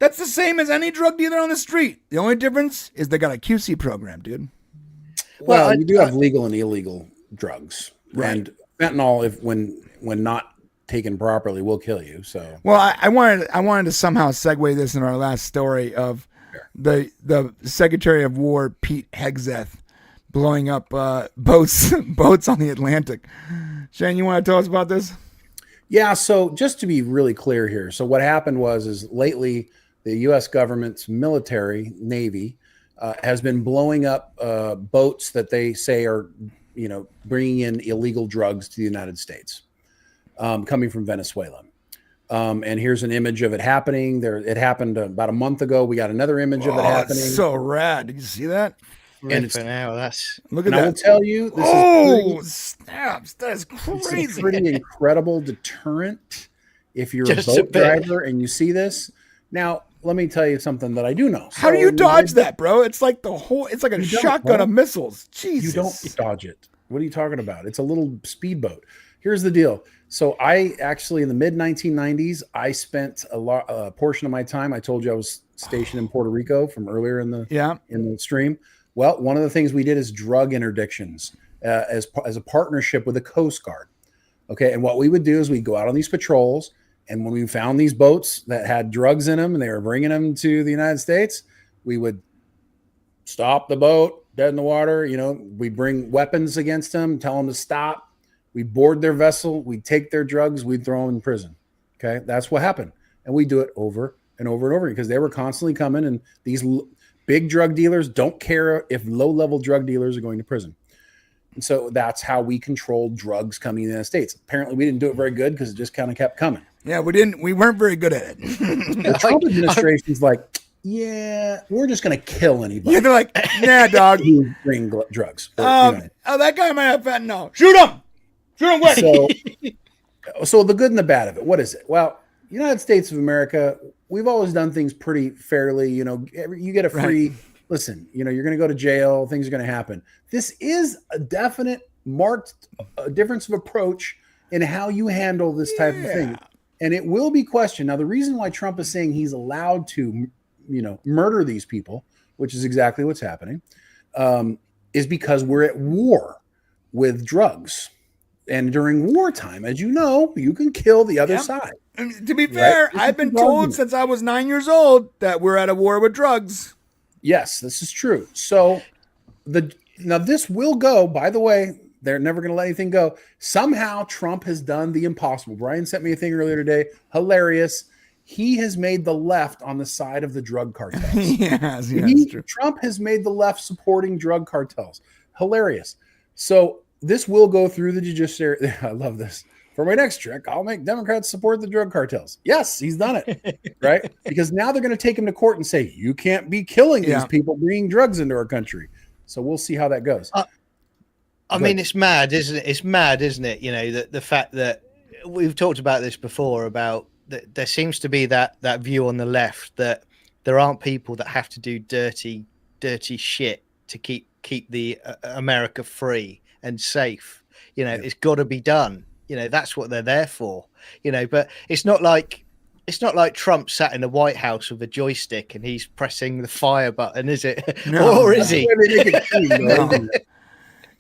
That's the same as any drug dealer on the street. The only difference is they got a QC program, dude. Well, you do have legal and illegal drugs. Right. And fentanyl, when not taken properly, will kill you. So well, I wanted to somehow segue this in our last story of the Secretary of War Pete Hegseth blowing up boats on the Atlantic. Shane, you want to tell us about this? Yeah, so just to be really clear here. So what happened is lately the U.S. government's military, Navy, has been blowing up boats that they say are, bringing in illegal drugs to the United States, coming from Venezuela. And here's an image of it happening. It happened about a month ago. We got another image of it happening. It's so rad. Did you see that? And it's now that's look at I that. will tell you, this is snaps! That's it's crazy. a pretty incredible deterrent if you're Just a a boat bit. driver and you see this. Now, let me tell you something that I do know. How do So you dodge when- that, bro? It's like it's like a You don't, shotgun bro. of missiles. Jesus. You don't dodge it. What are you talking about? It's a little speedboat. Here's the deal. So I actually, in the mid 1990s, I spent a portion of my time. I told you I was stationed in Puerto Rico from earlier in the stream. Well, one of the things we did is drug interdictions as a partnership with the Coast Guard. Okay, and what we would do is we'd go out on these patrols, and when we found these boats that had drugs in them and they were bringing them to the United States, we would stop the boat dead in the water. You know, we bring weapons against them, tell them to stop. We board their vessel. We take their drugs. We'd throw them in prison. Okay, that's what happened, and we do it over and over and over because they were constantly coming. And these big drug dealers don't care if low-level drug dealers are going to prison. And so that's how we controlled drugs coming in the United States. Apparently, we didn't do it very good because it just kind of kept coming. Yeah, we weren't very good at it. The Trump administration's like, yeah, we're just going to kill anybody. Yeah, they're like, nah, dog. Who bring drugs. Or, Oh, that guy might have fentanyl. Shoot him. Shoot him quick. So the good and the bad of it, what is it? Well, United States of America, we've always done things pretty fairly. You know, you get a free, listen, you know, you're going to go to jail. Things are going to happen. This is a definite marked difference of approach in how you handle this type of thing. And it will be questioned. Now, the reason why Trump is saying he's allowed to, you know, murder these people, which is exactly what's happening, is because we're at war with drugs. And during wartime, as you know, you can kill the other side. And to be fair, I've been told since I was 9 years old that we're at a war with drugs. Yes, this is true. So now this will go, by the way, they're never going to let anything go. Somehow Trump has done the impossible. Brian sent me a thing earlier today. Hilarious. He has made the left on the side of the drug cartels. Yes, it's true. Trump has made the left supporting drug cartels. Hilarious. So this will go through the judiciary. I love this. For my next trick, I'll make Democrats support the drug cartels. Yes, he's done it, right? Because now they're going to take him to court and say, you can't be killing these people bringing drugs into our country. So we'll see how that goes. I mean, it's mad, isn't it? It's mad, isn't it? You know, the fact that we've talked about this before about that there seems to be that view on the left that there aren't people that have to do dirty shit to keep the America free and safe. You know, it's got to be done. You know, that's what they're there for. You know, but it's not like Trump sat in the White House with a joystick and he's pressing the fire button, is it? No. Or is he? No.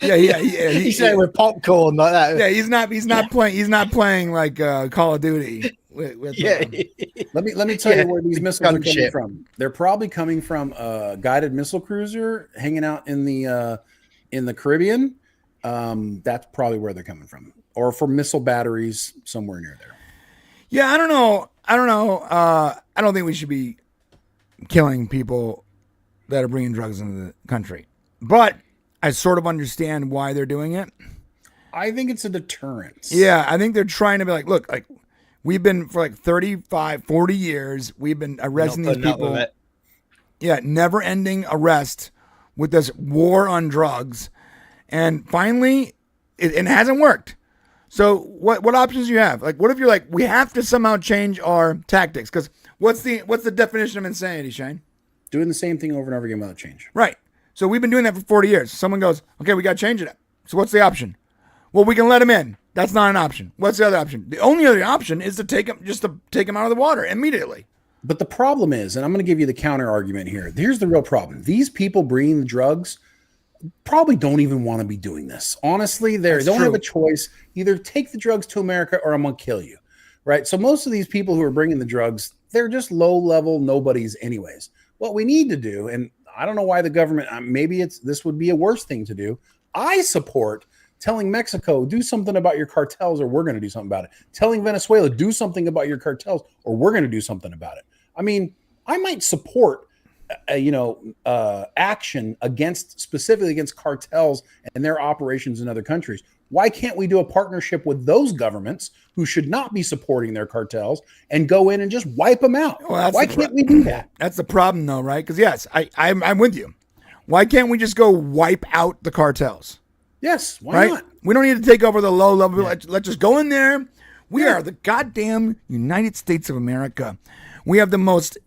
Yeah. He's there with popcorn like that. Yeah, he's not playing like Call of Duty. With Let me tell you where these missiles are coming from. They're probably coming from a guided missile cruiser hanging out in the Caribbean. That's probably where they're coming from, or from missile batteries somewhere near there. Yeah, I don't know. I don't think we should be killing people that are bringing drugs into the country, but I sort of understand why they're doing it. I think it's a deterrent. Yeah, I think they're trying to be like, look, like we've been for like 35, 40 years, we've been arresting these people. Yeah, never ending arrest with this war on drugs. And finally, it hasn't worked. So what options do you have? Like, what if you're like, we have to somehow change our tactics? Because what's the definition of insanity, Shane? Doing the same thing over and over again without change. Right. So we've been doing that for 40 years. Someone goes, okay, we got to change it. So what's the option? Well, we can let him in. That's not an option. What's the other option? The only other option is to take him out of the water immediately. But the problem is, and I'm going to give you the counter argument here. Here's the real problem. These people bringing the drugs probably don't even want to be doing this. Honestly, they don't have a choice. Either take the drugs to America or I'm going to kill you. Right? So most of these people who are bringing the drugs, they're just low-level nobodies anyways. What we need to do, and I don't know why the government, maybe this would be a worse thing to do. I support telling Mexico, do something about your cartels or we're going to do something about it. Telling Venezuela, do something about your cartels or we're going to do something about it. I mean, I might support, action specifically against cartels and their operations in other countries. Why can't we do a partnership with those governments who should not be supporting their cartels and go in and just wipe them out? Well, why can't we do that? That's the problem, though, right? Because yes, I'm with you. Why can't we just go wipe out the cartels? Yes, why not? We don't need to take over the low level. Yeah. Let's just go in there. We are the goddamn United States of America. We have the most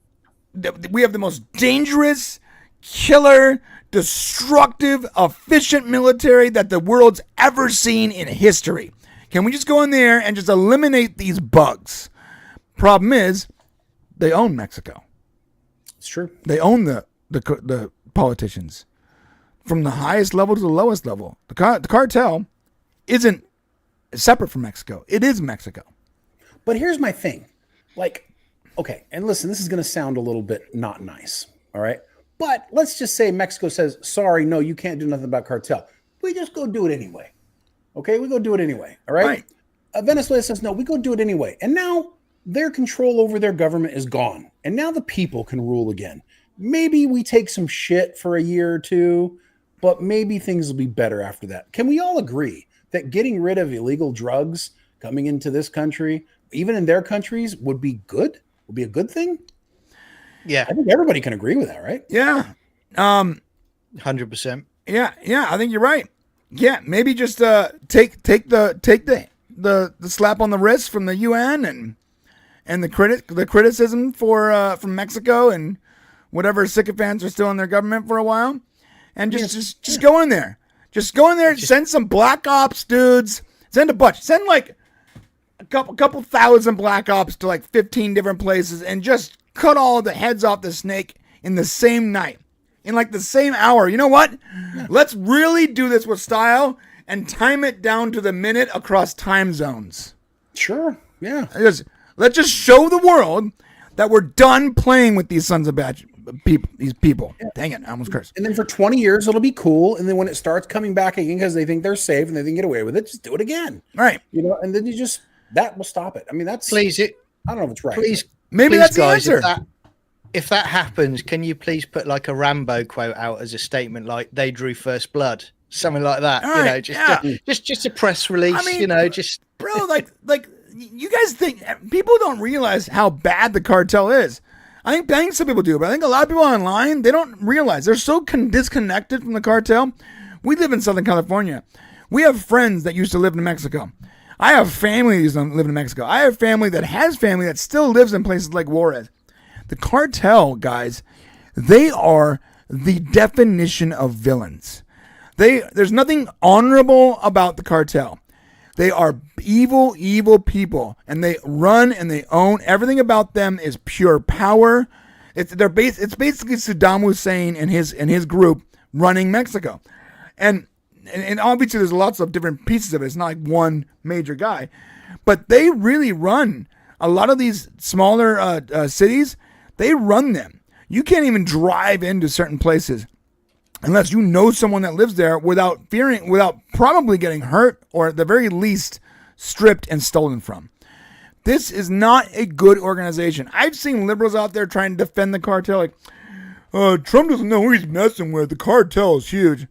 dangerous, killer, destructive, efficient military that the world's ever seen in history. Can we just go in there and just eliminate these bugs? Problem is, they own Mexico. It's true. They own the politicians from the highest level to the lowest level. The cartel isn't separate from Mexico. It is Mexico. But here's my thing. Like, okay, and listen, this is going to sound a little bit not nice, all right? But let's just say Mexico says, sorry, no, you can't do nothing about cartel. We just go do it anyway. Okay, we go do it anyway, all right? Venezuela says, no, we go do it anyway. And now their control over their government is gone. And now the people can rule again. Maybe we take some shit for a year or two, but maybe things will be better after that. Can we all agree that getting rid of illegal drugs coming into this country, even in their countries, would be good? Would be a good thing? Yeah. I think everybody can agree with that, right? Yeah. 100%. Yeah, I think you're right. Yeah, maybe just take the slap on the wrist from the UN and the criticism from Mexico and whatever sycophants are still in their government for a while, and just go in there. Just go in there. Send some black ops dudes. Send a bunch. Send like a couple thousand black ops to like 15 different places, and just cut all the heads off the snake in the same night, in like the same hour. You know what? Let's really do this with style and time it down to the minute across time zones. Sure. Yeah. Let's just show the world that we're done playing with these sons of people. These people. Yeah. Dang it! I almost cursed. And then for 20 years it'll be cool, and then when it starts coming back again because they think they're safe and they can get away with it, just do it again. Right. You know, and then that will stop it. I mean, that's I don't know if it's right. Maybe that's the answer. If that happens, can you please put like a Rambo quote out as a statement, like "They drew first blood," something like that? All right, just a press release. I mean, bro, like you guys think people don't realize how bad the cartel is. I think some people do, but I think a lot of people online, they don't realize they're so disconnected from the cartel. We live in Southern California. We have friends that used to live in Mexico. I have family that used to live in Mexico. I have family that has family that still lives in places like Juarez. The cartel, guys, they are the definition of villains. There's nothing honorable about the cartel. They are evil, evil people, and they run and they own. Everything about them is pure power. It's basically Saddam Hussein and his group running Mexico, and obviously there's lots of different pieces of it. It's not like one major guy, but they really run a lot of these smaller cities. They run them. You can't even drive into certain places unless you know someone that lives there without probably getting hurt, or at the very least stripped and stolen from. This is not a good organization. I've seen liberals out there trying to defend the cartel like, Trump doesn't know who he's messing with. The cartel is huge.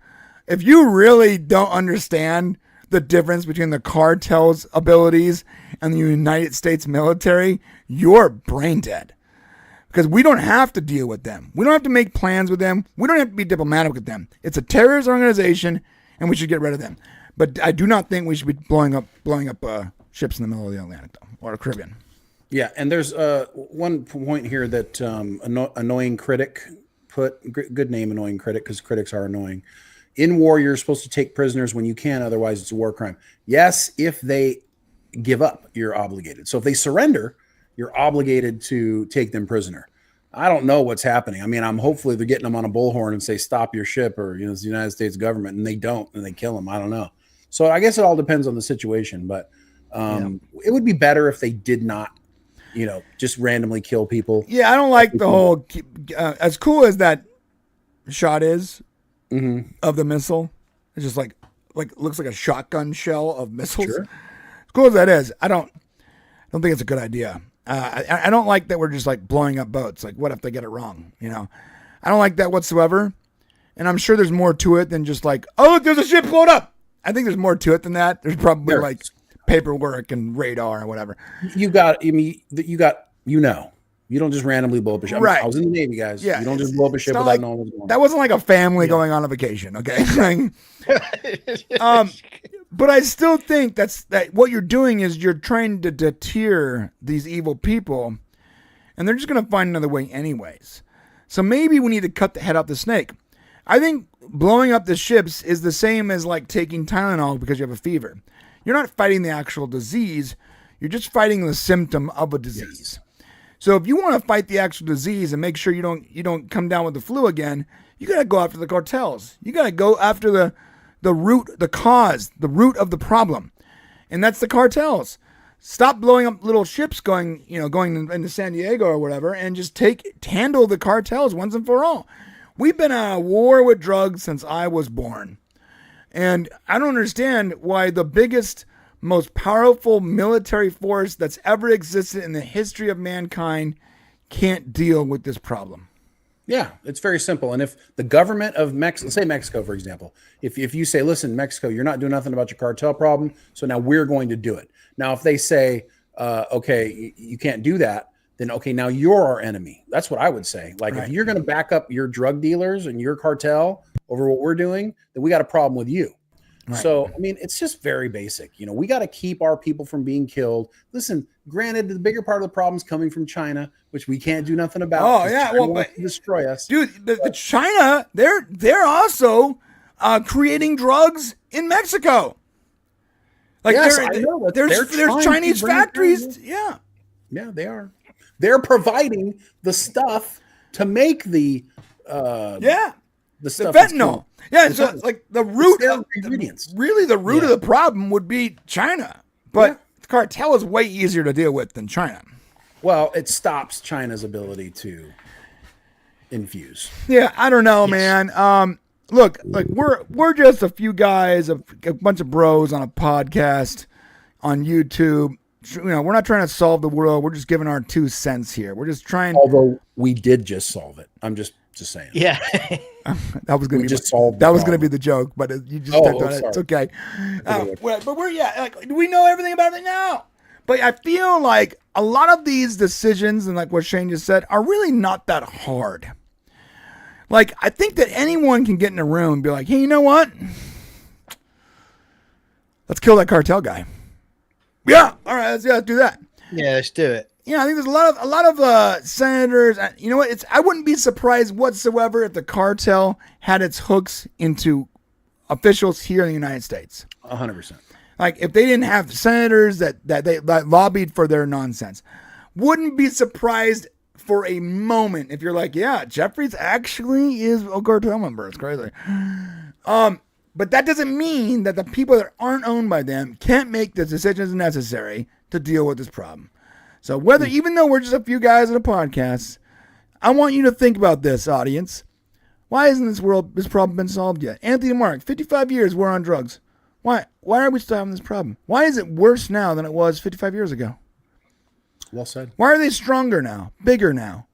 If you really don't understand the difference between the cartel's abilities and the United States military, you're brain dead. Because we don't have to deal with them. We don't have to make plans with them. We don't have to be diplomatic with them. It's a terrorist organization, and we should get rid of them. But I do not think we should be blowing up ships in the middle of the Atlantic, though, or the Caribbean. Yeah, and there's one point here that Annoying Critic put. Good name, Annoying Critic, because critics are annoying. In war, you're supposed to take prisoners when you can, otherwise it's a war crime. Yes, if they give up, you're obligated. So if they surrender, you're obligated to take them prisoner. I don't know what's happening. I mean, hopefully they're getting them on a bullhorn and say, stop your ship, or, it's the United States government, and they don't, and they kill them. I don't know. So I guess it all depends on the situation, but it would be better if they did not, just randomly kill people. Yeah, I don't like the whole, as cool as that shot is of the missile, it's just like looks like a shotgun shell of missiles. Sure. As cool as that is, I don't think it's a good idea. I don't like that we're just like blowing up boats. Like, what if they get it wrong? I don't like that whatsoever. And I'm sure there's more to it than just like, oh, look, there's a ship blown up. I think there's more to it than that. There's probably like paperwork and radar or whatever. You got You don't just randomly blow up a ship. Right. I was in the Navy, guys. Yeah, You don't just blow up a ship not without like- knowing what's going on. That wasn't like a family going on a vacation, okay? But I still think that what you're doing is you're trying to deter these evil people, and they're just going to find another way anyways. So maybe we need to cut the head off the snake. I think blowing up the ships is the same as like taking Tylenol because you have a fever. You're not fighting the actual disease. You're just fighting the symptom of a disease. So if you want to fight the actual disease and make sure you don't come down with the flu again, you got to go after the cartels. You got to go after the root, the cause, the root of the problem. And that's the cartels. Stop blowing up little ships going into San Diego or whatever, and just handle the cartels once and for all. We've been at a war with drugs since I was born. And I don't understand why the biggest, most powerful military force that's ever existed in the history of mankind can't deal with this problem. Yeah, it's very simple. And if the government of Mexico, say Mexico, for example, if you say, listen, Mexico, you're not doing nothing about your cartel problem, so now we're going to do it. Now, if they say, okay, you can't do that, then okay, now you're our enemy. That's what I would say. Like, if you're going to back up your drug dealers and your cartel over what we're doing, then we got a problem with you. Right. So, I mean, it's just very basic. We got to keep our people from being killed. Listen, granted, the bigger part of the problem is coming from China, which we can't do nothing about. Oh, yeah. China Well, wants to destroy us. Dude, the China, they're also creating drugs in Mexico. Like, yes, I know that there's Chinese factories. Yeah. Yeah, they are. They're providing the stuff to make the stuff fentanyl. Yeah, so it's like the root of ingredients. Really, the root of the problem would be China, but the cartel is way easier to deal with than China. Well, it stops China's ability to infuse. Yeah, I don't know, man. Look, we're just a few guys, a bunch of bros on a podcast on YouTube. We're not trying to solve the world. We're just giving our 2 cents here. We're just trying. Although we did just solve it. I'm just saying. Yeah. That was going to be solved. That was going to be the joke, but you just stepped on it. It's okay. But do we know everything about it now? But I feel like a lot of these decisions, and like what Shane just said, are really not that hard. Like, I think that anyone can get in a room and be like, hey, you know what? Let's kill that cartel guy. Yeah, all right, let's do that. Yeah, let's do it. I think there's a lot of senators. You know what? I wouldn't be surprised whatsoever if the cartel had its hooks into officials here in the United States. 100%. Like, if they didn't have senators that lobbied for their nonsense, wouldn't be surprised for a moment if you're like, yeah, Jeffries actually is a cartel member. It's crazy. But that doesn't mean that the people that aren't owned by them can't make the decisions necessary to deal with this problem. So even though we're just a few guys in a podcast, I want you to think about this, audience. Why isn't this problem been solved yet? Anthony and Mark, 55 years we're on drugs. Why are we still having this problem? Why is it worse now than it was 55 years ago? Well said. Why are they stronger now? Bigger now?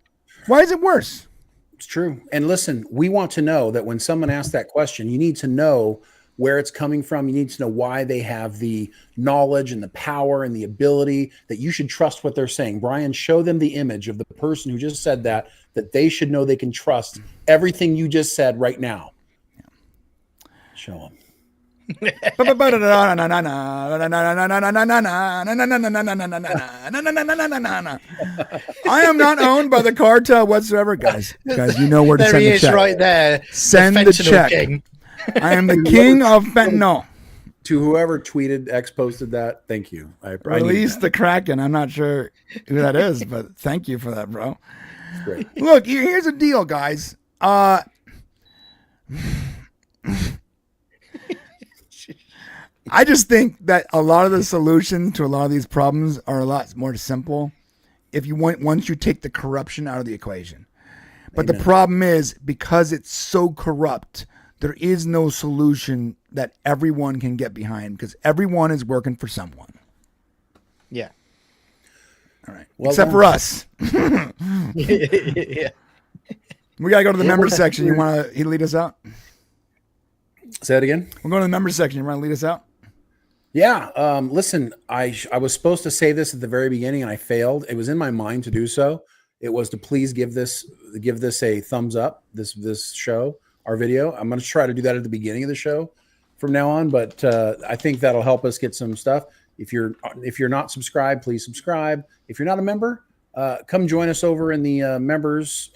Why is it worse? It's true. And listen, we want to know that when someone asks that question, you need to know where it's coming from. You need to know why they have the knowledge and the power and the ability that you should trust what they're saying. Brian, show them the image of the person who just said that they should know they can trust everything you just said right now. Show them. I am not owned by the cartel whatsoever, guys. You know where to send the check. Right there. Send the check. King. I am the king of fentanyl. To whoever tweeted, posted that, thank you. Release the Kraken. I'm not sure who that is, but thank you for that, bro. Great. Look, here's the deal, guys. I just think that a lot of the solutions to a lot of these problems are a lot more simple once you take the corruption out of the equation. But the problem is, because it's so corrupt, there is no solution that everyone can get behind, because everyone is working for someone. Yeah. All right. Well, except for us. Yeah. We got to go to the members section. You want to lead us out? Say it again. We're going to the members section. You want to lead us out? Yeah. Listen, I was supposed to say this at the very beginning and I failed. It was in my mind to do so. it was to please give this a thumbs up. This show, our video. I'm going to try to do that at the beginning of the show from now on, but I think that'll help us get some stuff. If you're not subscribed, please subscribe. If you're not a member, come join us over in the members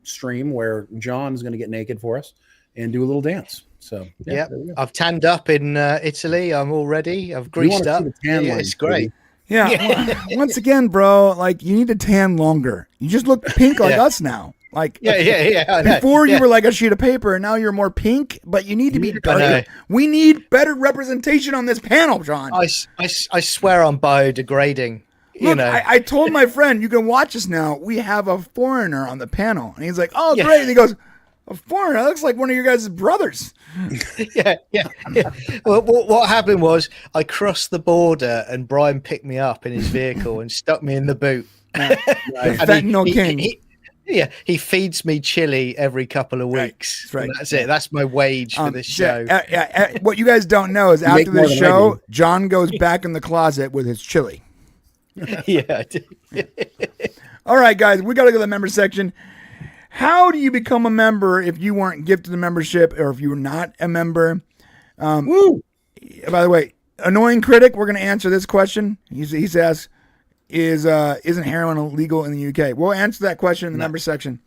stream where John is going to get naked for us and do a little dance. So yeah, I've tanned up in Italy. I'm all ready. I've greased up. It's great. Yeah. Once again, bro, like you need to tan longer. You just look pink like us now. Like before you were like a sheet of paper, and now you're more pink. But you need to be better. We need better representation on this panel, John. I swear I'm biodegrading. Look, I told my friend, you can watch us now. We have a foreigner on the panel, and he's like, "Oh, great!" And he goes, "A foreigner? That looks like one of your guys' brothers." Yeah. Well, what happened was I crossed the border, and Brian picked me up in his vehicle and stuck me in the boot. Fentanyl king. He feeds me chili every couple of weeks. That's right. That's it. That's my wage for this show. What you guys don't know is after the show, John goes back in the closet with his chili. Yeah. All right, guys, we got to go to the member section. How do you become a member if you weren't gifted a membership or if you were not a member? By the way, annoying critic, we're going to answer this question. He says, isn't heroin illegal in the UK? We'll answer that question in the member section.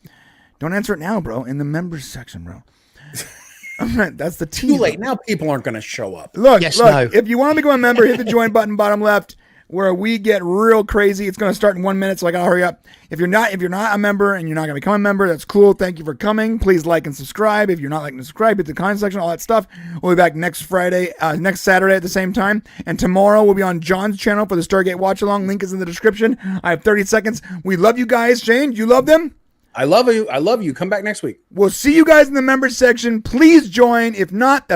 Don't answer it now, bro. In the members section, bro. That's the tease. Too late. Now people aren't going to show up. Look, if you want to become a member, hit the join button bottom left where we get real crazy. It's going to start in 1 minute, so I got to hurry up. If you're not a member and you're not going to become a member, that's cool. Thank you for coming. Please like and subscribe. If you're not liking and subscribe, hit the comment section, all that stuff. We'll be back next Saturday at the same time. And tomorrow we'll be on John's channel for the Stargate Watch Along. Link is in the description. I have 30 seconds. We love you guys. Shane, you love them? I love you. Come back next week. We'll see you guys in the members section. Please join. If not, that's